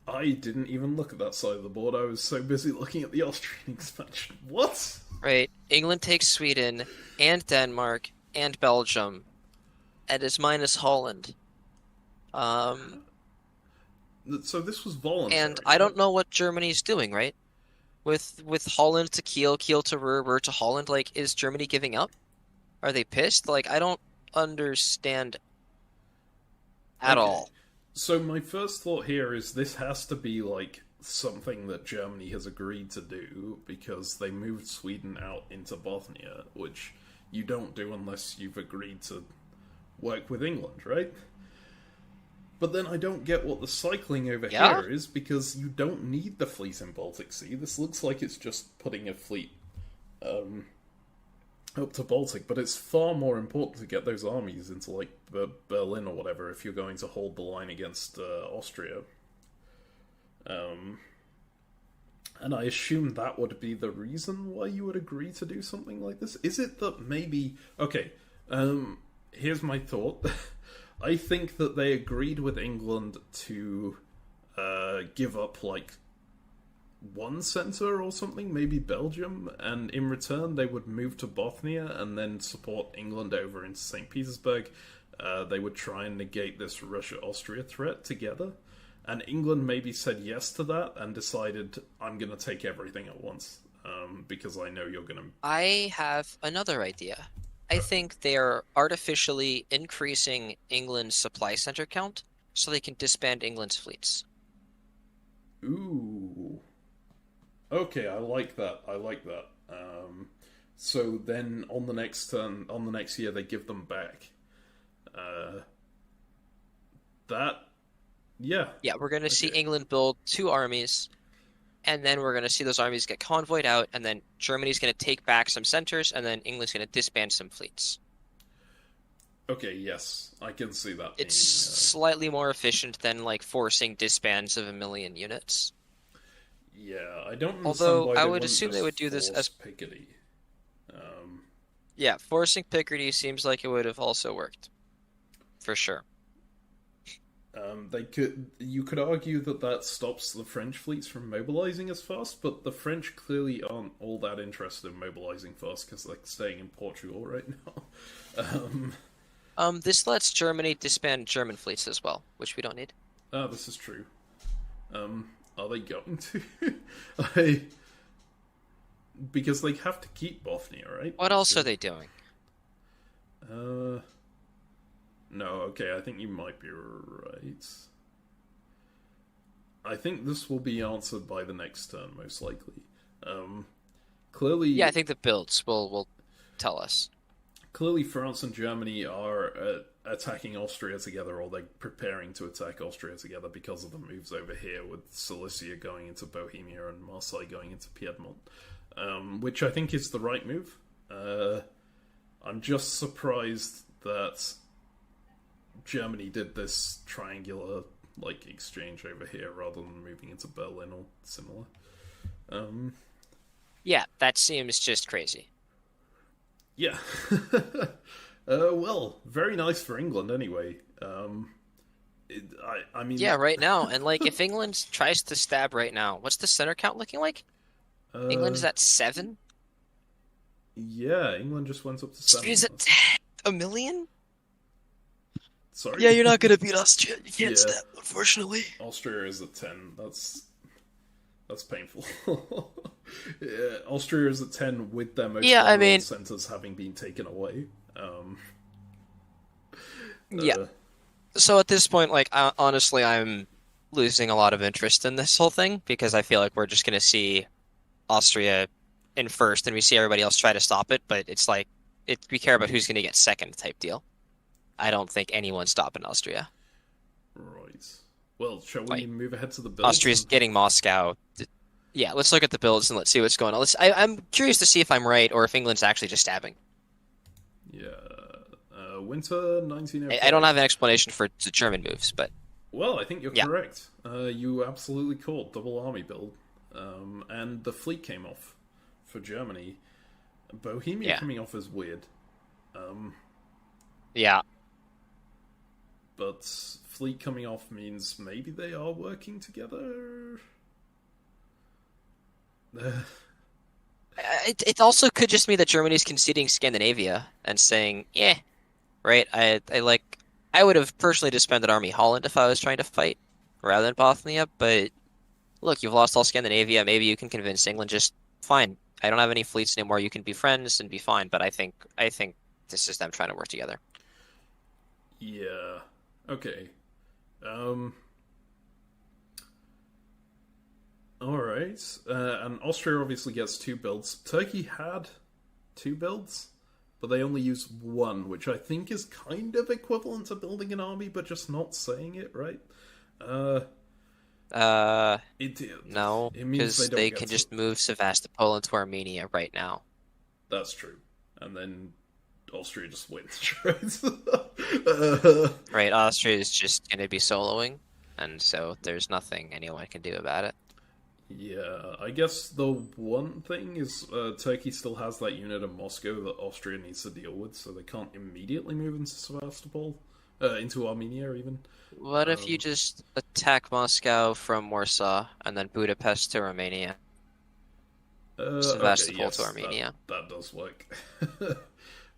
I didn't even look at that side of the board. I was so busy looking at the Austrian expansion. What? Right. England takes Sweden and Denmark and Belgium, and is minus Holland. So this was voluntary. And I don't know what Germany's doing, right? With Holland to Kiel, Kiel to Ruhr, Ruhr to Holland, like, is Germany giving up? Are they pissed? Like, I don't understand at all. So my first thought here is this has to be, like, something that Germany has agreed to do, because they moved Sweden out into Bosnia, which you don't do unless you've agreed to work with England, right? But then I don't get what the cycling over here is, because you don't need the fleet in Baltic Sea. This looks like it's just putting a fleet up to Baltic, but it's far more important to get those armies into, like, Berlin or whatever if you're going to hold the line against Austria. And I assume that would be the reason why you would agree to do something like this. Is it that maybe... Okay, here's my thought. I think that they agreed with England to give up, like, one centre or something, maybe Belgium, and in return they would move to Bothnia and then support England over into St. Petersburg. They would try and negate this Russia-Austria threat together. And England maybe said yes to that and decided, I'm going to take everything at once, because I know you're going to... I have another idea. I think they are artificially increasing England's supply center count so they can disband England's fleets. Ooh. Okay, I like that. So then on the next turn, on the next year, they give them back. Yeah, we're going to see England build 2 armies, and then we're going to see those armies get convoyed out, and then Germany's going to take back some centers, and then England's going to disband some fleets. Okay, yes, I can see that. It's slightly more efficient than, like, forcing disbands of 1 million units. Yeah, I don't understand Although why I they would assume they would do this as Picardy. Yeah, forcing Picardy seems like it would have also worked, for sure. You could argue that stops the French fleets from mobilizing as fast, but the French clearly aren't all that interested in mobilizing fast because they're staying in Portugal right now. This lets Germany disband German fleets as well, which we don't need. Ah, this is true. Are they going to? Because they have to keep Bothnia, right? What else are they doing? No, okay, I think you might be right. I think this will be answered by the next turn, most likely. Clearly... Yeah, I think the builds will tell us. Clearly France and Germany are attacking Austria together, or they're preparing to attack Austria together because of the moves over here, with Silesia going into Bohemia and Marseille going into Piedmont. Which I think is the right move. I'm just surprised that Germany did this triangular exchange over here rather than moving into Berlin or similar. Yeah, that seems just crazy. Yeah. Well, very nice for England anyway. I mean... Yeah, right now. And if England tries to stab right now, what's the center count looking like? England's at 7? Yeah, England just went up to 7. Is it 1 million? Sorry? Yeah, you're not going to beat Austria. You can't stab, unfortunately. Austria is at 10. That's painful. Yeah, Austria is at 10 with their most centers having been taken away. Yeah. So at this point, honestly, I'm losing a lot of interest in this whole thing because I feel like we're just going to see Austria in first and we see everybody else try to stop it, but it's we care about who's going to get second type deal. I don't think anyone's stopping Austria. Right. Well, shall we move ahead to the builds? Austria's getting Moscow. Yeah, let's look at the builds and let's see what's going on. I'm curious to see if I'm right or if England's actually just stabbing. Yeah. Winter 1905. I don't have an explanation for the German moves, but... Well, I think you're correct. You absolutely called double army build. And the fleet came off for Germany. Bohemia coming off is weird. Yeah. But fleet coming off means maybe they are working together. It also could just mean that Germany's conceding Scandinavia and saying, yeah, right? I would have personally disbanded Army Holland if I was trying to fight rather than Bothnia, but look, you've lost all Scandinavia. Maybe you can convince England just fine. I don't have any fleets anymore. You can be friends and be fine. But I think this is them trying to work together. Yeah. Okay. All right. And Austria obviously gets 2 builds. Turkey had 2 builds, but they only use 1, which I think is kind of equivalent to building an army, but just not saying it right. No, because they can just move Sevastopol into Armenia right now. That's true. And then Austria just wins, right? Right, Austria is just going to be soloing, and so there's nothing anyone can do about it. Yeah, I guess the one thing is Turkey still has that unit in Moscow that Austria needs to deal with, so they can't immediately move into Sevastopol, into Armenia even. What if you Um, just attack Moscow from Warsaw and then Budapest to Romania, okay, Sevastopol to yes, that Armenia? that does work.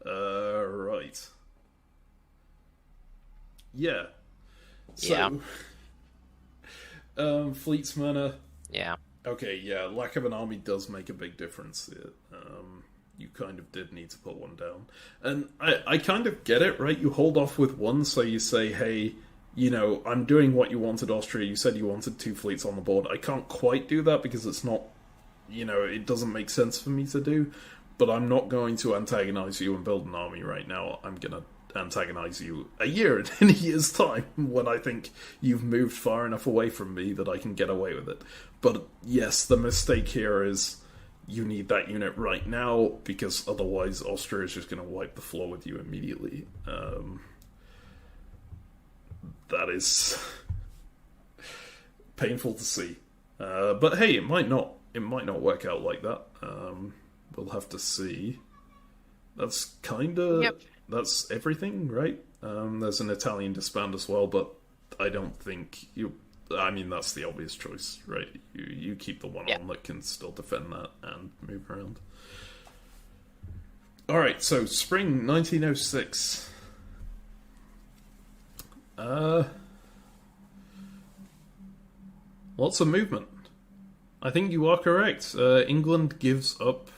Right. Yeah. Yeah, So, Fleet Smyrna. yeah, Okay, yeah, lack of an army does make a big difference here. You kind of did need to put one down. And I kind of get it, right? You hold off with one, so you say, hey, I'm doing what you wanted, Austria. You said you wanted 2 fleets on the board. I can't quite do that because it's not, it doesn't make sense for me to do. But I'm not going to antagonize you and build an army right now. I'm going to antagonize you in a year's time when I think you've moved far enough away from me that I can get away with it. But yes, the mistake here is you need that unit right now because otherwise Austria is just going to wipe the floor with you immediately. That is painful to see. But hey, it might not. It might not work out like that. We'll have to see. That's kind of that's everything, right? There's an Italian disband as well, but I don't think you. I mean, that's the obvious choice, right? You keep the one on that can still defend that and move around. All right, so spring 1906. Lots of movement. I think you are correct. England gives up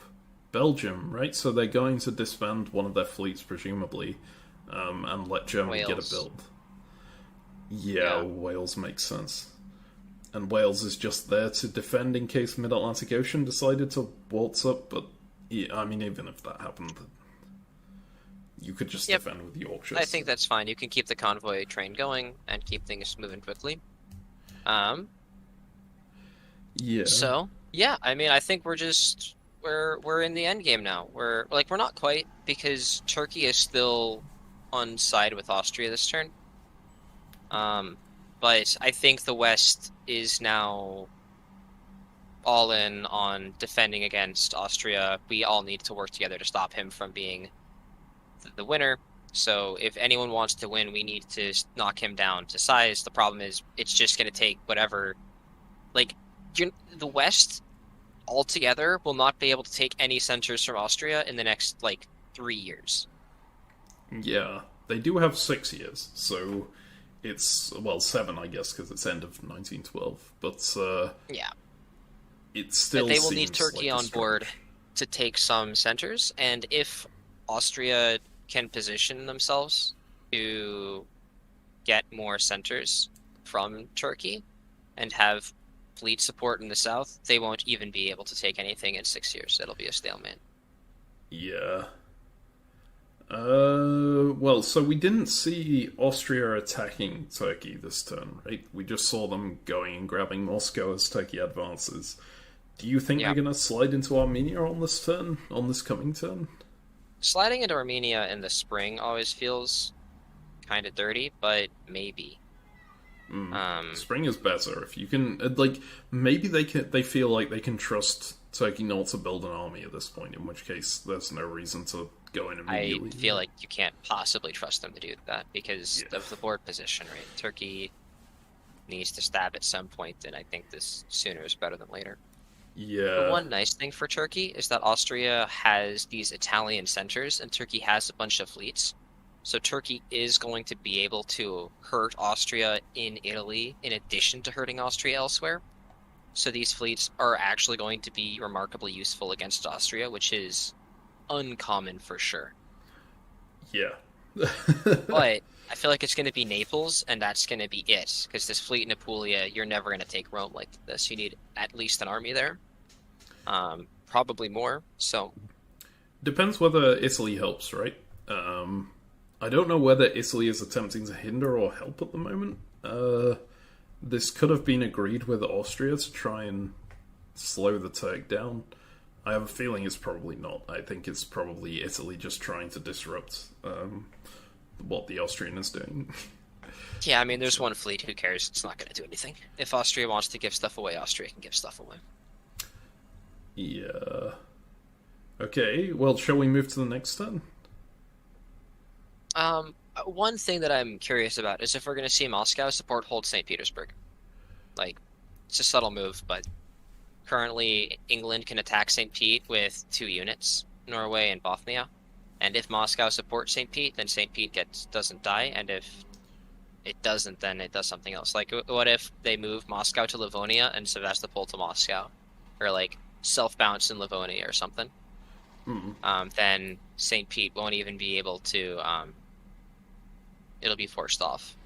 Belgium, right? So they're going to disband one of their fleets, presumably, and let Germany get a build. Yeah, Wales makes sense. And Wales is just there to defend in case Mid-Atlantic Ocean decided to waltz up, but yeah, I mean, even if that happened, you could just defend with Yorkshire. I think that's fine. You can keep the convoy train going and keep things moving quickly. Yeah. So, yeah, I mean, I think we're in the end game now. We're not quite, because Turkey is still on side with Austria this turn. But I think the West is now all in on defending against Austria. We all need to work together to stop him from being the winner. So if anyone wants to win, we need to knock him down to size. The problem is it's just going to take whatever. The West altogether will not be able to take any centers from Austria in the next 3 years. Yeah, they do have 6 years, so it's 7, I guess, because it's end of 1912. But yeah, it still. But they will need Turkey on board to take some centers, and if Austria can position themselves to get more centers from Turkey and have fleet support in the south, they won't even be able to take anything in 6 years. It'll be a stalemate. Yeah. So we didn't see Austria attacking Turkey this turn, right? We just saw them going and grabbing Moscow as Turkey advances. Do you think they're going to slide into Armenia on this turn, on this coming turn? Sliding into Armenia in the spring always feels kind of dirty, but maybe. Spring is better if you can. Maybe they feel like they can trust Turkey not to build an army at this point. In which case, there's no reason to go in immediately. I feel like you can't possibly trust them to do that because of the board position, right? Turkey needs to stab at some point, and I think this sooner is better than later. Yeah. The one nice thing for Turkey is that Austria has these Italian centers, and Turkey has a bunch of fleets. So Turkey is going to be able to hurt Austria in Italy in addition to hurting Austria elsewhere. So these fleets are actually going to be remarkably useful against Austria, which is uncommon for sure. Yeah. But I feel like it's going to be Naples, and that's going to be it. Because this fleet in Apulia, you're never going to take Rome like this. You need at least an army there. Probably more, so... Depends whether Italy helps, right? I don't know whether Italy is attempting to hinder or help at the moment. This could have been agreed with Austria to try and slow the Turk down. I have a feeling it's probably not. I think it's probably Italy just trying to disrupt what the Austrian is doing. Yeah, I mean, there's So, one fleet. Who cares? It's not going to do anything. If Austria wants to give stuff away, Austria can give stuff away. yeah. Okay, well, shall we move to the next turn? One thing that I'm curious about is if we're going to see Moscow support hold St. Petersburg. Like, it's a subtle move, but currently England can attack St. Pete with 2 units, Norway and Bothnia. And if Moscow supports St. Pete, then St. Pete doesn't die, and if it doesn't, then it does something else. Like, what if they move Moscow to Livonia and Sevastopol to Moscow, or like self-bounce in Livonia or something? Mm. Then St. Pete won't even be able to. It'll be forced off.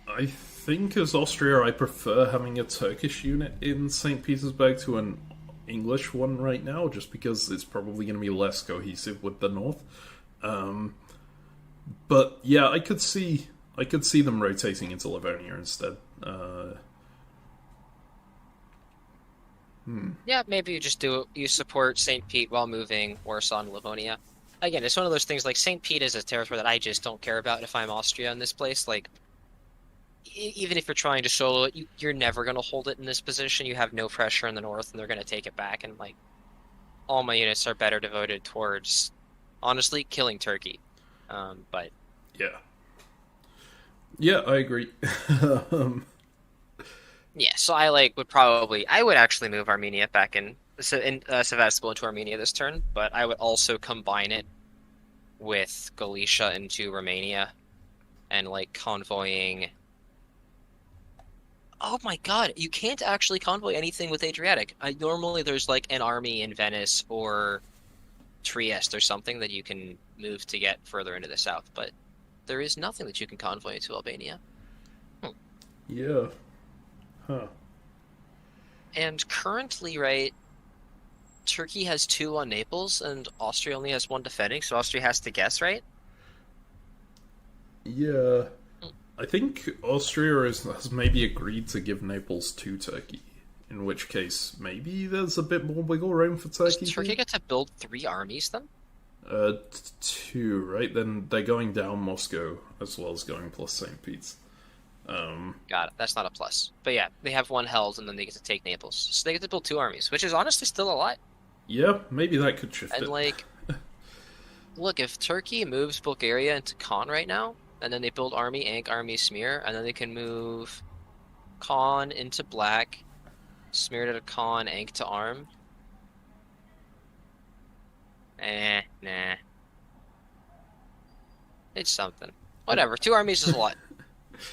I think as Austria, I prefer having a Turkish unit in St. Petersburg to an English one right now, just because it's probably going to be less cohesive with the North. Um, but yeah, I could see them rotating into Livonia instead. Yeah, maybe you support St. Pete while moving Warsaw and Livonia. Again, it's one of those things like St. Pete is a territory that I just don't care about if I'm Austria in this place. Like, even if you're trying to solo it, you're never going to hold it in this position. You have no pressure in the north, and they're going to take it back. And like, all my units are better devoted towards, honestly, killing Turkey. But Yeah, yeah, I agree. um, yeah, so I would actually move Armenia back in Sevastopol into Armenia this turn, but I would also combine it with Galicia into Romania and like convoying. Oh my God, you can't actually convoy anything with Adriatic. Normally there's like an army in Venice or Trieste or something that you can move to get further into the south, but there is nothing that you can convoy into Albania. Hmm. yeah, huh? And currently, right, Turkey has 2 on Naples and Austria only has 1 defending, so Austria has to guess, right? Yeah, Hmm. I think Austria has maybe agreed to give Naples to Turkey. In which case, maybe there's a bit more wiggle room for Does Turkey here. Turkey get to build 3 armies then? Two, right? Then they're going down Moscow as well as going plus St. Pete's. Got it. That's not a plus. But yeah, they have 1 held and then they get to take Naples. So they get to build 2 armies, which is honestly still a lot. Yeah, maybe that could shift And it. like, look, if Turkey moves Bulgaria into Khan right now, and then they build army, Ankh, army, smear, and then they can move Khan into black, smear to Khan, Ankh to arm. Nah. It's something. Whatever. 2 armies is a lot.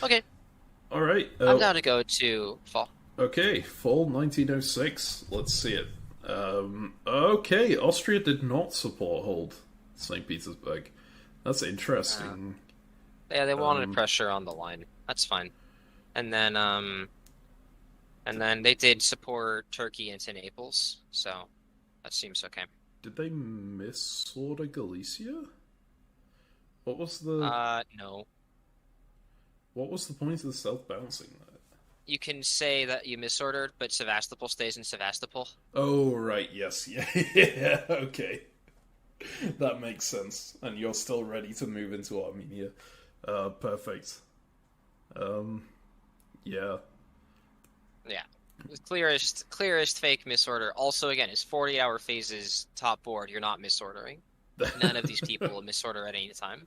Okay, All right. I'm down to go to fall. Okay, fall 1906. Let's see it. Okay, Austria did not support hold St. Petersburg. That's Uh, interesting. yeah, they wanted Um, pressure on the line. That's fine. And then they did support Turkey into Naples, so that seems okay. did they misorder Galicia? What was the No. what was the point of the self bouncing there? You can say that you misordered, but Sevastopol stays in Sevastopol. Oh right, yes, yeah, yeah, okay. That makes sense. And you're still ready to move into Armenia. Perfect. Um, yeah. Yeah. Clearest fake misorder. Also, again, is 40-hour phases top board. You're not misordering. None of these people will misorder at any time.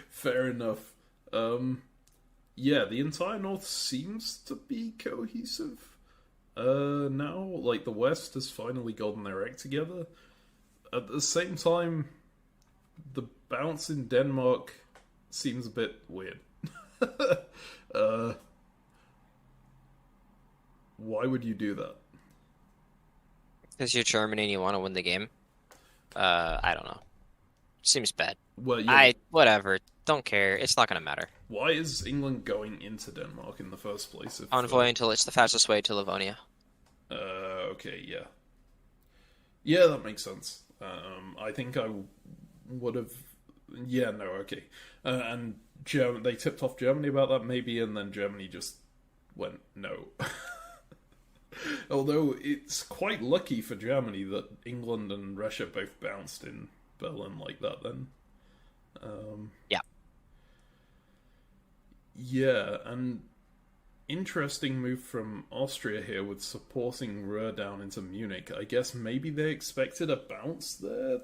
Fair enough. Yeah, the entire North seems to be cohesive. Now, like, the West has finally gotten their act together. At the same time, the bounce in Denmark seems a bit weird. uh, why would you do that? Because you're Germany and you want to win the game. I don't know. Seems bad. Well, yeah, Whatever. Don't care. It's not gonna matter. why is England going into Denmark in the first place? If, Envoy until it's the fastest way to Livonia. okay, yeah. Yeah, that makes sense. I think I would have. Yeah, no, okay. And they tipped off Germany about that, maybe, and then Germany just went no. Although it's quite lucky for Germany that England and Russia both bounced in Berlin like that. Then, Yeah. Yeah, and interesting move from Austria here with supporting Ruhr down into Munich. I guess maybe they expected a bounce there,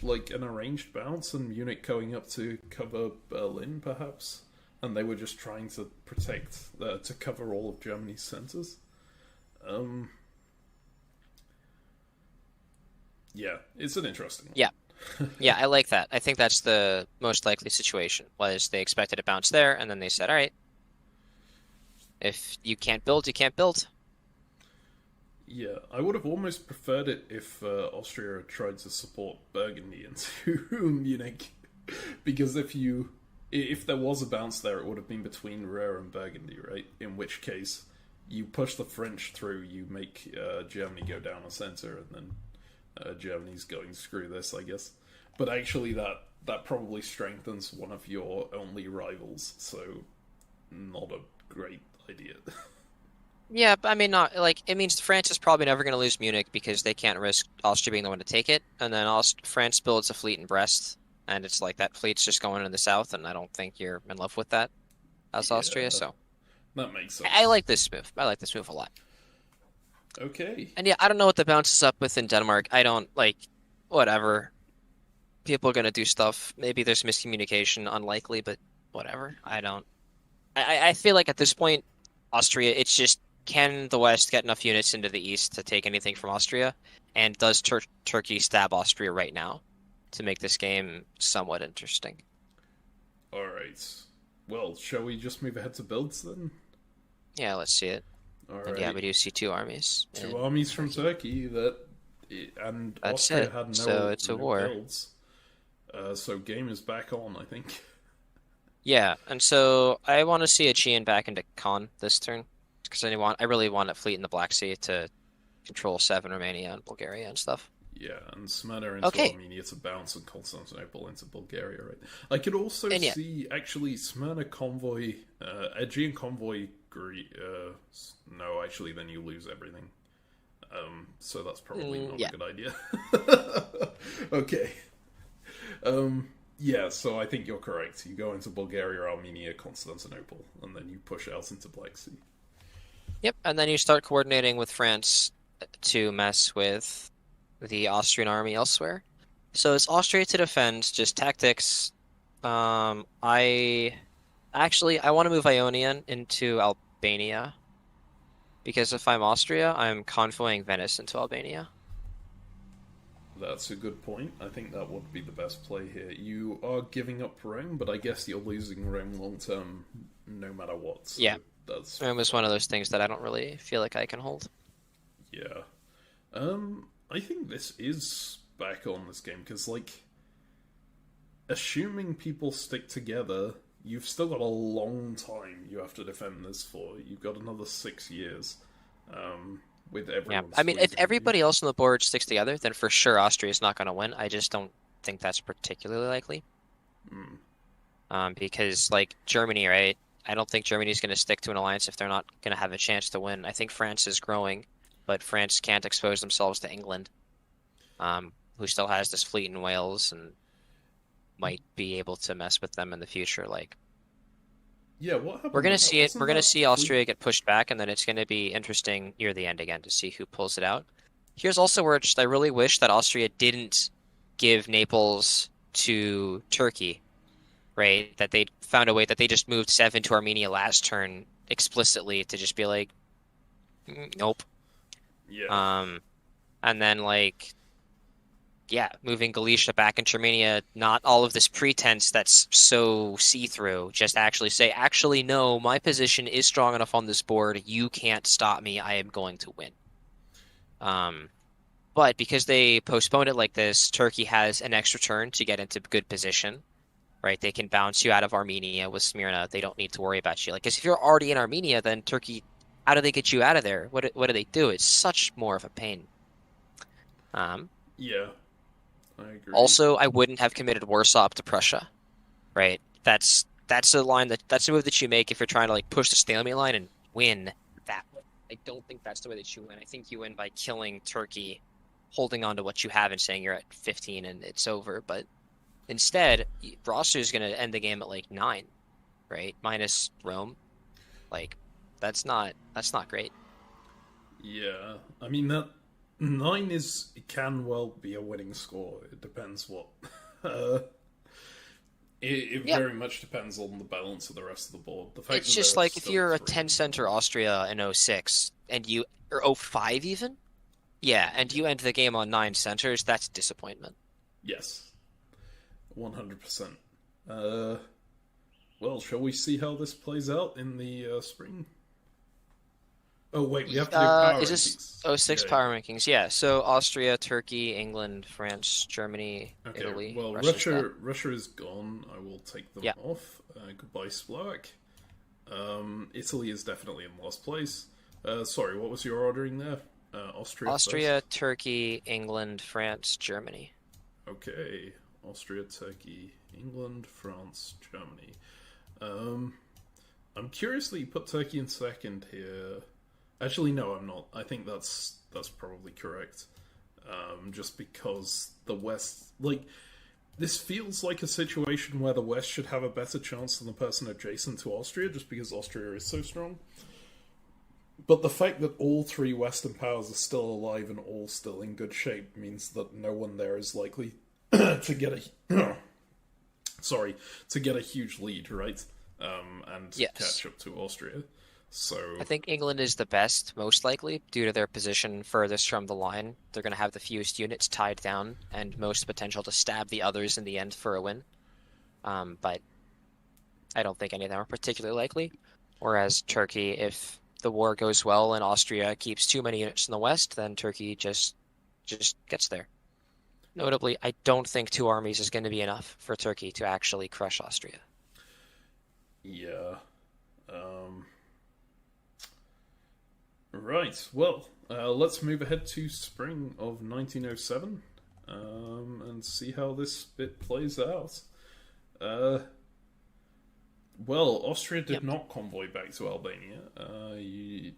like an arranged bounce, and Munich going up to cover Berlin, perhaps. And they were just trying to protect, to cover all of Germany's centers. Um, yeah, it's an interesting one. Yeah. Yeah, I like that. I think that's the most likely situation, was they expected a bounce there, and then they said, all right, if you can't build, you can't build. Yeah, I would have almost preferred it if Austria had tried to support Burgundy into Munich, because if there was a bounce there, it would have been between Ruhr and Burgundy, right? In which case, you push the French through, you make Germany go down a center, and then Germany's going screw this, I guess. But actually, that probably strengthens one of your only rivals, so not a great idea. Yeah, but I mean, not like it means France is probably never going to lose Munich because they can't risk Austria being the one to take it, and then France builds a fleet in Brest, and it's like that fleet's just going in the south, and I don't think you're in love with that as Austria. So That makes sense. I like this move. I like this move a lot. Okay. And yeah, I don't know what the bounce is up with in Denmark. I don't like whatever. People are going to do stuff. Maybe there's miscommunication, unlikely, but whatever. I don't. I feel like at this point, Austria, it's just can the West get enough units into the East to take anything from Austria? And does Turkey stab Austria right now to make this game somewhat interesting? Alright. Well, shall we just move ahead to builds then? Yeah, let's see it. Alright. And yeah, we do see two armies. Two armies from Turkey and That's Austria it. had no, So it's a no war. builds. So game is back on, I think. Yeah, and so I want to see Aegean back into Khan this turn because I really want a fleet in the Black Sea to control Seven, Romania, and Bulgaria and stuff. Yeah, and Smyrna into Okay. Armenia to bounce, and Constantinople into Bulgaria, right? I could also And yeah. see, actually, Smyrna convoy, Aegean convoy, no, actually, then you lose everything. So that's probably not yeah. a good idea. Okay. Yeah, so I think you're correct. You go into Bulgaria, Armenia, Constantinople, and then you push out into Black Sea. Yep, and then you start coordinating with France to mess with the Austrian army elsewhere. So it's Austria to defend, just tactics. I want to move Ionian into Albania because if I'm Austria, I'm convoying Venice into Albania. That's a good point. I think that would be the best play here. You are giving up Rome, but I guess you're losing Rome long term no matter what. So Yeah. that's Rome is one of those things that I don't really feel like I can hold. yeah. I think this is back on this game because, like, assuming people stick together, you've still got a long time you have to defend this for. You've got another 6 years. With everyone. Yeah, I mean, if everybody else on the board sticks together, then for sure Austria is not going to win. I just don't think that's particularly likely. Because, like, Germany, right? I don't think Germany's going to stick to an alliance if they're not going to have a chance to win. I think France is growing, but France can't expose themselves to England, who still has this fleet in Wales and might be able to mess with them in the future. Like, yeah, what happened? we're going to see it. Wasn't We're going to that see Austria get pushed back, and then it's going to be interesting near the end again to see who pulls it out. Here's also where I really wish that Austria didn't give Naples to Turkey, right? That they found a way that they just moved 7 to Armenia last turn explicitly to just be like, nope. Yeah. And then like, yeah, moving Galicia back into Armenia, not all of this pretense that's so see-through. Just actually say, actually, no, my position is strong enough on this board. You can't stop me. I am going to win. But because they postponed it like this, Turkey has an extra turn to get into good position, right? They can bounce you out of Armenia with Smyrna. They don't need to worry about you. Like, because if you're already in Armenia, then Turkey, how do they get you out of there? What do they do? It's such more of a pain. Yeah. I agree. Also, I wouldn't have committed Warsaw up to Prussia, right? That's a line that's a move that you make if you're trying to like push the stalemate line and win that way. I don't think that's the way that you win. I think you win by killing Turkey, holding on to what you have and saying you're at 15 and it's over. But instead, Austria is going to end the game at like 9 right? Minus Rome. Like, that's not great. Yeah, I mean that 9 is it can well be a winning score. It depends what. uh, it Yeah, very much depends on the balance of the rest of the board. The fact it's that there just are like if still you're a three. 10 center Austria in '06 and you or '05 even, yeah, and you Yeah. end the game on 9 centers, that's disappointment. Yes, 100%. Uh, well, shall we see how this plays out in the spring? Oh wait, we have to do power Is this rankings. '06 Yeah. power rankings? Yeah, so Austria, Turkey, England, France, Germany, Okay. Italy. Well, Russia's dead. Russia is gone. I will take them Yeah. off. Goodbye, Slovak. Italy is definitely in last place. Sorry, what was your ordering there? Austria Austria, first. Turkey, England, France, Germany. Okay. Austria, Turkey, England, France, Germany. Um, I'm curious that you put Turkey in second here. Actually, no, I'm not. I think that's probably correct. Just because the West, like, this feels like a situation where the West should have a better chance than the person adjacent to Austria, just because Austria is so strong. But the fact that all three Western powers are still alive and all still in good shape means that no one there is likely to get a sorry to get a huge lead, right? And Yes. catch up to Austria. I So think England is the best, most likely, due to their position furthest from the line. They're going to have the fewest units tied down and most potential to stab the others in the end for a win. But I don't think any of them are particularly likely. Whereas Turkey, if the war goes well and Austria keeps too many units in the west, then Turkey just gets there. Notably, I don't think two armies is going to be enough for Turkey to actually crush Austria. yeah. Um, right. Well, let's move ahead to spring of 1907 and see how this bit plays out. Uh, well, Austria did Yep. not convoy back to Albania. You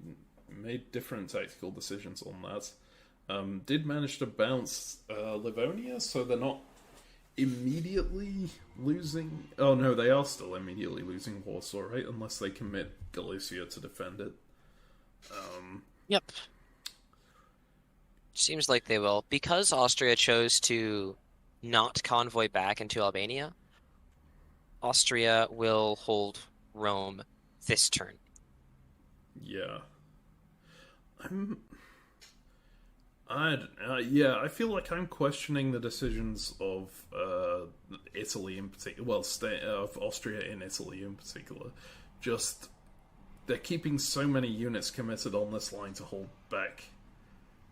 made different tactical decisions on that. Did manage to bounce Livonia, so they're not immediately losing. Oh no, they are still immediately losing Warsaw, right? Unless they commit Galicia to defend it. Yep. Seems like they will. Because Austria chose to not convoy back into Albania, Austria will hold Rome this turn. Yeah, I'm. I yeah, I feel like I'm questioning the decisions of Italy in particular. Well, of Austria in Italy in particular. Just they're keeping so many units committed on this line to hold back.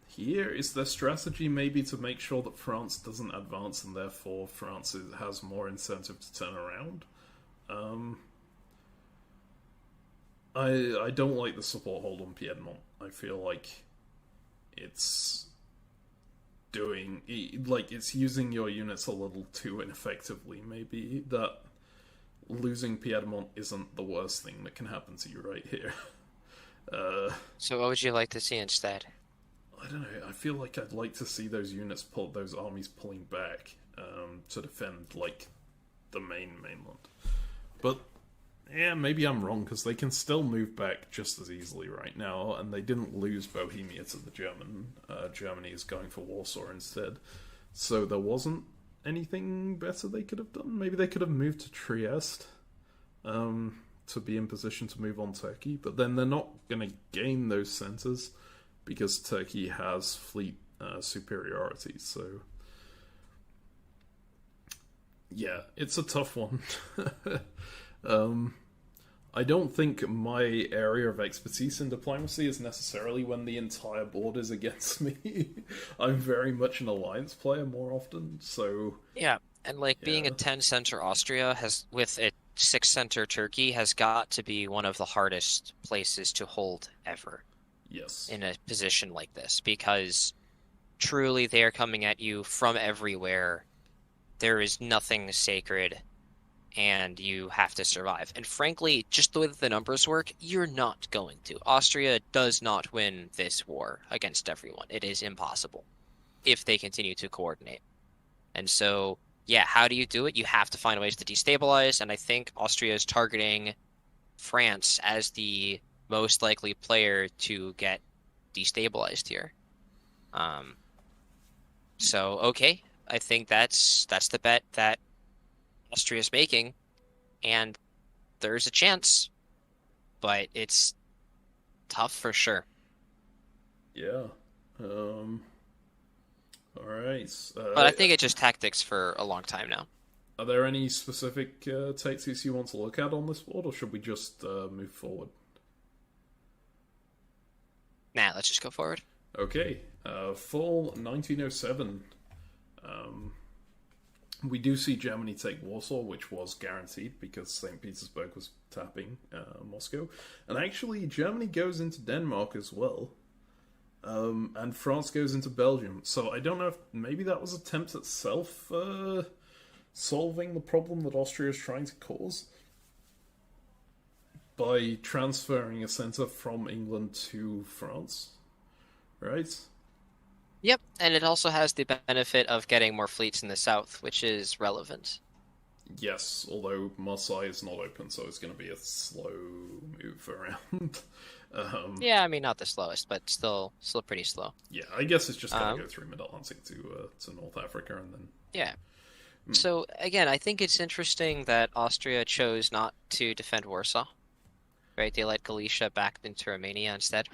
Here is their strategy maybe to make sure that France doesn't advance, and therefore France has more incentive to turn around. Um, I don't like the support hold on Piedmont. I feel like it's doing like it's using your units a little too ineffectively. Maybe that losing Piedmont isn't the worst thing that can happen to you right here. So what would you like to see instead? I don't know. I feel like I'd like to see those units those armies pulling back to defend like the mainland. But yeah, maybe I'm wrong because they can still move back just as easily right now, and they didn't lose Bohemia to the German. Germany is going for Warsaw instead, so there wasn't anything better they could have done. Maybe they could have moved to Trieste to be in position to move on Turkey, but then they're not going to gain those centres because Turkey has fleet superiority. So yeah, it's a tough one. I don't think my area of expertise in diplomacy is necessarily when the entire board is against me. I'm very much an alliance player more often, so Yeah, and like being a yeah. 10 center Austria has with a 6 center Turkey has got to be one of the hardest places to hold ever Yes. in a position like this because truly they are coming at you from everywhere. There is nothing sacred and you have to survive. And frankly, just the way that the numbers work, you're not going to. Austria does not win this war against everyone. It is impossible if they continue to coordinate. And so yeah, how do you do it? You have to find ways to destabilize, and I think Austria is targeting France as the most likely player to get destabilized here. Um, so okay, I think that's the bet that Austria's making, and there's a chance, but it's tough for sure. Yeah. All right. But I think it's just tactics for a long time now. Are there any specific tactics you want to look at on this board, or should we just move forward? Nah, let's just go forward. Okay. Fall 1907. Um, we do see Germany take Warsaw, which was guaranteed because St. Petersburg was tapping Moscow. And actually, Germany goes into Denmark as well. And France goes into Belgium. So I don't know if maybe that was attempt at solving the problem that Austria is trying to cause by transferring a centre from England to France, right? Yep, and it also has the benefit of getting more fleets in the south, which is relevant. Yes, although Marseille is not open, so it's going to be a slow move around. Yeah, I mean not the slowest, but still pretty slow. Yeah, I guess it's just going to Um, go through Mid-Atlantic to North Africa and then. yeah. So again, I think it's interesting that Austria chose not to defend Warsaw, right? They let Galicia back into Romania instead.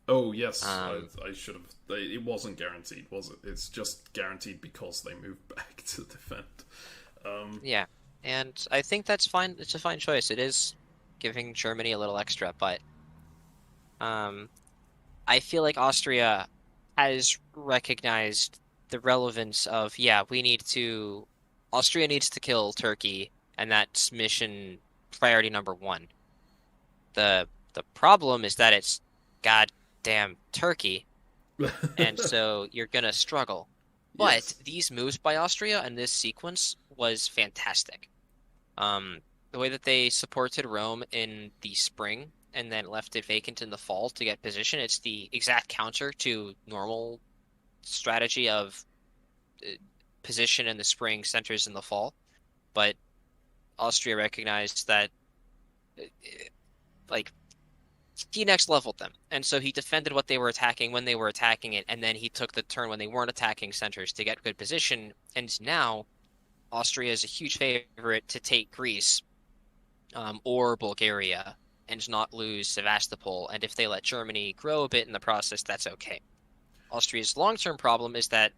Oh yes, Um, I should have. It wasn't guaranteed, was it? It's just guaranteed because they moved back to defend. yeah, and I think that's fine. It's a fine choice. It is giving Germany a little extra, but um, I feel like Austria has recognized the relevance of, yeah, Austria needs to kill Turkey, and that's mission priority number one. The problem is that it's goddamn Turkey, and so you're gonna struggle. But Yes. these moves by Austria and this sequence was fantastic. The way that they supported Rome in the spring and then left it vacant in the fall to get position, it's the exact counter to normal strategy of position in the spring, centers in the fall. But Austria recognized that, uh, like, he next leveled them. And so he defended what they were attacking when they were attacking it, and then he took the turn when they weren't attacking centers to get good position. And now Austria is a huge favorite to take Greece, or Bulgaria and not lose Sevastopol. And if they let Germany grow a bit in the process, that's okay. Austria's long-term problem is that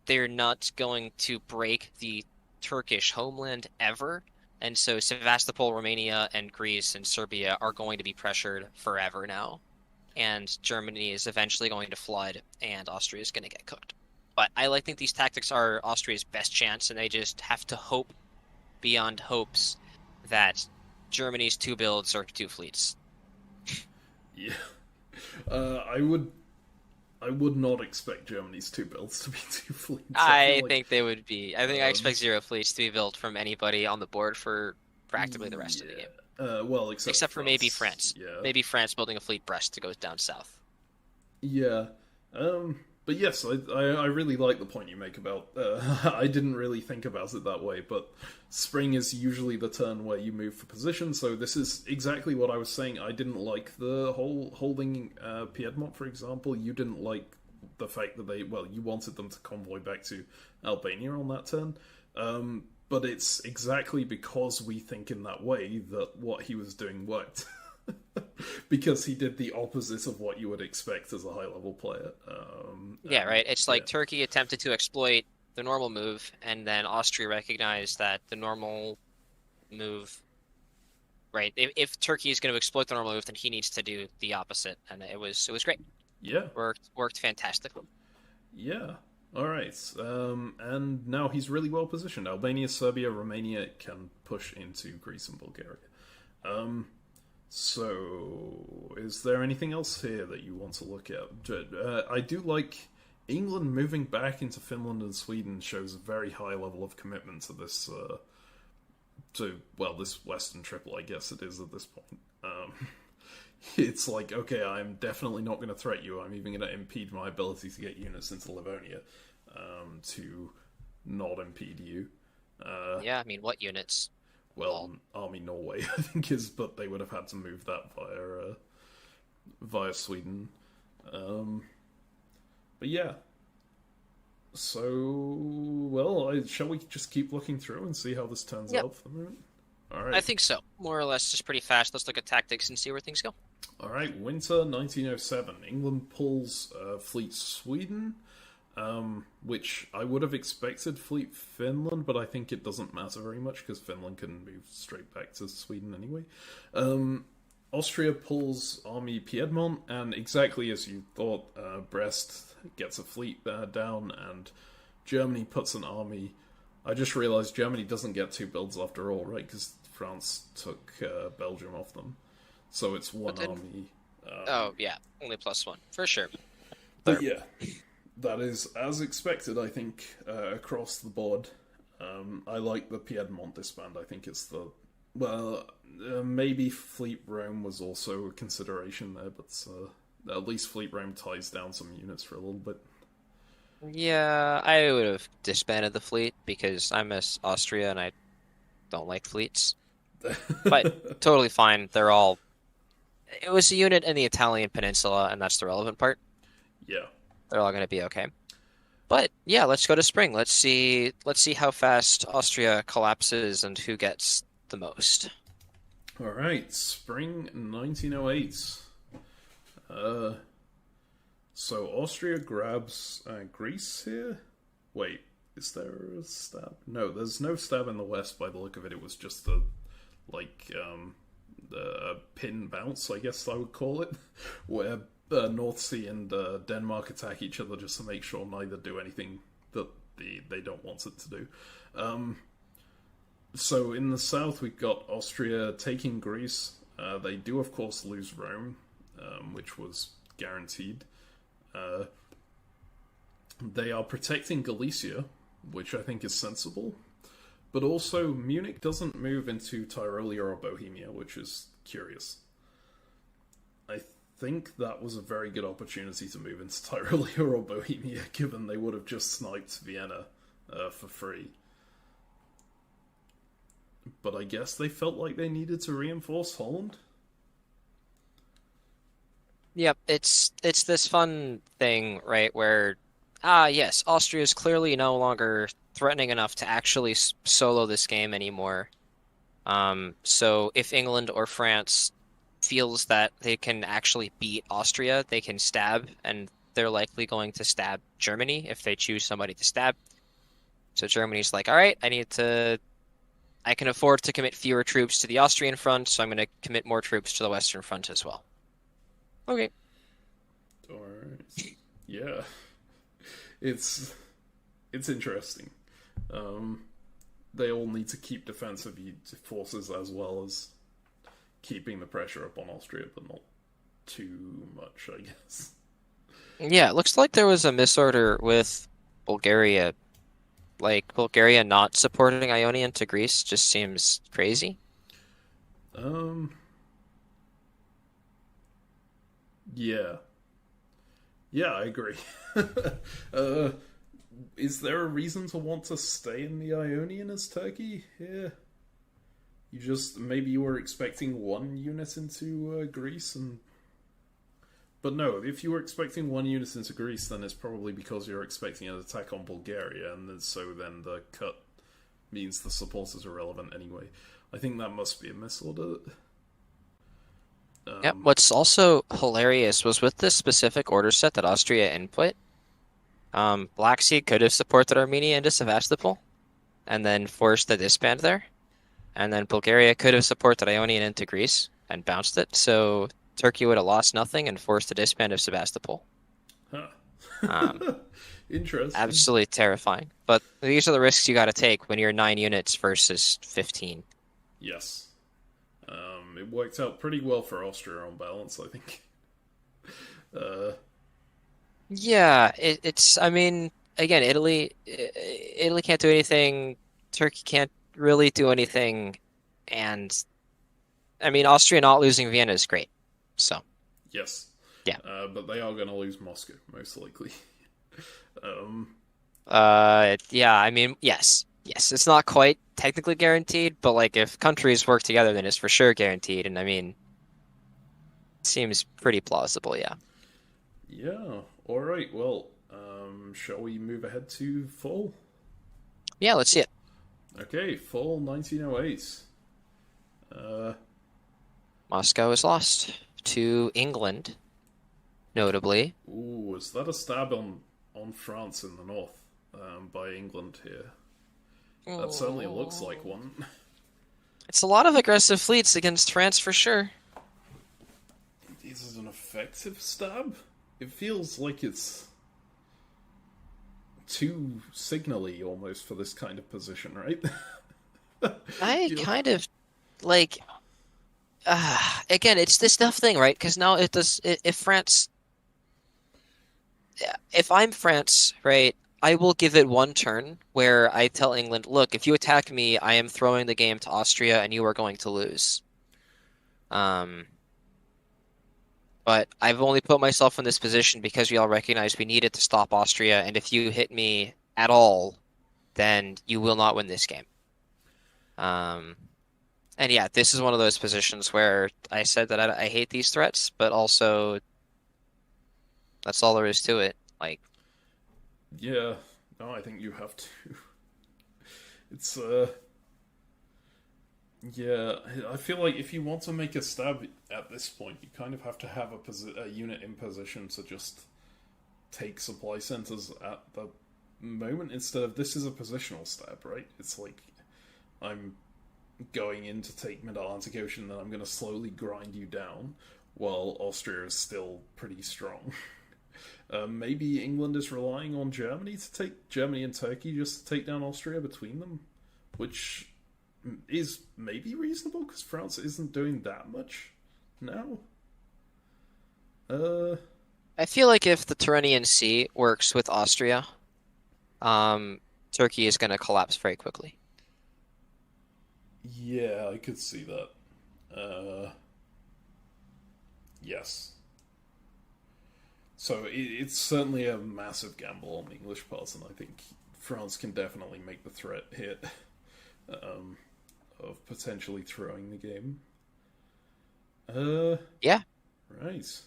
they're not going to break the Turkish homeland ever. And so Sevastopol, Romania, and Greece and Serbia are going to be pressured forever now. And Germany is eventually going to flood, and Austria is going to get cooked. But I think these tactics are Austria's best chance, and they just have to hope beyond hopes that Germany's two builds are two fleets. Yeah. I would not expect Germany's two builds to be two fleets. I think they would be. I Um, expect zero fleets to be built from anybody on the board for practically the rest of the yeah. game. Well, except Except for maybe France. France. Yeah. Maybe France building a fleet Brest to go down south. Yeah. But yes, I really like the point you make about. I didn't really think about it that way, but spring is usually the turn where you move for position. So this is exactly what I was saying. I didn't like the whole holding Piedmont, for example. You didn't like the fact that you wanted them to convoy back to Albania on that turn. But it's exactly because we think in that way that what he was doing worked. Because he did the opposite of what you would expect as a high level player. Yeah, right. It's Yeah, like Turkey attempted to exploit the normal move, and then Austria recognized that the normal move, right? If Turkey is going to exploit the normal move, then he needs to do the opposite, and it was great. yeah, Worked fantastically. yeah. All right, and now he's really well positioned. Albania, Serbia, Romania can push into Greece and Bulgaria. So, is there anything else here that you want to look at? I do like England moving back into Finland and Sweden shows a very high level of commitment to this, this Western triple, I guess it is at this point. It's like, okay, I'm definitely not going to threat you. I'm even going to impede my ability to get units into Livonia, to not impede you. Yeah, I mean, what units? Well, Army Norway, I think is, but they would have had to move that via Sweden. But yeah. So, well, shall we just keep looking through and see how this turns Yep. out for the moment? All right. I think so. More or less, just pretty fast. Let's look at tactics and see where things go. All right. Winter 1907. England pulls Fleet Sweden, which I would have expected Fleet Finland, but I think it doesn't matter very much because Finland can move straight back to Sweden anyway. Austria pulls Army Piedmont, and exactly as you thought, Brest gets a fleet down, and Germany puts an army. I just realised Germany doesn't get two builds after all, right? Because France took Belgium off them. So it's one army. Oh, yeah. Only +1. For sure. But yeah, that is as expected, I think, across the board. I like the Piedmont disband. I think it's the... Well, maybe Fleet Rome was also a consideration there, but at least Fleet Rome ties down some units for a little bit. Yeah, I would have disbanded the fleet because I'm Austria and I don't like fleets. But totally fine. They're all... It was a unit in the Italian peninsula, and that's the relevant part. Yeah. They're all going to be okay. But yeah, let's go to spring. Let's see how fast Austria collapses and who gets the most. All right, spring 1908. So Austria grabs Greece here. Wait, is there a stab? No, there's no stab in the west by the look of it. It was just a pin bounce, I guess I would call it, where North Sea and Denmark attack each other just to make sure neither do anything that they don't want it to do. So in the south, we've got Austria taking Greece. They do, of course, lose Rome, which was guaranteed. They are protecting Galicia, which I think is sensible. But also, Munich doesn't move into Tyrolia or Bohemia, which is curious. I think that was a very good opportunity to move into Tyrolia or Bohemia, given they would have just sniped Vienna for free. But I guess they felt like they needed to reinforce Holland. Yep, it's this fun thing, right, where yes, Austria is clearly no longer threatening enough to actually solo this game anymore. So if England or France feels that they can actually beat Austria, they can stab, and they're likely going to stab Germany if they choose somebody to stab. So Germany's like, all right, I can afford to commit fewer troops to the Austrian front, so I'm going to commit more troops to the Western front as well. Okay. Alright. Yeah. It's interesting. They all need to keep defensive forces as well as keeping the pressure up on Austria, but not too much, I guess. Yeah, it looks like there was a misorder with Bulgaria. Like, Bulgaria not supporting Ionian to Greece just seems crazy. Yeah. Yeah, I agree. Is there a reason to want to stay in the Ionian as Turkey here? Maybe you were expecting one unit into Greece, but no, if you were expecting one unit into Greece, then it's probably because you're expecting an attack on Bulgaria, and so then the cut means the supporters are relevant anyway. I think that must be a misorder. Yep, what's also hilarious was with this specific order set that Austria input, Black Sea could have supported Armenia into Sevastopol, and then forced the disband there. And then Bulgaria could have supported Ionian into Greece and bounced it, so Turkey would have lost nothing and forced the disband of Sebastopol. Huh. Interesting. Absolutely terrifying. But these are the risks you got to take when you're 9 units versus 15. Yes. It worked out pretty well for Austria on balance, I think. Yeah, it's. I mean, again, Italy can't do anything. Turkey can't really do anything, and I mean, Austria not losing Vienna is great. So. Yes. Yeah. But they are going to lose Moscow, most likely. Yeah, I mean, yes. Yes, it's not quite technically guaranteed, but like if countries work together, then it's for sure guaranteed. And I mean, seems pretty plausible, yeah. Yeah. All right. Well, shall we move ahead to fall? Yeah, let's see it. Okay, fall 1908. Uh, Moscow is lost to England, notably. ooh, is that a stab on France in the north by England here? That certainly looks like Oh. one. It's a lot of aggressive fleets against France for sure. Is it an effective stab? It feels like it's too signally almost for this kind of position, right? I You- kind of like again, it's this tough thing, right? Because now it does if France if I'm France, right, I will give it one turn where I tell England, look, if you attack me, I am throwing the game to Austria and you are going to lose. Um, but I've only put myself in this position because we all recognize we needed to stop Austria, and if you hit me at all, then you will not win this game. Um, and yeah, this is one of those positions where I said that I hate these threats, but also that's all there is to it. Like, yeah, no, I think you have to. It's yeah, I feel like if you want to make a stab at this point, you kind of have to have a unit in position to just take supply centers at the moment instead of this is a positional stab, right? It's like I'm going in to take Mid-Atlantic Ocean, then I'm going to slowly grind you down while Austria is still pretty strong. Maybe England is relying on Germany to take Germany and Turkey just to take down Austria between them, which is maybe reasonable because France isn't doing that much now. Uh, I feel like if the Tyrrhenian Sea works with Austria, um, Turkey is going to collapse very quickly. yeah, I could see that. Yes. So it's certainly a massive gamble on the English part, and I think France can definitely make the threat hit um, of potentially throwing the game. Uh, Yeah, right.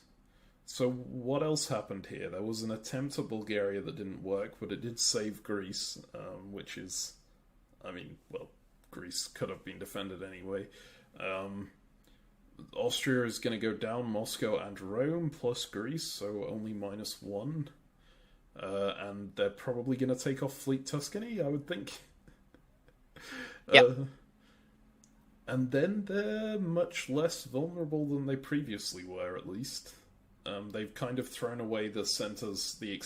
So what else happened here? There was an attempt at Bulgaria that didn't work, but it did save Greece, which is, I mean, well, Greece could have been defended anyway. Um, Austria is going to go down Moscow and Rome plus Greece, so only -1. And they're probably going to take off Fleet Tuscany, I would think. yeah. Uh, and then they're much less vulnerable than they previously were, at least. They've kind of thrown away the centers, the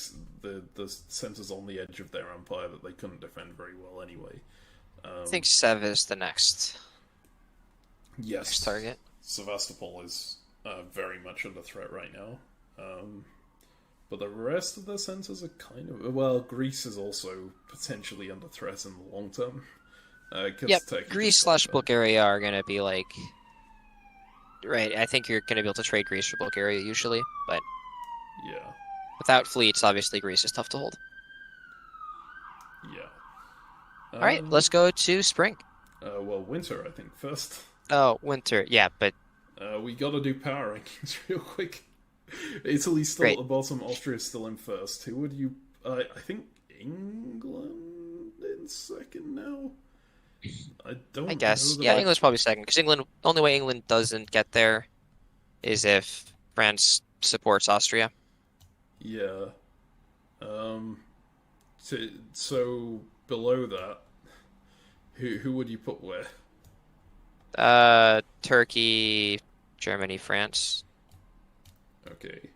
centers on the edge of their empire that they couldn't defend very well anyway. I think Sev is the next Yes, target. Sevastopol is very much under threat right now. But the rest of the centers are kind of well. Greece is also potentially under threat in the long term because Yep, Turkey Greece just got slash there. Bulgaria are going to be like, right, I think you're going to be able to trade Greece for Bulgaria usually, but Yeah, without fleets, obviously Greece is tough to hold. yeah. All right, let's go to spring. Well, winter, I think first. Oh, winter. Yeah, but We got to do power rankings real quick. Italy's still at great. the bottom. Austria's still in first. Who would you? I think England in second now. I I don't know guess. that Yeah, I. England's probably second because England, the only way England doesn't get there is if France supports Austria. Yeah. Um. So below that, who would you put where? Turkey, Germany, France. Okay,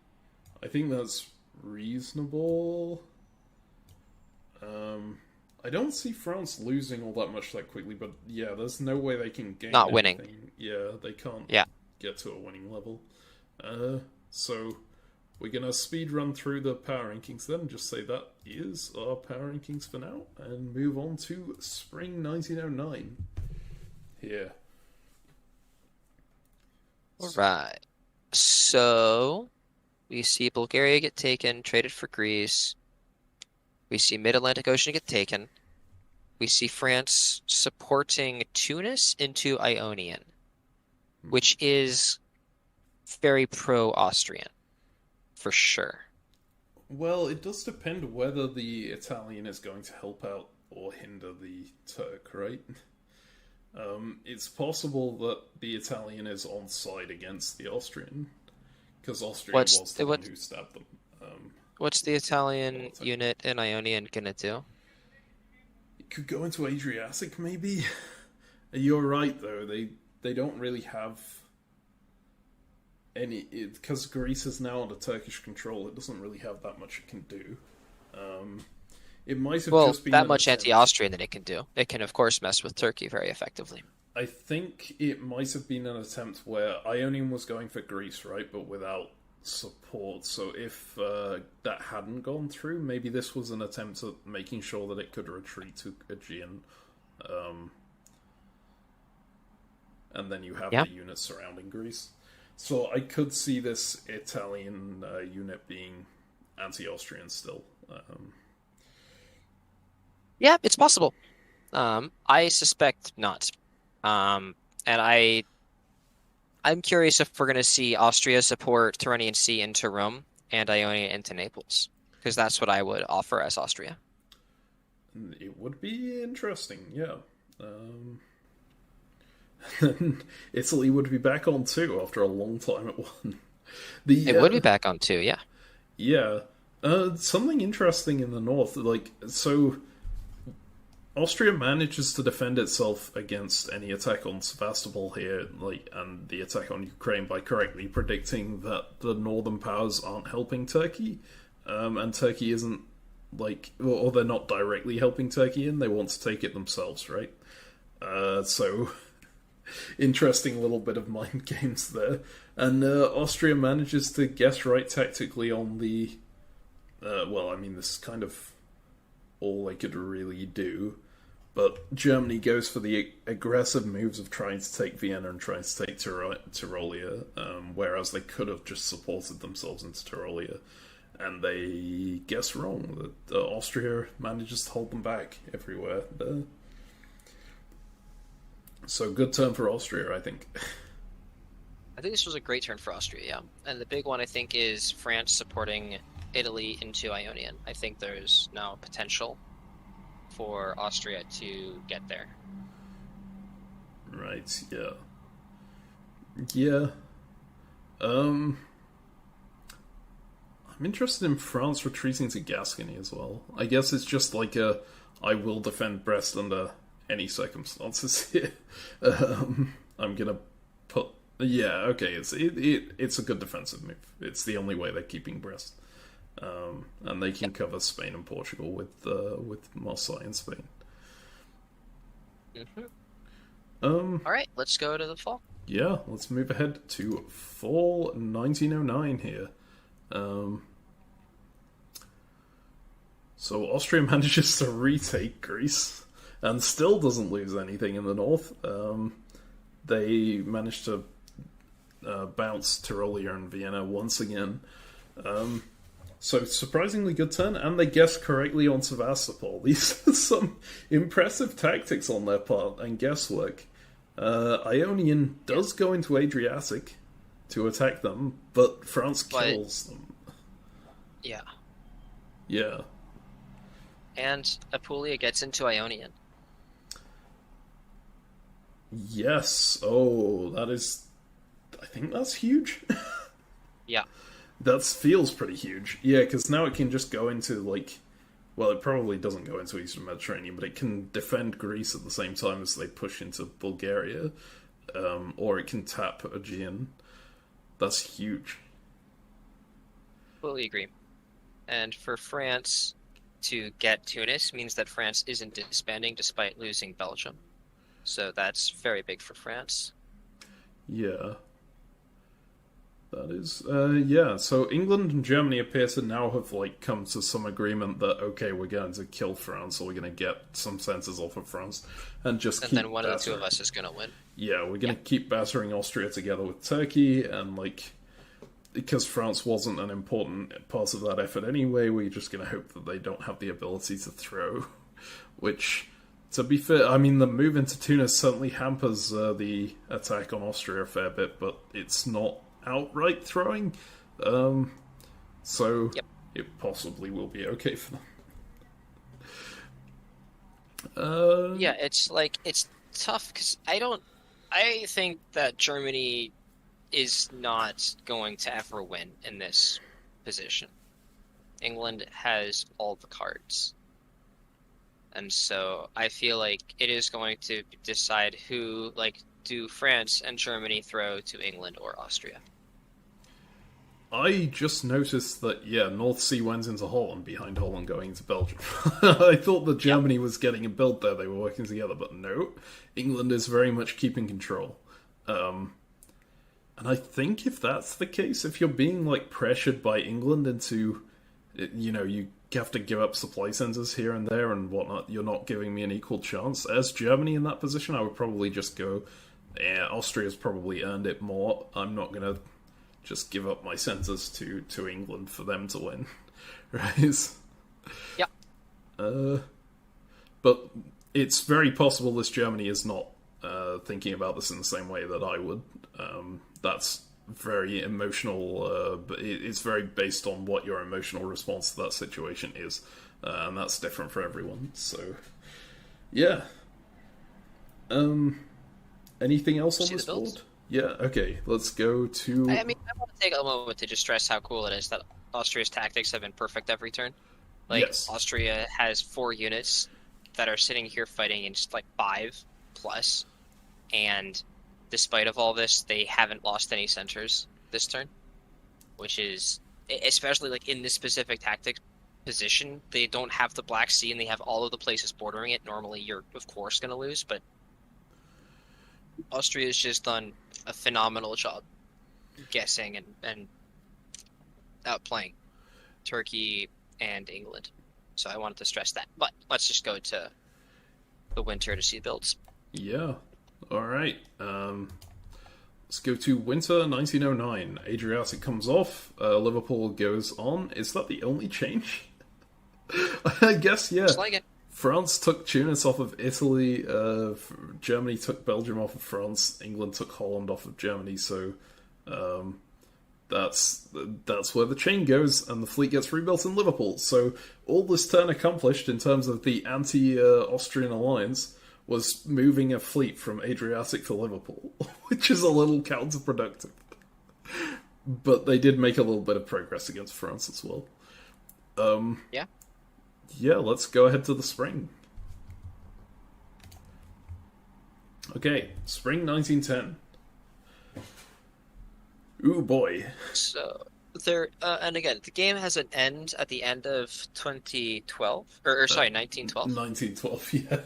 I think that's reasonable. Um, I don't see France losing all that much that quickly, but yeah, there's no way they can gain Not winning. anything. Yeah, they can't Yeah. get to a winning level. So we're gonna speed run through the power rankings then, and just say that is our power rankings for now, and move on to spring 1909. Here. All right. So we see Bulgaria get taken, traded for Greece. We see Mid-Atlantic Ocean get taken. We see France supporting Tunis into Ionian, which is very pro-Austrian, for sure. Well, it does depend whether the Italian is going to help out or hinder the Turk, right? It's possible that the Italian is on side against the Austrian, because Austria was the one who stabbed them. What's the Italian unit in Ionian gonna do? It could go into Adriatic, maybe? You're right, though. They don't really have any... Because Greece is now under Turkish control, it doesn't really have that much it can do. It might have just been that much anti-Austrian that it can do. It can, of course, mess with Turkey very effectively. I think it might have been an attempt where Ionian was going for Greece, right, but without support. So if that hadn't gone through, maybe this was an attempt at making sure that it could retreat to Aegean. And then you have the units surrounding Greece. So I could see this Italian unit being anti-Austrian still. Yeah, it's possible. I suspect not. And I'm curious if we're going to see Austria support Tyrrhenian Sea into Rome and Ionia into Naples, because that's what I would offer as Austria. It would be interesting, yeah. Then Italy would be back on 2 after a long time at 1. It would be back on 2, yeah. Yeah. Something interesting in the north, so Austria manages to defend itself against any attack on Sevastopol here, and the attack on Ukraine by correctly predicting that the northern powers aren't helping Turkey, and Turkey isn't, or they're not directly helping Turkey they want to take it themselves, right? So, interesting little bit of mind games there. And Austria manages to guess right tactically on the... this is kind of all they could really do. But Germany goes for the aggressive moves of trying to take Vienna and trying to take Tyrolia, whereas they could have just supported themselves into Tyrolia. And they guess wrong. That Austria manages to hold them back everywhere. So good turn for Austria, I think. I think this was a great turn for Austria, yeah. And the big one, I think, is France supporting Italy into Ionian. I think there's now potential for Austria to get there. Right, yeah. Yeah. I'm interested in France retreating to Gascony as well. I guess it's just I will defend Brest under any circumstances here. I'm gonna put... Yeah, okay, it's a good defensive move. It's the only way they're keeping Brest. And they can cover Spain and Portugal with Marseille and Spain. All right, let's go to the fall. Yeah, let's move ahead to fall 1909 here. So Austria manages to retake Greece and still doesn't lose anything in the north. They managed to bounce Tyrolia and Vienna once again. So surprisingly good turn, and they guessed correctly on Sevastopol. These are some impressive tactics on their part and guesswork. Ionian does go into Adriatic to attack them, but France kills them. Yeah. Yeah. And Apulia gets into Ionian. Yes. Oh, that is... I think that's huge. Yeah. That feels pretty huge. Yeah, because now it can just go into, well, it probably doesn't go into Eastern Mediterranean, but it can defend Greece at the same time as they push into Bulgaria, or it can tap Aegean. That's huge. Fully agree. And for France to get Tunis means that France isn't disbanding despite losing Belgium. So that's very big for France. Yeah. That is, yeah. So England and Germany appear to now have come to some agreement that okay, we're going to kill France, or we're going to get some senses off of France, and just keep then one of the two of us is going to win. Yeah, we're going to keep battering Austria together with Turkey, and because France wasn't an important part of that effort anyway, we're just going to hope that they don't have the ability to throw. Which, to be fair, I mean, the move into Tunis certainly hampers the attack on Austria a fair bit, but it's not outright throwing. So Yep. it possibly will be okay for them. Yeah, it's tough because I think that Germany is not going to ever win in this position. England has all the cards. And so I feel like it is going to decide who, do France and Germany throw to England or Austria? I just noticed that, North Sea went into Holland behind Holland going into Belgium. I thought that Germany was getting a build there, they were working together, but no. England is very much keeping control. And I think if that's the case, if you're being, pressured by England into, you have to give up supply centers here and there and whatnot, you're not giving me an equal chance. As Germany in that position, I would probably just go, Austria's probably earned it more. I'm not going to just give up my centers to England for them to win. Right? Yeah. But it's very possible this Germany is not thinking about this in the same way that I would. That's very emotional, but it's very based on what your emotional response to that situation is, and that's different for everyone. So, yeah. Anything else on this board? Yeah. Okay. Let's go to. I mean, I want to take a moment to just stress how cool it is that Austria's tactics have been perfect every turn. Yes. Austria has 4 units that are sitting here fighting in just 5 plus, and despite of all this, they haven't lost any centers this turn, which is, especially in this specific tactic position, they don't have the Black Sea and they have all of the places bordering it. Normally, you're of course going to lose, but Austria's just done a phenomenal job guessing and outplaying Turkey and England. So I wanted to stress that. But let's just go to the winter to see builds. Yeah. All right. Let's go to winter 1909. Adriatic comes off. Liverpool goes on. Is that the only change? I guess, yeah. Just like it. France took Tunis off of Italy. Germany took Belgium off of France. England took Holland off of Germany. So that's where the chain goes, and the fleet gets rebuilt in Liverpool. So all this turn accomplished in terms of the anti-Austrian alliance was moving a fleet from Adriatic to Liverpool, which is a little counterproductive. But they did make a little bit of progress against France as well. Yeah. Yeah, let's go ahead to the spring. Okay, spring 1910. Ooh, boy. So there, and again, the game has an end at the end of 2012, or sorry, 1912. 1912, yeah.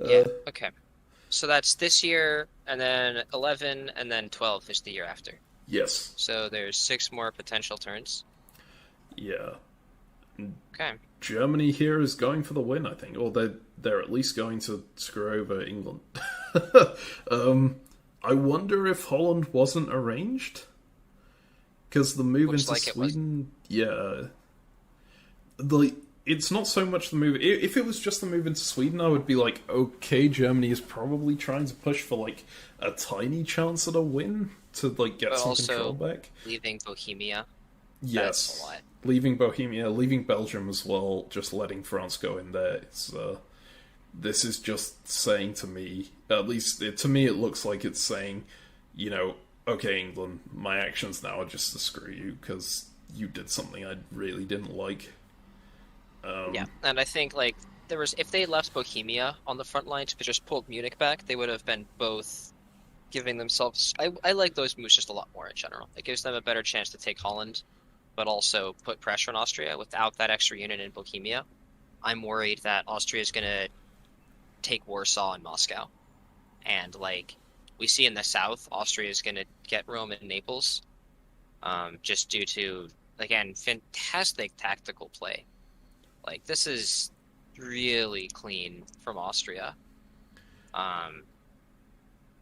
Yeah. Okay. So that's this year, and then 11, and then 12 is the year after. Yes. So there's 6 more potential turns. Yeah. Okay. Germany here is going for the win, I think, or they're at least going to screw over England. I wonder if Holland wasn't arranged, because the move Looks into like Sweden, yeah, it's not so much the move. If it was just the move into Sweden, I would be like, okay, Germany is probably trying to push for a tiny chance at a win to get But some also control back. leaving Bohemia. Yes, That's a lot. Leaving Bohemia, leaving Belgium as well, just letting France go in there. It's this is just saying to me, at least to me, it looks like it's saying, okay, England, my actions now are just to screw you because you did something I really didn't like. Yeah, and I think there was, if they left Bohemia on the front line to just pulled Munich back, they would have been both giving themselves. I like those moves just a lot more in general. It gives them a better chance to take Holland, but also put pressure on Austria without that extra unit in Bohemia. I'm worried that Austria is going to take Warsaw and Moscow. And we see in the south, Austria is going to get Rome and Naples, just due to, again, fantastic tactical play. This is really clean from Austria.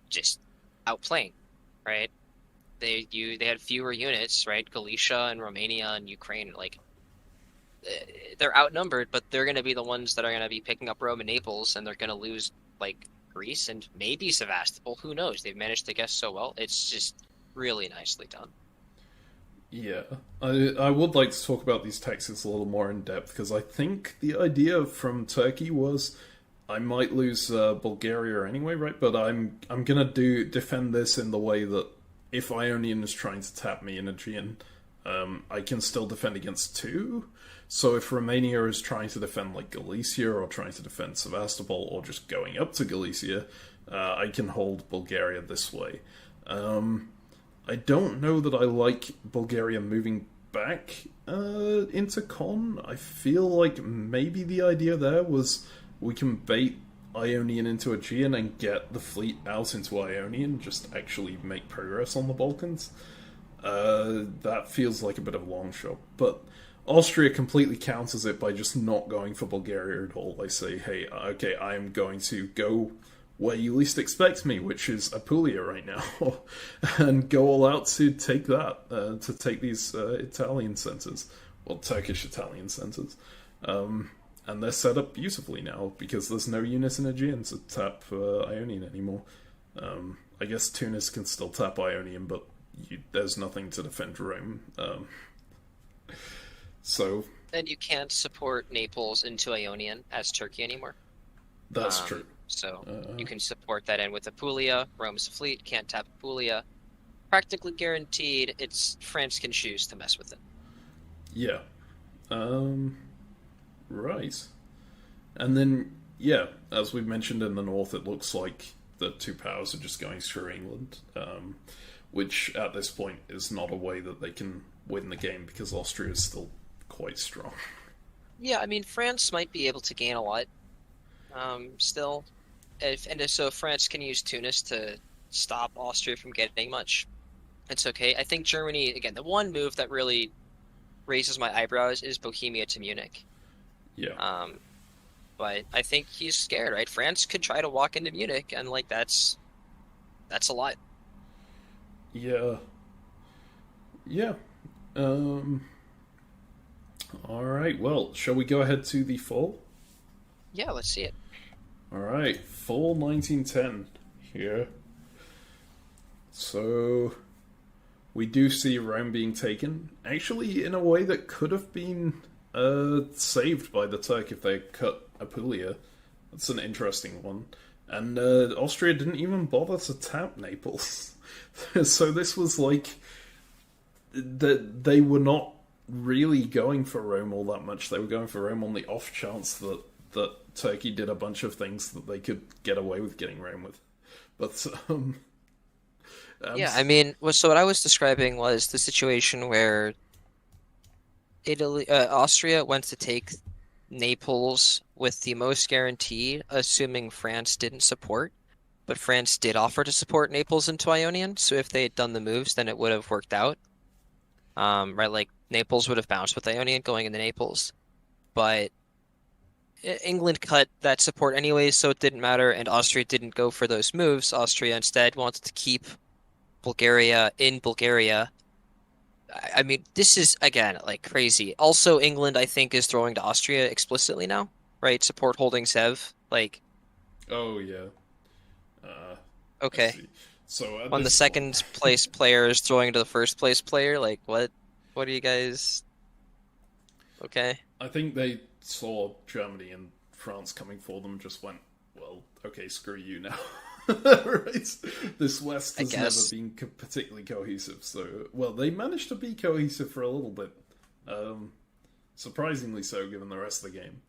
Just outplaying, right? They had fewer units, right? Galicia and Romania and Ukraine, like they're outnumbered, but they're going to be the ones that are going to be picking up Rome and Naples, and they're going to lose like Greece and maybe Sevastopol. Who knows? They've managed to guess so well. It's just really nicely done. Yeah, I would like to talk about these tactics a little more in depth because I think the idea from Turkey was I might lose Bulgaria anyway, right? But I'm gonna defend this in the way that if Ionian is trying to tap me in Aegean, I can still defend against two. So if Romania is trying to defend like Galicia or trying to defend Sevastopol or just going up to Galicia, I can hold Bulgaria this way. I don't know that I like Bulgaria moving back into Con. I feel like maybe the idea there was we can bait Ionian into Aegean and get the fleet out into Ionian, just actually make progress on the Balkans. That feels like a bit of a long shot, but Austria completely counters it by just not going for Bulgaria at all. They say, hey, okay, I am going to go where you least expect me, which is Apulia right now, and go all out to take that, to take these Italian centres, well, Turkish-Italian centres. And they're set up beautifully now, because there's no unit in Aegean to tap Ionian anymore. I guess Tunis can still tap Ionian, but there's nothing to defend Rome. So... And you can't support Naples into Ionian as Turkey anymore. That's true. So you can support that in with Apulia. Rome's fleet can't tap Apulia. Practically guaranteed. France can choose to mess with it. Yeah. Right. And then, yeah, as we mentioned in the north, it looks like the two powers are just going through England, which at this point is not a way that they can win the game because Austria is still quite strong. Yeah, I mean, France might be able to gain a lot still. So France can use Tunis to stop Austria from getting much. It's okay. I think Germany, again, the one move that really raises my eyebrows is Bohemia to Munich. Yeah. But I think he's scared, right? France could try to walk into Munich, and like that's a lot. Yeah. Yeah. All right. Well, shall we go ahead to the fall? Yeah, let's see it. All right, fall 1910 here. So we do see Rome being taken, actually in a way that could have been saved by the Turk if they had cut Apulia. That's an interesting one. And Austria didn't even bother to tap Naples. So this was like that they were not really going for Rome all that much. They were going for Rome on the off chance that Turkey did a bunch of things that they could get away with getting Rome with. But yeah, I mean, so what I was describing was the situation where Austria went to take Naples with the most guarantee, assuming France didn't support. But France did offer to support Naples into Ionian, so if they had done the moves, then it would have worked out. Right, like Naples would have bounced with Ionian going into Naples, but England cut that support anyways, so it didn't matter, and Austria didn't go for those moves. Austria instead wanted to keep Bulgaria in Bulgaria. I mean, this is, again, like crazy. Also, England, I think, is throwing to Austria explicitly now, right? Support holding Sev, like... Oh, yeah. Okay. So when the second place player is throwing to the first place player, like, what? What are you guys... Okay. I think they saw Germany and France coming for them and just went, well, okay, screw you now. Right? This West has never been particularly cohesive, so... Well, they managed to be cohesive for a little bit. Surprisingly so, given the rest of the game.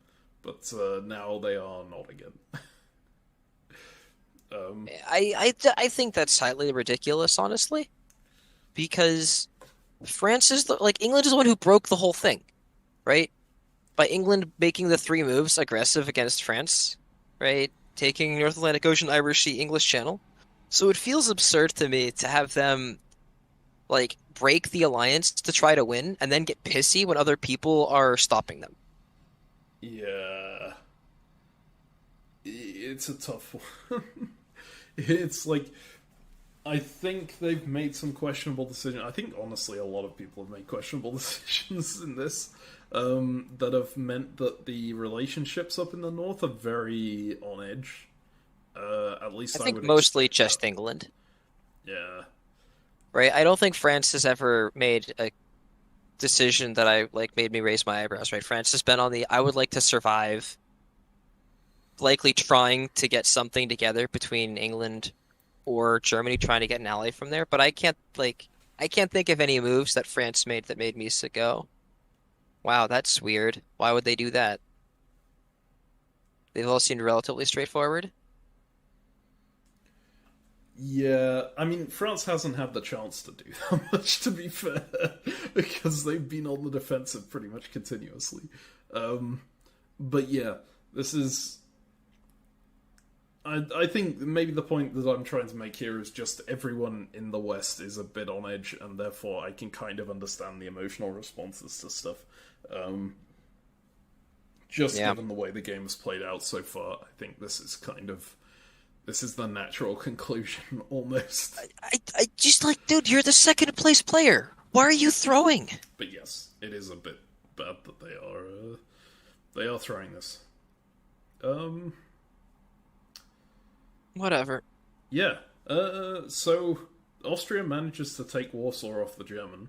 But now they are not again. I think that's slightly ridiculous, honestly. Because France is... England is the one who broke the whole thing, right? By England making the three moves aggressive against France, right? Taking North Atlantic Ocean, Irish Sea, English Channel. So it feels absurd to me to have them, break the alliance to try to win, and then get pissy when other people are stopping them. Yeah. It's a tough one. It's like... I think they've made some questionable decisions. I think, honestly, a lot of people have made questionable decisions in this that have meant that the relationships up in the north are very on edge. At I least I think would mostly expect just that. England, Yeah. right? I don't think France has ever made a decision that I like made me raise my eyebrows, right? France has been on the I would like to survive, likely trying to get something together between England or Germany trying to get an ally from there, but I can't think of any moves that France made that made me go, wow, that's weird. Why would they do that? They've all seemed relatively straightforward. Yeah, I mean, France hasn't had the chance to do that much, to be fair, because they've been on the defensive pretty much continuously. Um, but yeah, this is. I think maybe the point that I'm trying to make here is just everyone in the West is a bit on edge, and therefore I can kind of understand the emotional responses to stuff. Um, just Yeah. given the way the game has played out so far, I think this is kind of this is the natural conclusion almost. I just like, dude, you're the second place player. Why are you throwing? But yes, it is a bit bad that they are throwing this. Um, Whatever. yeah. So Austria manages to take Warsaw off the German.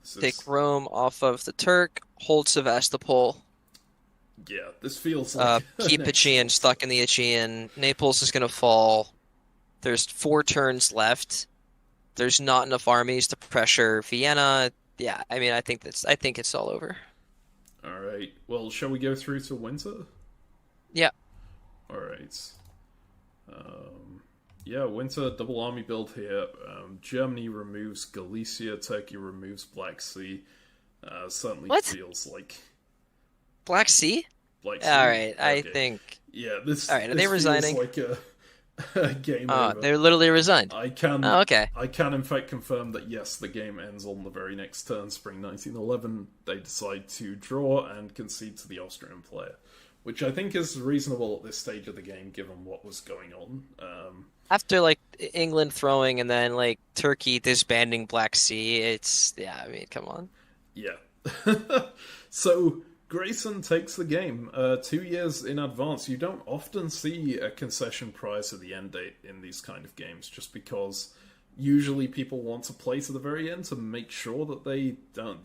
This Take is Rome off of the Turk, hold Sevastopol, yeah. This feels like an keep Aegean excellent stuck start. in the Aegean. Naples is going to fall. There's 4 turns left. There's not enough armies to pressure Vienna. Yeah, I mean, I think it's all over. All right. Well, shall we go through to winter? Yeah. All right. Yeah, winter double army build here. Germany removes Galicia. Turkey removes Black Sea. Certainly What? feels like Black Sea? Black All Sea. right, I Okay. think. Yeah, this All right, are this they feels resigning? like a game over. They're literally resigned. I can Oh, okay. I can in fact confirm that yes, the game ends on the very next turn, spring 1911. They decide to draw and concede to the Austrian player, which I think is reasonable at this stage of the game given what was going on. After like England throwing and then like Turkey disbanding Black Sea, it's yeah, I mean, come on. Yeah. So Grayson takes the game 2 years in advance. You don't often see a concession prior to the end date in these kind of games, just because usually people want to play to the very end to make sure that they don't,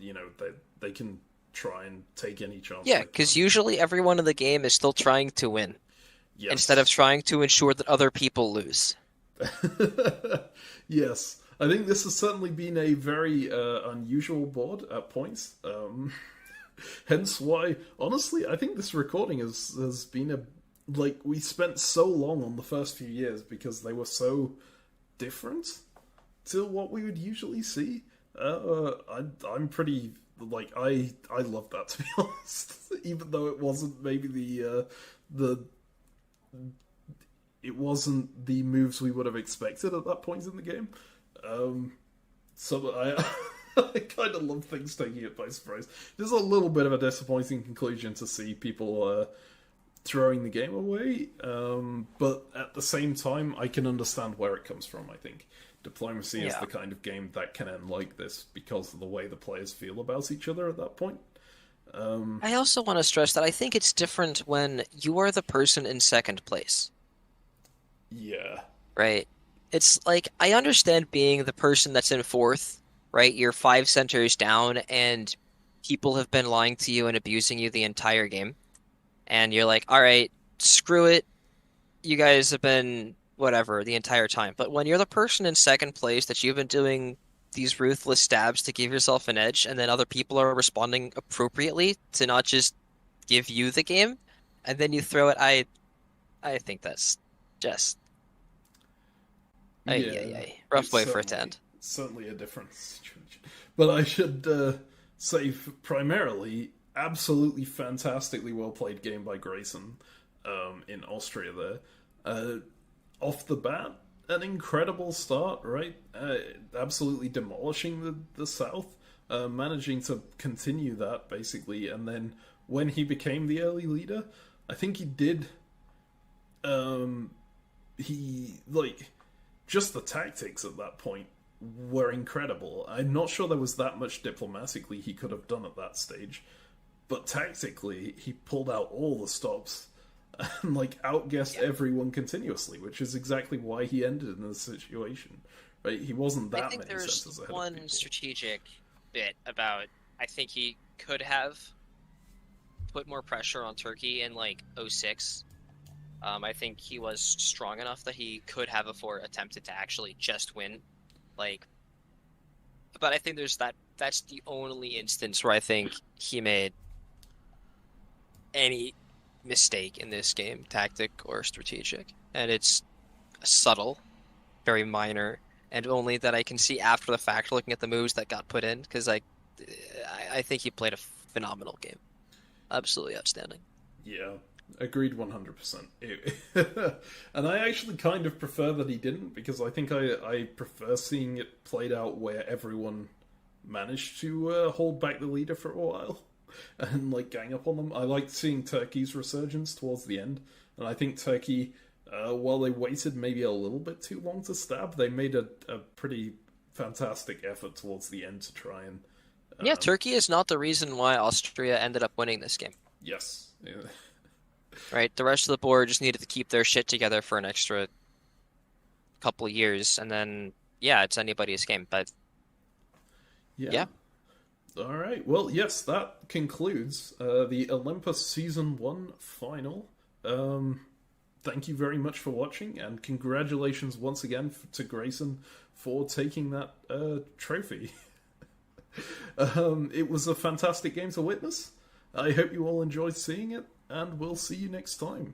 they can try and take any chance Yeah, they because can. usually everyone in the game is still trying to win instead of Yes. trying to ensure that other people lose. Yes. I think this has certainly been a very unusual board at points. Hence why, honestly, I think this recording has been a like we spent so long on the first few years because they were so different to what we would usually see. I'm pretty like I love that, to be honest. Even though it wasn't maybe the it wasn't the moves we would have expected at that point in the game. So I I kind of love things taking it by surprise. There's a little bit of a disappointing conclusion to see people throwing the game away, but at the same time, I can understand where it comes from. I think diplomacy is Yeah. the kind of game that can end like this because of the way the players feel about each other at that point. I also want to stress that I think it's different when you are the person in second place, Yeah, right? It's like I understand being the person that's in fourth, right? You're 5 centers down and people have been lying to you and abusing you the entire game. And you're like, all right, screw it. You guys have been whatever the entire time. But when you're the person in second place that you've been doing these ruthless stabs to give yourself an edge, and then other people are responding appropriately to not just give you the game, and then you throw it, I think that's just ay ay yeah, ay. Rough it's way for it to end. certainly a different situation. But I should say, primarily, absolutely fantastically well played game by Grayson in Austria there. Off the bat, an incredible start, right? Absolutely demolishing the South, managing to continue that basically, and then when he became the early leader, I think he did. He like just the tactics at that point were incredible. I'm not sure there was that much diplomatically he could have done at that stage, but tactically he pulled out all the stops and like outguessed everyone continuously, which is exactly why he ended in this situation. Right? He wasn't that I think many there's senses ahead of one people. strategic bit about I think he could have put more pressure on Turkey in like '06. I think he was strong enough that he could have attempted to actually just win. Like, but I think that's the only instance where I think he made any mistake in this game, tactic or strategic. And it's subtle, very minor, and only that I can see after the fact looking at the moves that got put in, because I think he played a phenomenal game. Absolutely outstanding. Yeah, agreed 100%. And I actually kind of prefer that he didn't, because I think I prefer seeing it played out where everyone managed to hold back the leader for a while and like gang up on them. I liked seeing Turkey's resurgence towards the end, and I think Turkey, while they waited maybe a little bit too long to stab, they made a pretty fantastic effort towards the end to try and yeah, Turkey is not the reason why Austria ended up winning this game. yes. Yeah. Right? The rest of the board just needed to keep their shit together for an extra couple of years, and then, yeah, it's anybody's game. But, yeah. All right. Well, yes, that concludes the Olympus Season 1 final. Thank you very much for watching, and congratulations once again to Grayson for taking that trophy. It was a fantastic game to witness. I hope you all enjoyed seeing it, and we'll see you next time.